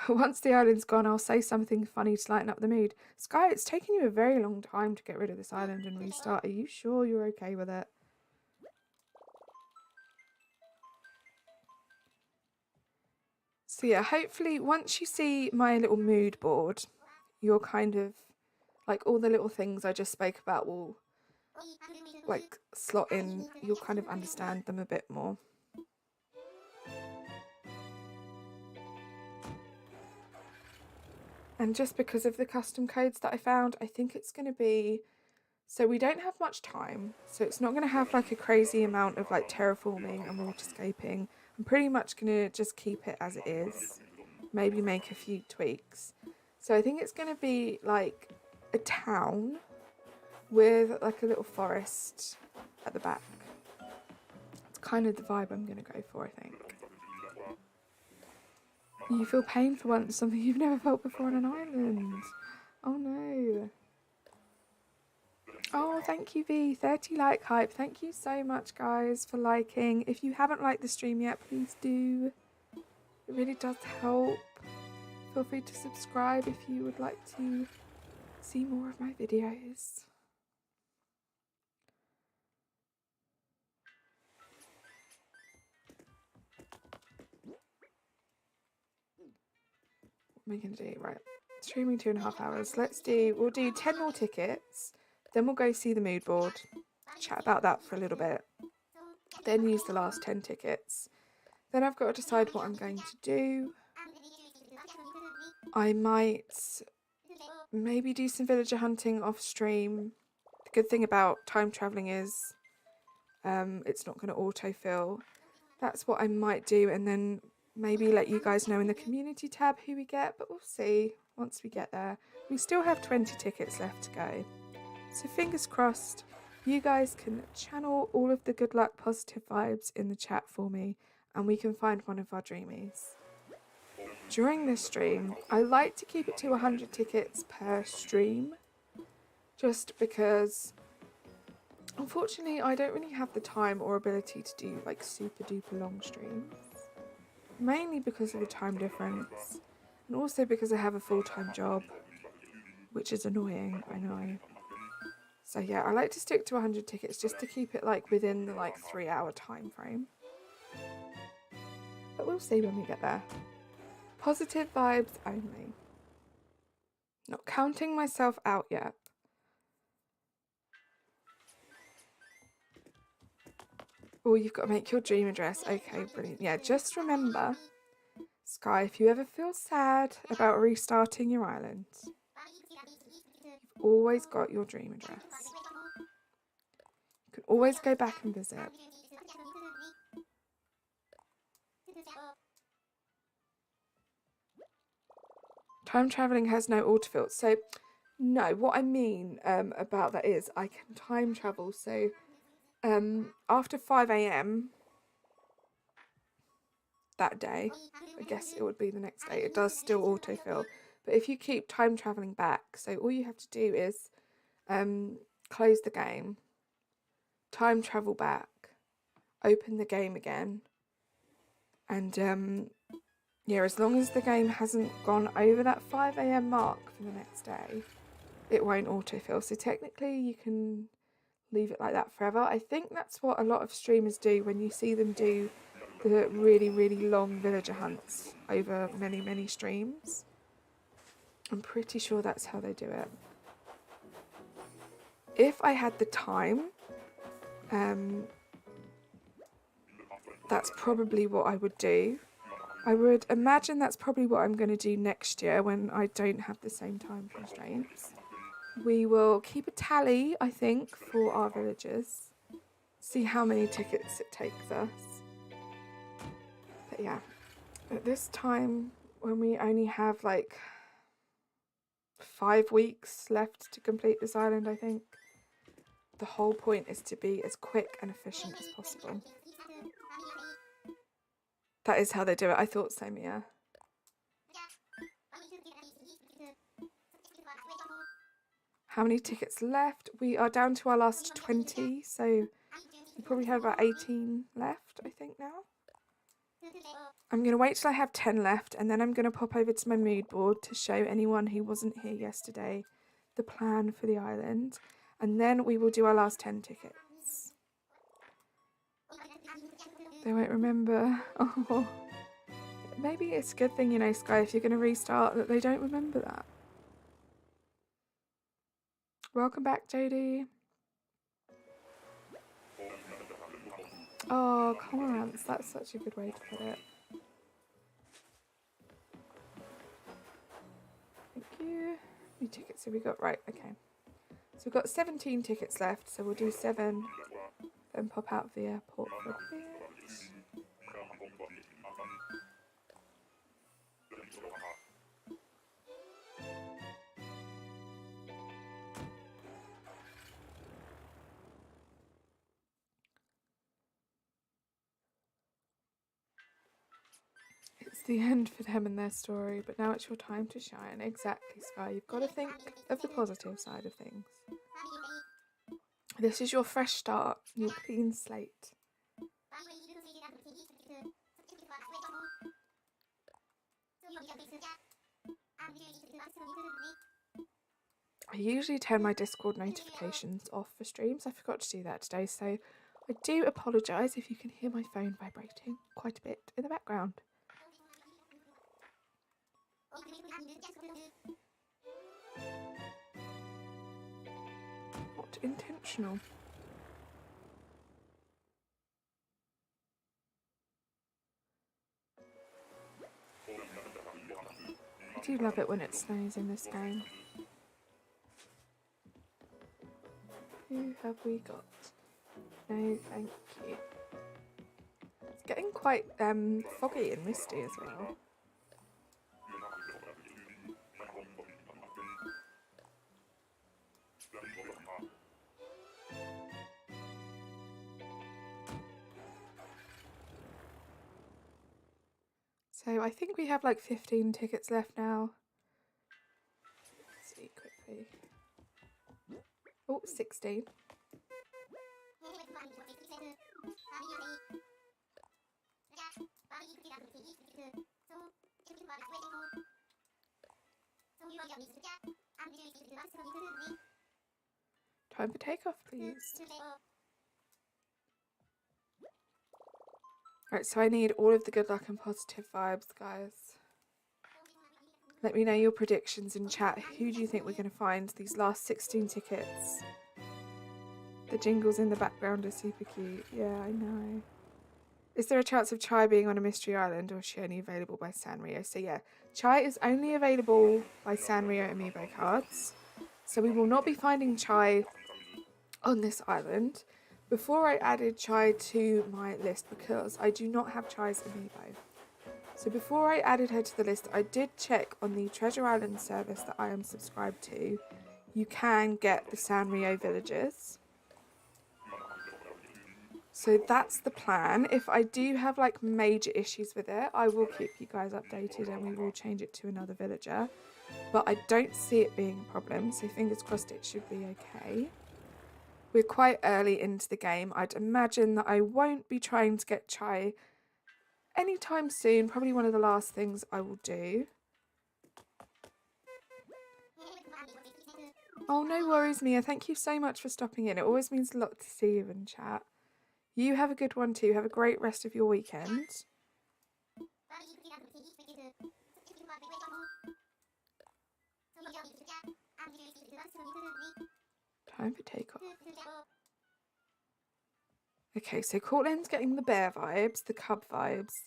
Once the island's gone, I'll say something funny to lighten up the mood. Sky, it's taken you a very long time to get rid of this island and restart. Are you sure you're okay with it? So yeah, hopefully once you see my little mood board, you'll kind of, like all the little things I just spoke about will like slot in. You'll kind of understand them a bit more. And just because of the custom codes that I found, I think it's going to be, so we don't have much time, so it's not going to have like a crazy amount of like terraforming and waterscaping. I'm pretty much going to just keep it as it is, maybe make a few tweaks. So I think it's going to be like a town with like a little forest at the back. It's kind of the vibe I'm going to go for, I think. You feel pain for once, something you've never felt before on an island. Oh no. Oh, thank you, V. 30 like hype. Thank you so much, guys, for liking. If you haven't liked the stream yet, please do. It really does help. Feel free to subscribe if you would like to see more of my videos. What am I going to do? Right. Streaming 2.5 hours. We'll do 10 more tickets. Then we'll go see the mood board. Chat about that for a little bit. Then use the last 10 tickets. Then I've got to decide what I'm going to do. I might maybe do some villager hunting off stream. The good thing about time traveling is it's not going to autofill. That's what I might do, and then maybe let you guys know in the community tab who we get, but we'll see once we get there. We still have 20 tickets left to go. So fingers crossed, you guys can channel all of the good luck, positive vibes in the chat for me, and we can find one of our dreamies. During this stream, I like to keep it to 100 tickets per stream, just because unfortunately I don't really have the time or ability to do like super duper long streams. Mainly because of the time difference, and also because I have a full-time job, which is annoying, I know. So yeah, I like to stick to 100 tickets just to keep it like within the like 3-hour time frame. But we'll see when we get there. Positive vibes only. Not counting myself out yet. Oh, you've got to make your dream address. Okay, brilliant. Yeah, just remember, Sky, if you ever feel sad about restarting your island, you've always got your dream address. You can always go back and visit. Time traveling has no autofill. So, no, what I mean about that is I can time travel. So, after 5 AM that day, I guess it would be the next day, it does still autofill. But if you keep time traveling back, so all you have to do is close the game, time travel back, open the game again, and yeah, as long as the game hasn't gone over that 5 AM mark for the next day, it won't autofill. So technically you can leave it like that forever. I think that's what a lot of streamers do when you see them do the really, really long villager hunts over many, many streams. I'm pretty sure that's how they do it. If I had the time, that's probably what I would do. I would imagine that's probably what I'm going to do next year when I don't have the same time constraints. We will keep a tally, I think, for our villagers. See how many tickets it takes us. But yeah, at this time, when we only have like 5 weeks left to complete this island, I think the whole point is to be as quick and efficient as possible. That is how they do it. I thought so, Mia. How many tickets left? We are down to our last 20, so we probably have about 18 left, I think, now. I'm going to wait till I have 10 left, and then I'm going to pop over to my mood board to show anyone who wasn't here yesterday the plan for the island, and then we will do our last 10 tickets. They won't remember. Oh, maybe it's a good thing, you know, Sky, if you're going to restart, that they don't remember that. Welcome back, Jodie. Oh, cormorants, that's such a good way to put it. Thank you. How many tickets have we got? Right, okay. So we've got 17 tickets left, so we'll do 7, then pop out of the airport for a bit. It's the end for them and their story, but now it's your time to shine. Exactly, Sky. You've got to think of the positive side of things. This is your fresh start, your clean slate. I usually turn my Discord notifications off for streams. I forgot to do that today, so I do apologise if you can hear my phone vibrating quite a bit in the background. Not intentional. I do love it when it snows in this game. Who have we got? No, thank you. It's getting quite foggy and misty as well. So I think we have like 15 tickets left now. Let's see quickly. Oh, 16. Time for takeoff, please. Right, so I need all of the good luck and positive vibes, guys. Let me know your predictions in chat. Who do you think we're going to find these last 16 tickets? The jingles in the background are super cute. Yeah, I know. Is there a chance of Chai being on a mystery island, or is she only available by Sanrio? So yeah, Chai is only available by Sanrio amiibo cards. So we will not be finding Chai on this island. Before I added Chai to my list, because I do not have Chai's amiibo. So before I added her to the list, I did check on the Treasure Island service that I am subscribed to. You can get the Sanrio villagers. So that's the plan. If I do have like major issues with it, I will keep you guys updated and we will change it to another villager. But I don't see it being a problem, so fingers crossed it should be okay. We're quite early into the game. I'd imagine that I won't be trying to get Chai anytime soon. Probably one of the last things I will do. Oh, no worries, Mia. Thank you so much for stopping in. It always means a lot to see you in chat. You have a good one too. Have a great rest of your weekend. Time for takeoff. Okay, so Courtland's getting the bear vibes, the cub vibes.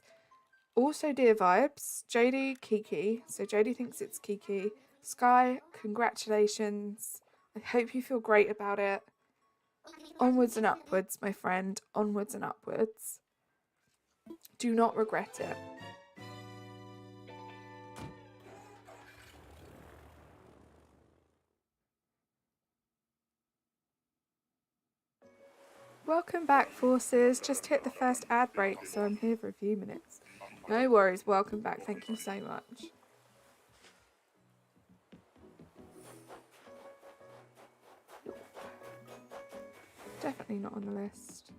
Also deer vibes. JD, Kiki. So JD thinks it's Kiki. Sky, congratulations. I hope you feel great about it. Onwards and upwards, my friend. Onwards and upwards. Do not regret it. Welcome back, Forces. Just hit the first ad break, so I'm here for a few minutes. No worries. Welcome back. Thank you so much. Definitely not on the list.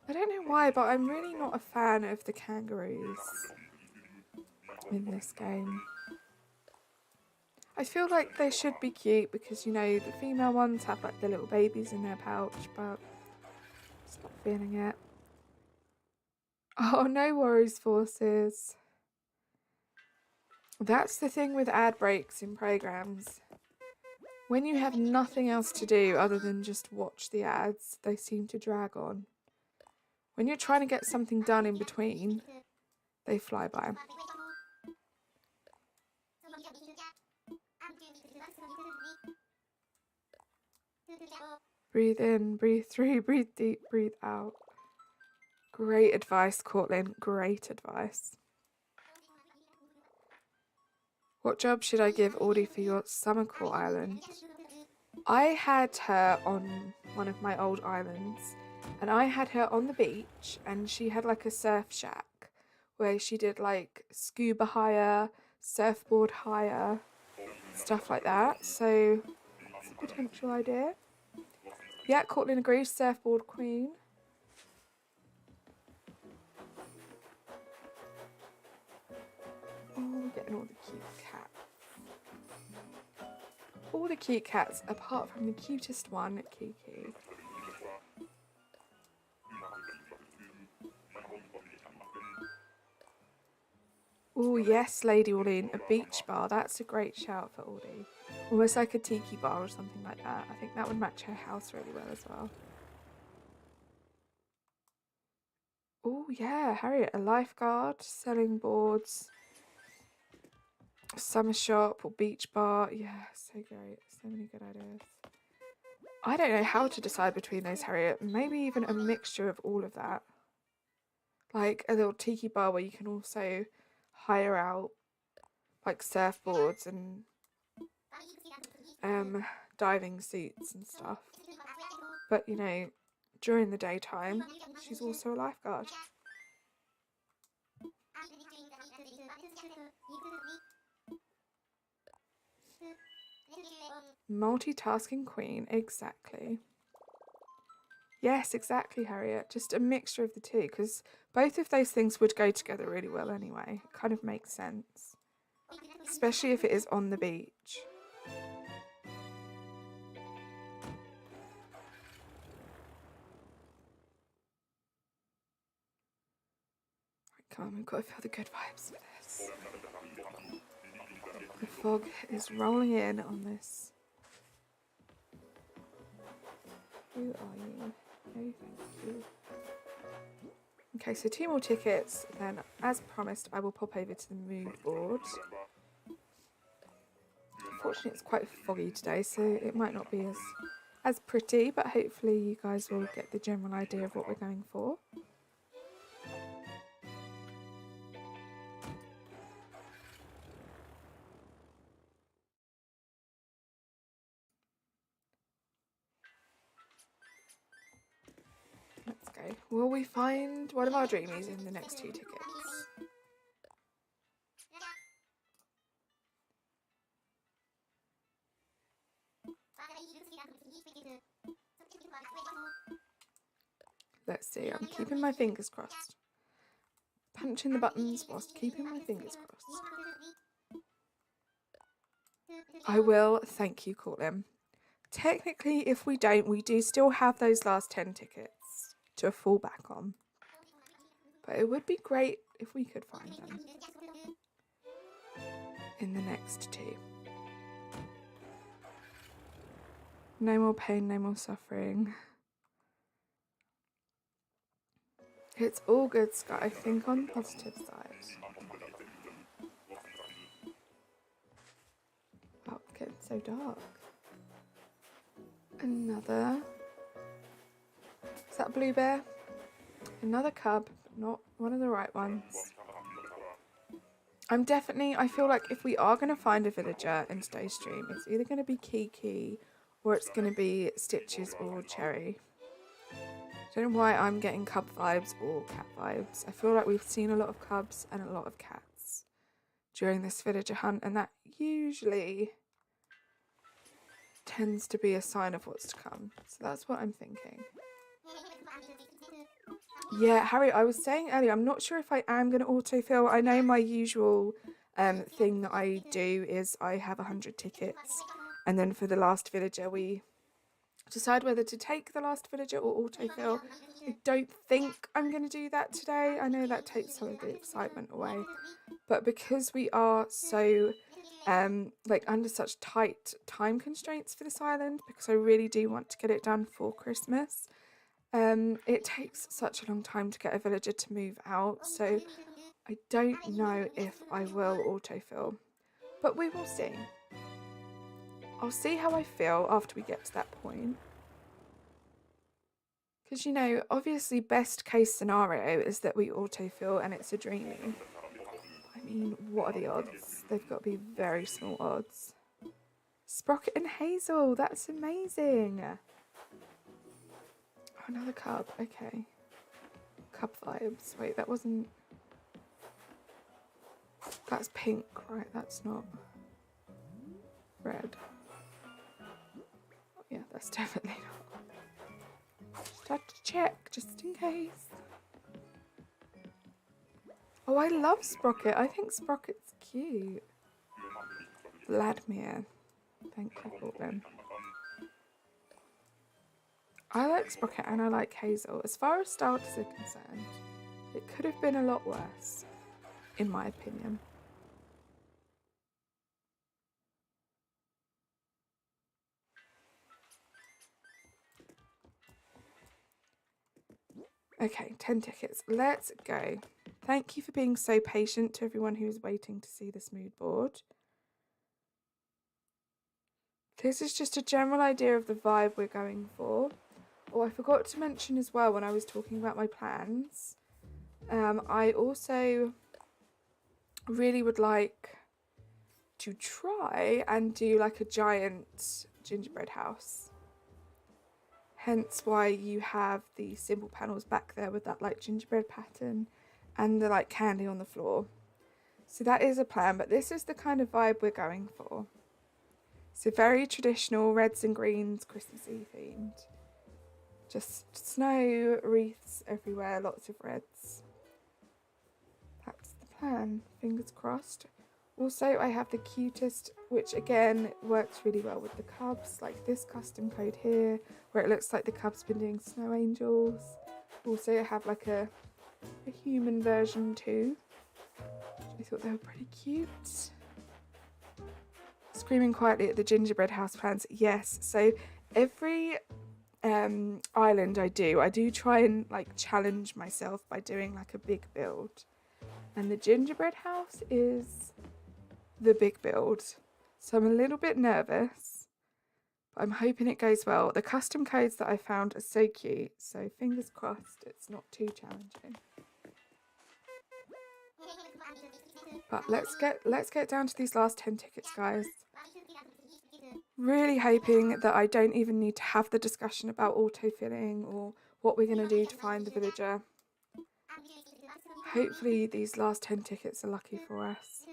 I don't know why, but I'm really not a fan of the kangaroos in this game. I feel like they should be cute because, you know, the female ones have like the little babies in their pouch, but just not feeling it. Oh, no worries, Forces. That's the thing with ad breaks in programs. When you have nothing else to do other than just watch the ads, they seem to drag on. When you're trying to get something done in between, they fly by. Breathe in, breathe through, breathe deep, breathe out. Great advice, Courtland. Great advice. What job should I give Audie for your summer court island? I had her on one of my old islands, and I had her on the beach, and she had like a surf shack where she did like scuba hire, surfboard hire, stuff like that. So it's a potential idea. Yeah, Courtland agrees, surfboard queen. Oh, we're getting all the cute cats. All the cute cats, apart from the cutest one, Kiki. Oh yes, Lady Orlean, a beach bar. That's a great shout for Audie. Almost like a tiki bar or something like that. I think that would match her house really well as well. Oh yeah, Harriet, a lifeguard, selling boards, summer shop or beach bar. Yeah, so great. So many good ideas. I don't know how to decide between those, Harriet. Maybe even a mixture of all of that. Like a little tiki bar where you can also hire out like surfboards and diving suits and stuff. But you know, during the daytime, she's also a lifeguard. Multitasking queen, exactly. Yes, exactly, Harriet. Just a mixture of the two, because both of those things would go together really well anyway. It kind of makes sense. Especially if it is on the beach. Right, come on, we've got to feel the good vibes for this. The fog is rolling in on this. Who are you? No, thank you. Okay, so 2 more tickets, then as promised I will pop over to the mood board. Unfortunately it's quite foggy today, so it might not be as pretty, but hopefully you guys will get the general idea of what we're going for. Let's go. Will we find one of our dreamies in the next 2 tickets? Let's see, I'm keeping my fingers crossed. Punching the buttons whilst keeping my fingers crossed. I will, thank you, Courtland. Technically, if we don't, we do still have those last 10 tickets to fall back on. But it would be great if we could find them in the next 2. No more pain, no more suffering. It's all good, Scott. I think on the positive side. Oh, it's getting so dark. Another. Is that a blue bear? Another cub, but not one of the right ones. I feel like if we are going to find a villager in today's stream, it's either going to be Kiki or it's going to be Stitches or Cherry. I don't know why I'm getting cub vibes or cat vibes. I feel like we've seen a lot of cubs and a lot of cats during this villager hunt, and that usually tends to be a sign of what's to come. So that's what I'm thinking. Yeah, Harry, I was saying earlier, I'm not sure if I am going to autofill. I know my usual thing that I do is I have 100 tickets, and then for the last villager we decide whether to take the last villager or autofill. I don't think I'm going to do that today. I know that takes some of the excitement away, but because we are so like under such tight time constraints for this island, because I really do want to get it done for Christmas, it takes such a long time to get a villager to move out, so I don't know if I will autofill, but we will see. I'll see how I feel after we get to that point. Because, you know, obviously best case scenario is that we autofill and it's a dreamy. I mean, what are the odds? They've got to be very small odds. Sprocket and Hazel, that's amazing. Oh, another cub, okay. Cub vibes. Wait, that wasn't... That's pink, right? That's not red. Oh, yeah, that's definitely not. Just have to check, just in case. Oh, I love Sprocket. I think Sprocket's cute. Vladimir. Thank you for them. I like Sprocket and I like Hazel. As far as starters are concerned, it could have been a lot worse, in my opinion. Okay, 10 tickets. Let's go. Thank you for being so patient to everyone who's waiting to see this mood board. This is just a general idea of the vibe we're going for. Oh, I forgot to mention as well when I was talking about my plans. I also really would like to try and do like a giant gingerbread house. Hence why you have the simple panels back there with that like gingerbread pattern and the like candy on the floor. So that is a plan, but this is the kind of vibe we're going for. So very traditional, reds and greens, Christmassy themed. Just snow, wreaths everywhere, lots of reds. That's the plan, fingers crossed. Also, I have the cutest, which again works really well with the cubs, like this custom code here, where it looks like the cub's been doing snow angels. Also, I have like a human version too. I thought they were pretty cute. Screaming quietly at the gingerbread house plans. Yes, so every island I do try and like challenge myself by doing like a big build. And the gingerbread house is the big build. So I'm a little bit nervous, but I'm hoping it goes well. The custom codes that I found are so cute, so fingers crossed it's not too challenging. But let's get down to these last 10 tickets, guys. Really hoping that I don't even need to have the discussion about autofilling or what we're going to do to find the villager. Hopefully these last 10 tickets are lucky for us.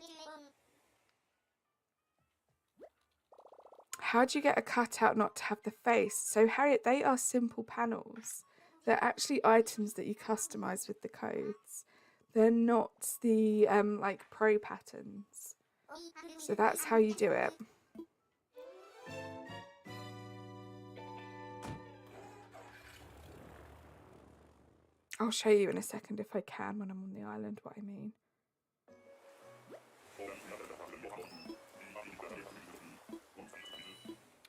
How do you get a cutout not to have the face? So Harriet, they are simple panels. They're actually items that you customise with the codes. They're not the like pro patterns. So that's how you do it. I'll show you in a second if I can when I'm on the island what I mean.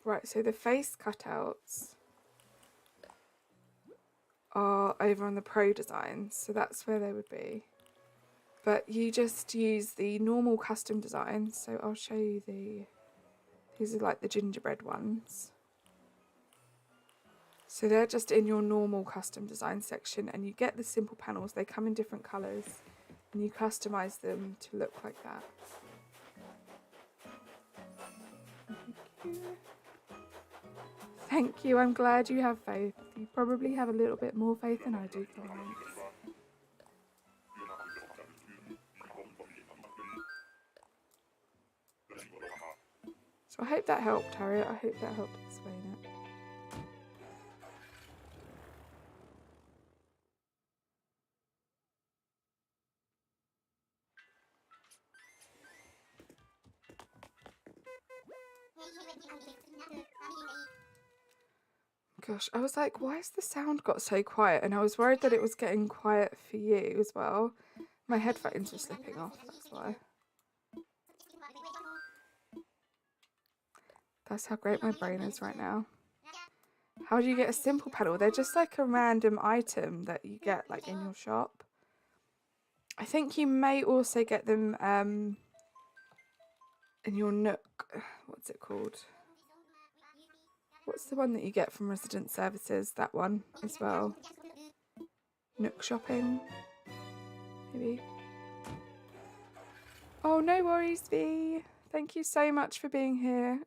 Right, so the face cutouts are over on the Pro Designs, so that's where they would be. But you just use the normal custom designs, so I'll show you these are like the gingerbread ones. So they're just in your normal custom design section, and you get the simple panels. They come in different colours, and you customise them to look like that. Thank you. Thank you, I'm glad you have faith. You probably have a little bit more faith than I do for once. So I hope that helped, Harriet. I hope that helped explain it. Gosh, I was like, why has the sound got so quiet? And I was worried that it was getting quiet for you as well. My headphones were slipping off, that's why. That's how great my brain is right now. How do you get a simple panel? They're just like a random item that you get like in your shop. I think you may also get them in your Nook. What's it called? What's the one that you get from Resident Services? That one as well. Nook shopping, maybe. Oh, no worries, V. Thank you so much for being here.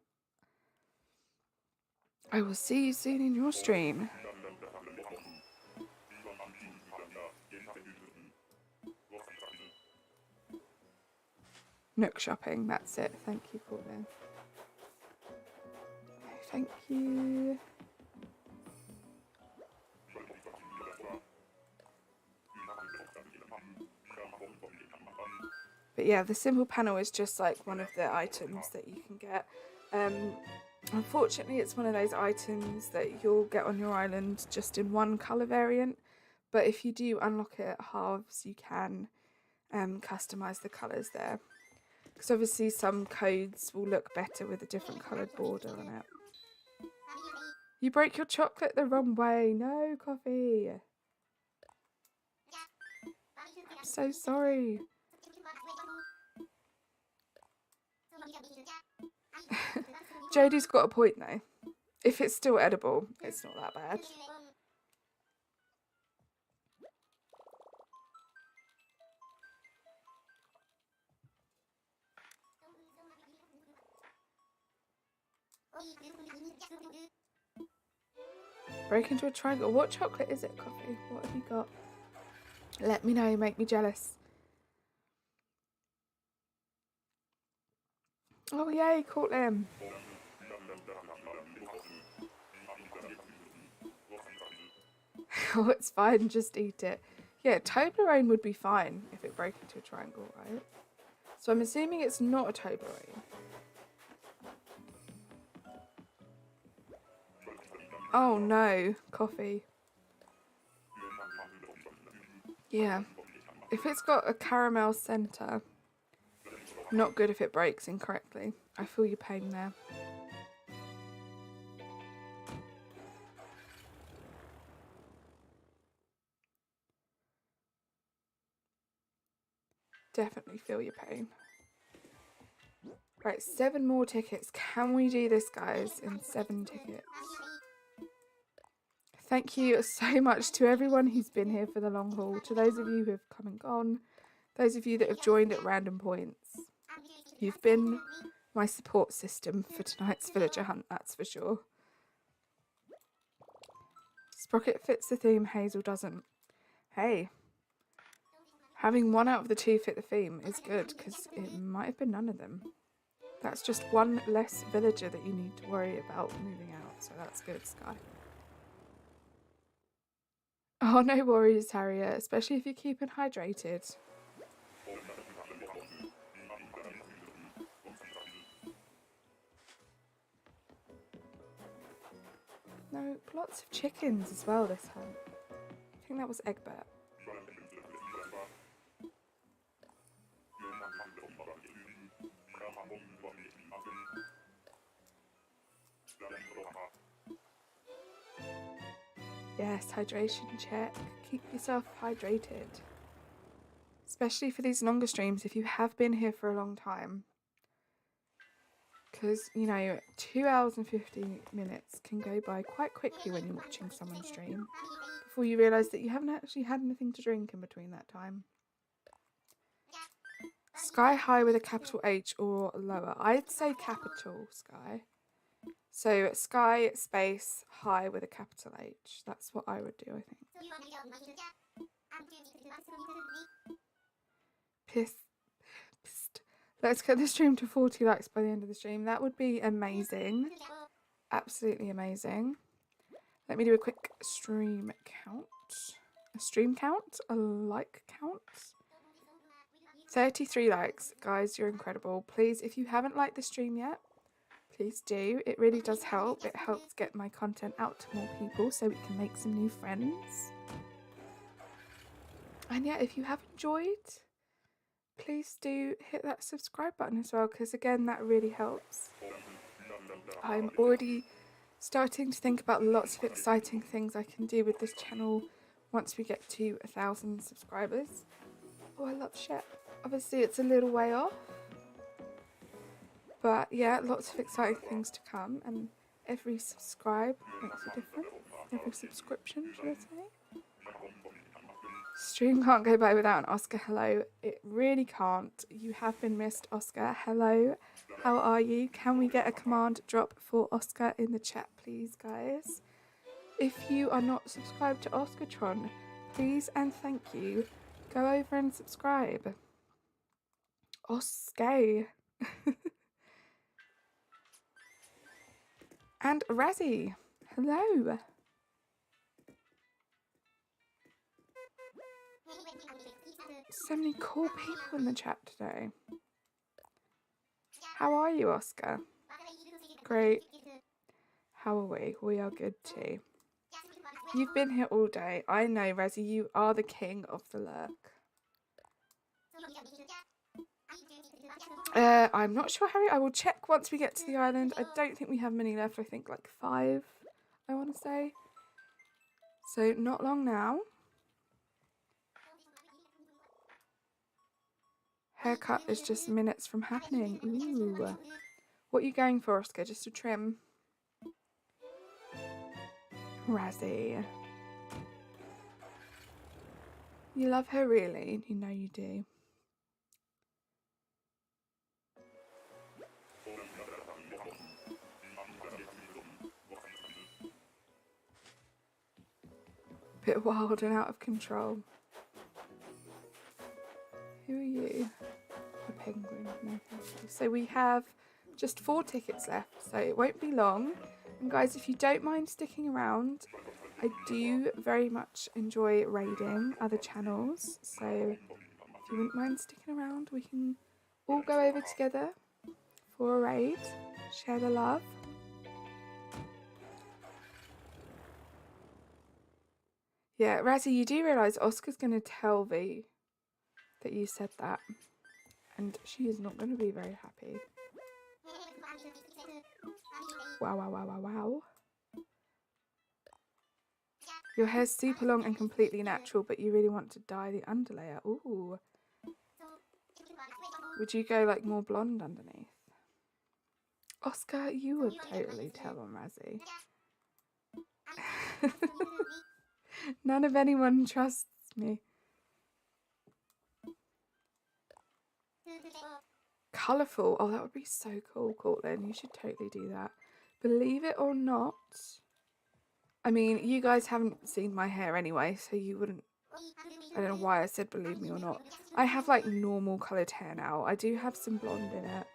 I will see you soon in your stream. Nook shopping, that's it. Thank you, Courtney. Thank you. But yeah, the simple panel is just like one of the items that you can get. Unfortunately, it's one of those items that you'll get on your island just in one colour variant. But if you do unlock it at halves, you can customise the colours there. Because obviously some codes will look better with a different coloured border on it. You broke your chocolate the wrong way. No, Coffee. I'm so sorry. Jodie's got a point though. If it's still edible, it's not that bad. Break into a triangle. What chocolate is it, Coffee? What have you got? Let me know, make me jealous. Oh yay, caught them. Oh, it's fine, just eat it. Yeah, Toblerone would be fine if it broke into a triangle, right? So I'm assuming it's not a Toblerone. Oh no, Coffee. Yeah, if it's got a caramel centre, not good if it breaks incorrectly. I feel your pain there. Definitely feel your pain. Right, 7 more tickets. Can we do this, guys, in 7 tickets? Thank you so much to everyone who's been here for the long haul, to those of you who have come and gone, those of you that have joined at random points. You've been my support system for tonight's villager hunt, that's for sure. Sprocket fits the theme, Hazel doesn't. Hey, having 1 out of the 2 fit the theme is good, because it might have been none of them. That's just 1 less villager that you need to worry about moving out, so that's good, Sky. Oh, no worries, Harriet, especially if you're keeping hydrated. No, lots of chickens as well this hunt. think that was Egbert. Yes, hydration check. Keep yourself hydrated. Especially for these longer streams if you have been here for a long time. Because, you know, 2 hours and 50 minutes can go by quite quickly when you're watching someone stream. Before you realise that you haven't actually had anything to drink in between that time. Sky high with a capital H or lower? I'd say capital Sky. So Sky space high with a capital H. That's what I would do, I think. Pissed. Let's get the stream to 40 likes by the end of the stream. That would be amazing. Absolutely amazing. Let me do a quick stream count. A stream count? A like count? 33 likes. Guys, you're incredible. Please, if you haven't liked the stream yet, please do. It really does help. It helps get my content out to more people so we can make some new friends. And yeah, if you have enjoyed, please do hit that subscribe button as well, because again, that really helps. I'm already starting to think about lots of exciting things I can do with this channel once we get to 1,000 subscribers. Oh, I love Shep. Obviously, it's a little way off. But yeah, lots of exciting things to come, and every subscribe makes a difference. Every subscription, should I say? Stream can't go by without an Oscar hello. It really can't. You have been missed, Oscar. Hello, how are you? Can we get a command drop for Oscar in the chat, please, guys? If you are not subscribed to Oscartron, please and thank you, go over and subscribe. Oscar. And Razzie, hello. So many cool people in the chat today. How are you, Oscar? Great. How are we? We are good too. You've been here all day. I know, Razzie, you are the king of the lurk. I'm not sure, Harry. I will check once we get to the island. I don't think we have many left. I think like 5, I want to say. So not long now. Haircut is just minutes from happening. Ooh. What are you going for, Oscar? Just a trim? Razzie. You love her really? You know you do. Bit wild and out of control. Who are you? A penguin. No, thank you. So we have just 4 tickets left, so it won't be long. And guys, if you don't mind sticking around, I do very much enjoy raiding other channels. So if you wouldn't mind sticking around, we can all go over together for a raid. Share the love. Yeah, Razzie, you do realise Oscar's going to tell V that you said that. And she is not going to be very happy. Wow, wow, wow, wow, wow. Your hair's super long and completely natural, but you really want to dye the underlayer. Ooh. Would you go like more blonde underneath? Oscar, you would totally tell on Razzie. None of anyone trusts me. Colourful. Oh, that would be so cool, Cortland. You should totally do that. Believe it or not, I mean, you guys haven't seen my hair anyway, so you wouldn't... I don't know why I said believe me or not. I have like normal coloured hair now. I do have some blonde in it,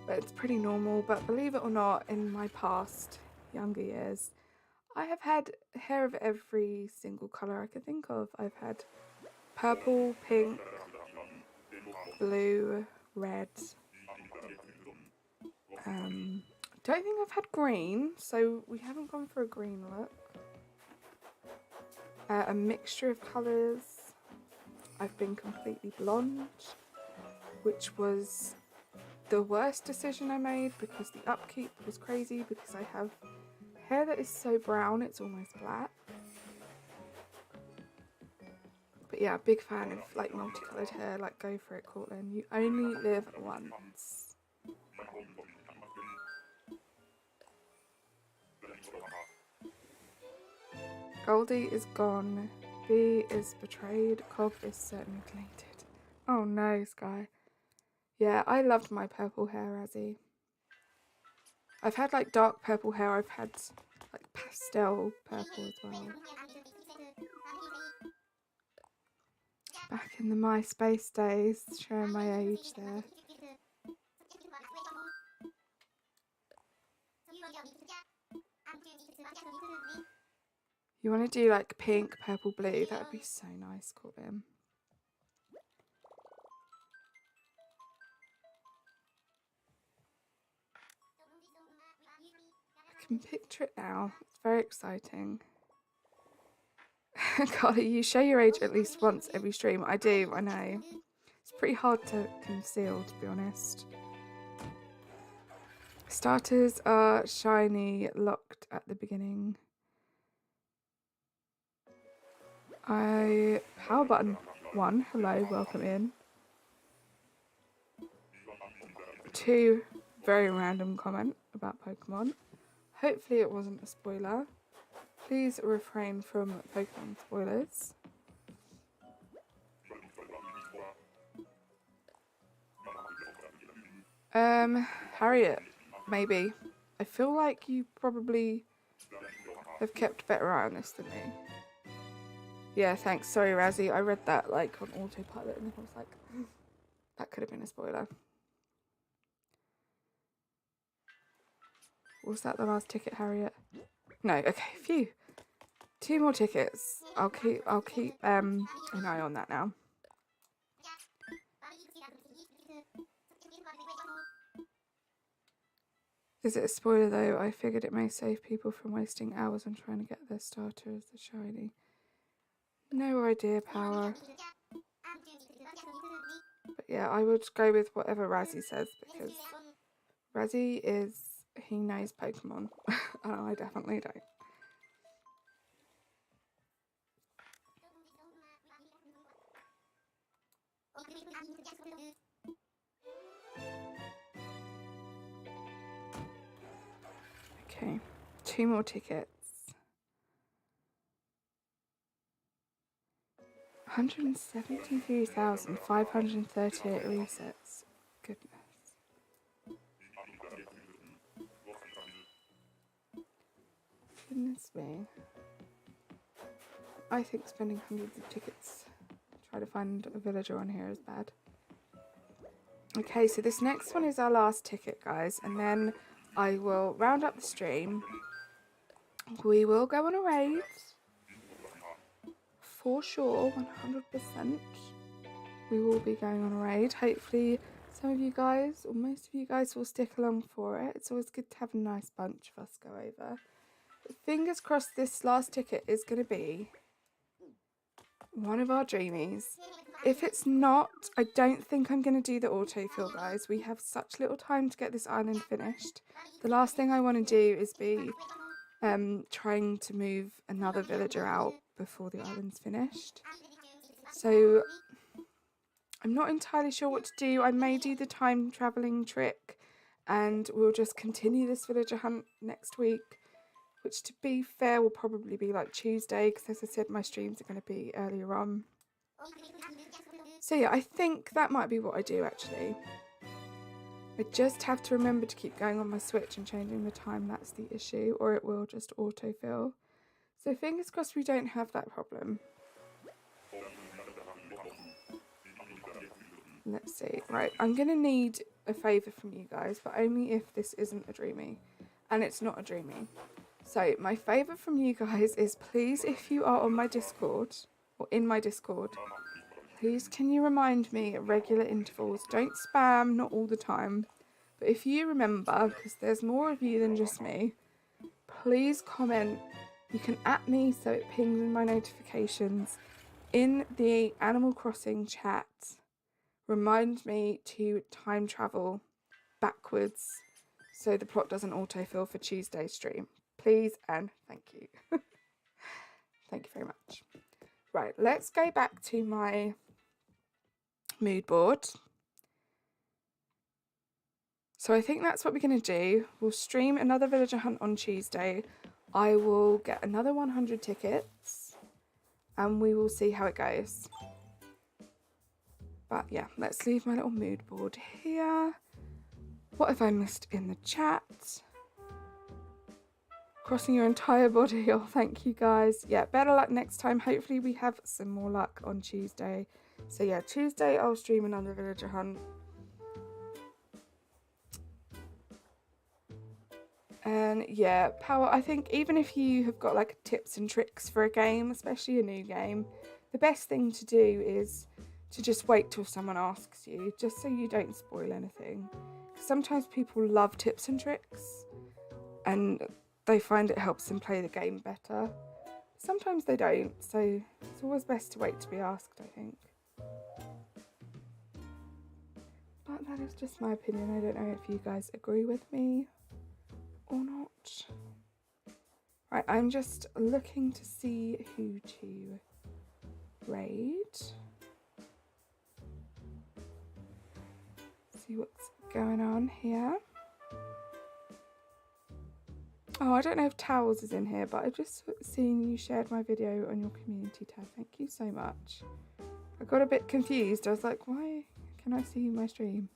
but it's pretty normal. But believe it or not, in my past younger years, I have had hair of every single colour I could think of. I've had purple, pink, blue, red. Don't think I've had green, so we haven't gone for a green look. A mixture of colours. I've been completely blonde, which was the worst decision I made because the upkeep was crazy because I have hair that is so brown it's almost black. But yeah, big fan of like multicoloured hair, like go for it, Cortland. You only live once. Goldie is gone. B is betrayed. Cobb is certainly deleted. Oh no, Sky. Yeah, I loved my purple hair, Razzie. I've had like dark purple hair. I've had like pastel purple as well. Back in the MySpace days, showing my age there. You want to do like pink, purple, blue? That would be so nice, Corbin. I can picture it now. It's very exciting. Carly, you show your age at least once every stream. I do, I know. It's pretty hard to conceal, to be honest. Starters are shiny, locked at the beginning. Power button 1, hello, welcome in. 2, very random comment about Pokemon. Hopefully it wasn't a spoiler. Please refrain from Pokemon spoilers. Harriet, maybe. I feel like you probably have kept better eye on this than me. Yeah, thanks. Sorry, Razzie. I read that like on autopilot and I was like, that could have been a spoiler. Was that the last ticket, Harriet? No. Okay, phew. 2 more tickets. I'll keep an eye on that now. Is it a spoiler though? I figured it may save people from wasting hours on trying to get their starter as the shiny. No idea, Power. But yeah, I would go with whatever Razzie says because Razzie he knows Pokemon. And I definitely don't. Okay, 2 more tickets. 173,538 resets. Goodness. Goodness me. I think spending hundreds of tickets to try to find a villager on here is bad. Okay, so this next one is our last ticket, guys, and then I will round up the stream. We will go on a raid. For sure, 100%. We will be going on a raid. Hopefully some of you guys, or most of you guys, will stick along for it. It's always good to have a nice bunch of us go over. But fingers crossed this last ticket is going to be one of our dreamies. If it's not, I don't think I'm going to do the autofill, guys. We have such little time to get this island finished. The last thing I want to do is be trying to move another villager out before the island's finished. So I'm not entirely sure what to do. I may do the time travelling trick and we'll just continue this villager hunt next week, which to be fair will probably be like Tuesday because as I said my streams are going to be earlier on. So yeah, I think that might be what I do actually. I just have to remember to keep going on my Switch and changing the time, that's the issue, or it will just autofill. So fingers crossed we don't have that problem. Let's see. Right, I'm going to need a favour from you guys, but only if this isn't a dreamy. And it's not a dreamy. So my favour from you guys is please, if you are on my Discord, or in my Discord, please can you remind me at regular intervals, don't spam, not all the time, but if you remember, because there's more of you than just me, please comment You can @ me so it pings in my notifications. In the Animal Crossing chat, remind me to time travel backwards so the plot doesn't autofill for Tuesday's stream. Please and thank you. Thank you very much. Right, let's go back to my mood board. So I think that's what we're going to do. We'll stream another villager hunt on Tuesday. I will get another 100 tickets and we will see how it goes. But yeah, let's leave my little mood board here. What have I missed in the chat? Crossing your entire body. Oh, thank you guys. Yeah, better luck next time. Hopefully we have some more luck on Tuesday. So yeah, Tuesday I'll stream another villager hunt. And yeah, Power, I think even if you have got like tips and tricks for a game, especially a new game, the best thing to do is to just wait till someone asks you, just so you don't spoil anything. Sometimes people love tips and tricks and they find it helps them play the game better. Sometimes they don't, so it's always best to wait to be asked, I think. But that is just my opinion. I don't know if you guys agree with me or not. Right, I'm just looking to see who to raid. See what's going on here. Oh, I don't know if Towels is in here, but I've just seen you shared my video on your community tab. Thank you so much. I got a bit confused. I was like, why can I see my stream?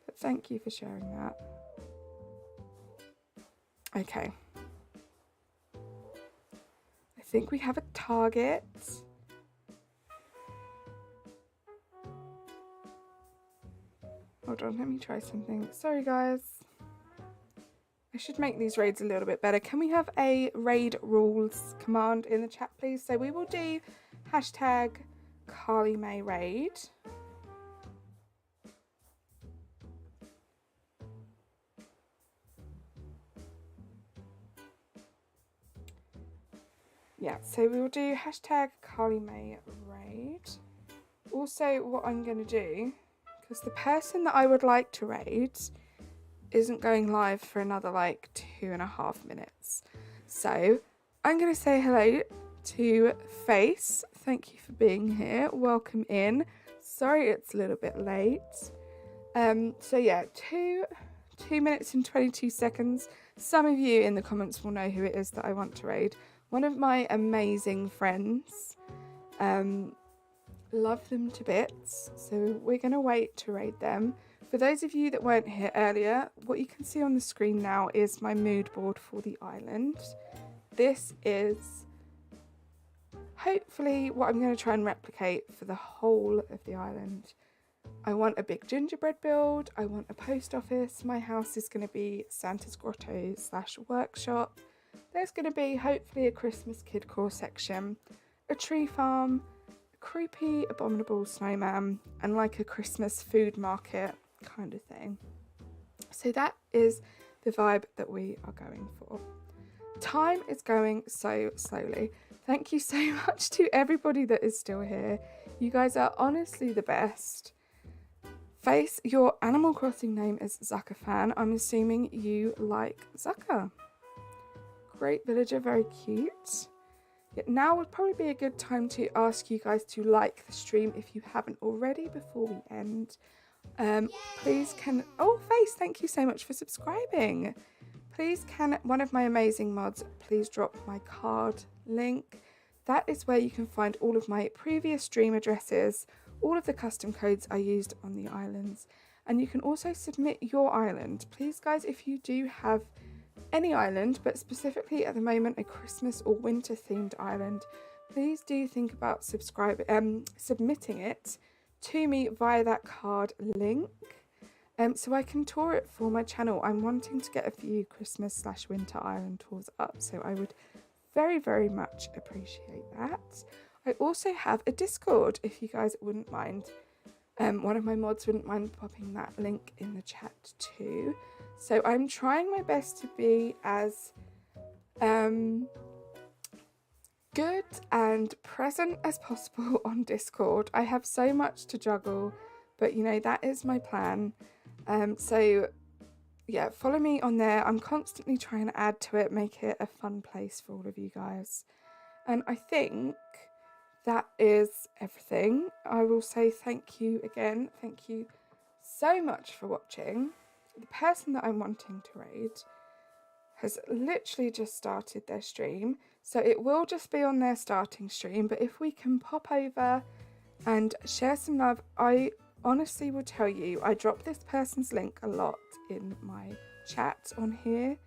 But thank you for sharing that. Okay. I think we have a target. Hold on, let me try something. Sorry, guys. I should make these raids a little bit better. Can we have a raid rules command in the chat, please? So we will do hashtag Carly May raid. Yeah, so we will do hashtag Carly May raid. Also, what I'm going to do, because the person that I would like to raid isn't going live for another like 2.5 minutes. So I'm going to say hello to Face. Thank you for being here. Welcome in. Sorry it's a little bit late. So yeah, 2 minutes and 22 seconds. Some of you in the comments will know who it is that I want to raid. One of my amazing friends. Love them to bits. So we're going to wait to raid them. For those of you that weren't here earlier, what you can see on the screen now is my mood board for the island. This is hopefully what I'm going to try and replicate for the whole of the island. I want a big gingerbread build. I want a post office. My house is going to be Santa's Grotto / workshop. There's going to be hopefully a Christmas kid core section, a tree farm, a creepy abominable snowman, and like a Christmas food market kind of thing. So that is the vibe that we are going for. Time is going so slowly. Thank you so much to everybody that is still here. You guys are honestly the best. Face, your Animal Crossing name is Zucker Fan. I'm assuming you like Zucker. Great villager, very cute. Yet now would probably be a good time to ask you guys to like the stream if you haven't already before we end. Please can, oh Face, thank you so much for subscribing. Please can one of my amazing mods please drop my card link. That is where you can find all of my previous stream addresses, all of the custom codes I used on the islands, and you can also submit your island. Please guys, if you do have any island, but specifically at the moment a Christmas or winter themed island, please do think about submitting it to me via that card link, so I can tour it for my channel. I'm wanting to get a few Christmas / winter island tours up, so I would very, very much appreciate that. I also have a Discord if you guys wouldn't mind. One of my mods wouldn't mind popping that link in the chat too. So I'm trying my best to be as good and present as possible on Discord. I have so much to juggle, but you know, that is my plan. So yeah, follow me on there. I'm constantly trying to add to it, make it a fun place for all of you guys. And I think that is everything. I will say thank you again. Thank you so much for watching. The person that I'm wanting to raid has literally just started their stream, so it will just be on their starting stream, but if we can pop over and share some love, I honestly will tell you, I drop this person's link a lot in my chat on here.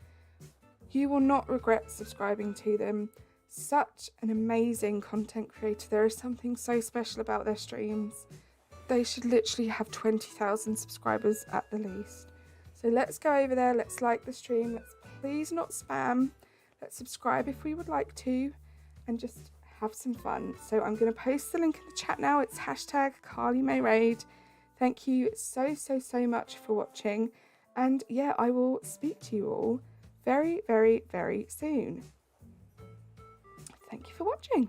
You will not regret subscribing to them. Such an amazing content creator. There is something so special about their streams. They should literally have 20,000 subscribers at the least. So let's go over there, let's like the stream, let's please not spam, let's subscribe if we would like to, and just have some fun. So I'm going to post the link in the chat now. It's hashtag CarlyMayRaid. Thank you so much for watching, and yeah, I will speak to you all very soon. Thank you for watching.